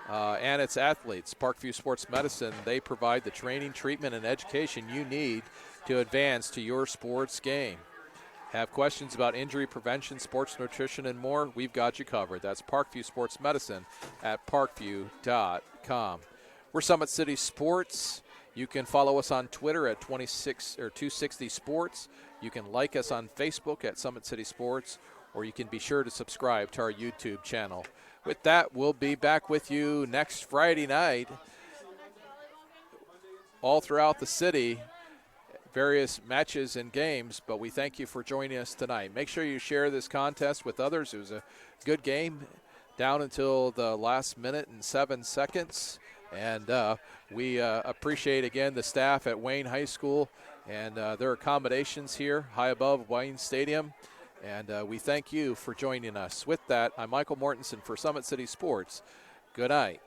and its athletes. Parkview Sports Medicine, they provide the training, treatment, and education you need to advance to your sports game. Have questions about injury prevention, sports nutrition, and more? We've got you covered. That's Parkview Sports Medicine at parkview.com. We're Summit City Sports. You can follow us on Twitter at 260 Sports. You can like us on Facebook at Summit City Sports, or you can be sure to subscribe to our YouTube channel. With that, we'll be back with you next Friday night all throughout the city, various matches and games, but we thank you for joining us tonight. Make sure you share this contest with others. It was a good game down until the last minute and 7 seconds, and we appreciate, again, the staff at Wayne High School and their accommodations here high above Wayne Stadium, and we thank you for joining us. With that, I'm Michael Mortensen for Summit City Sports. Good night.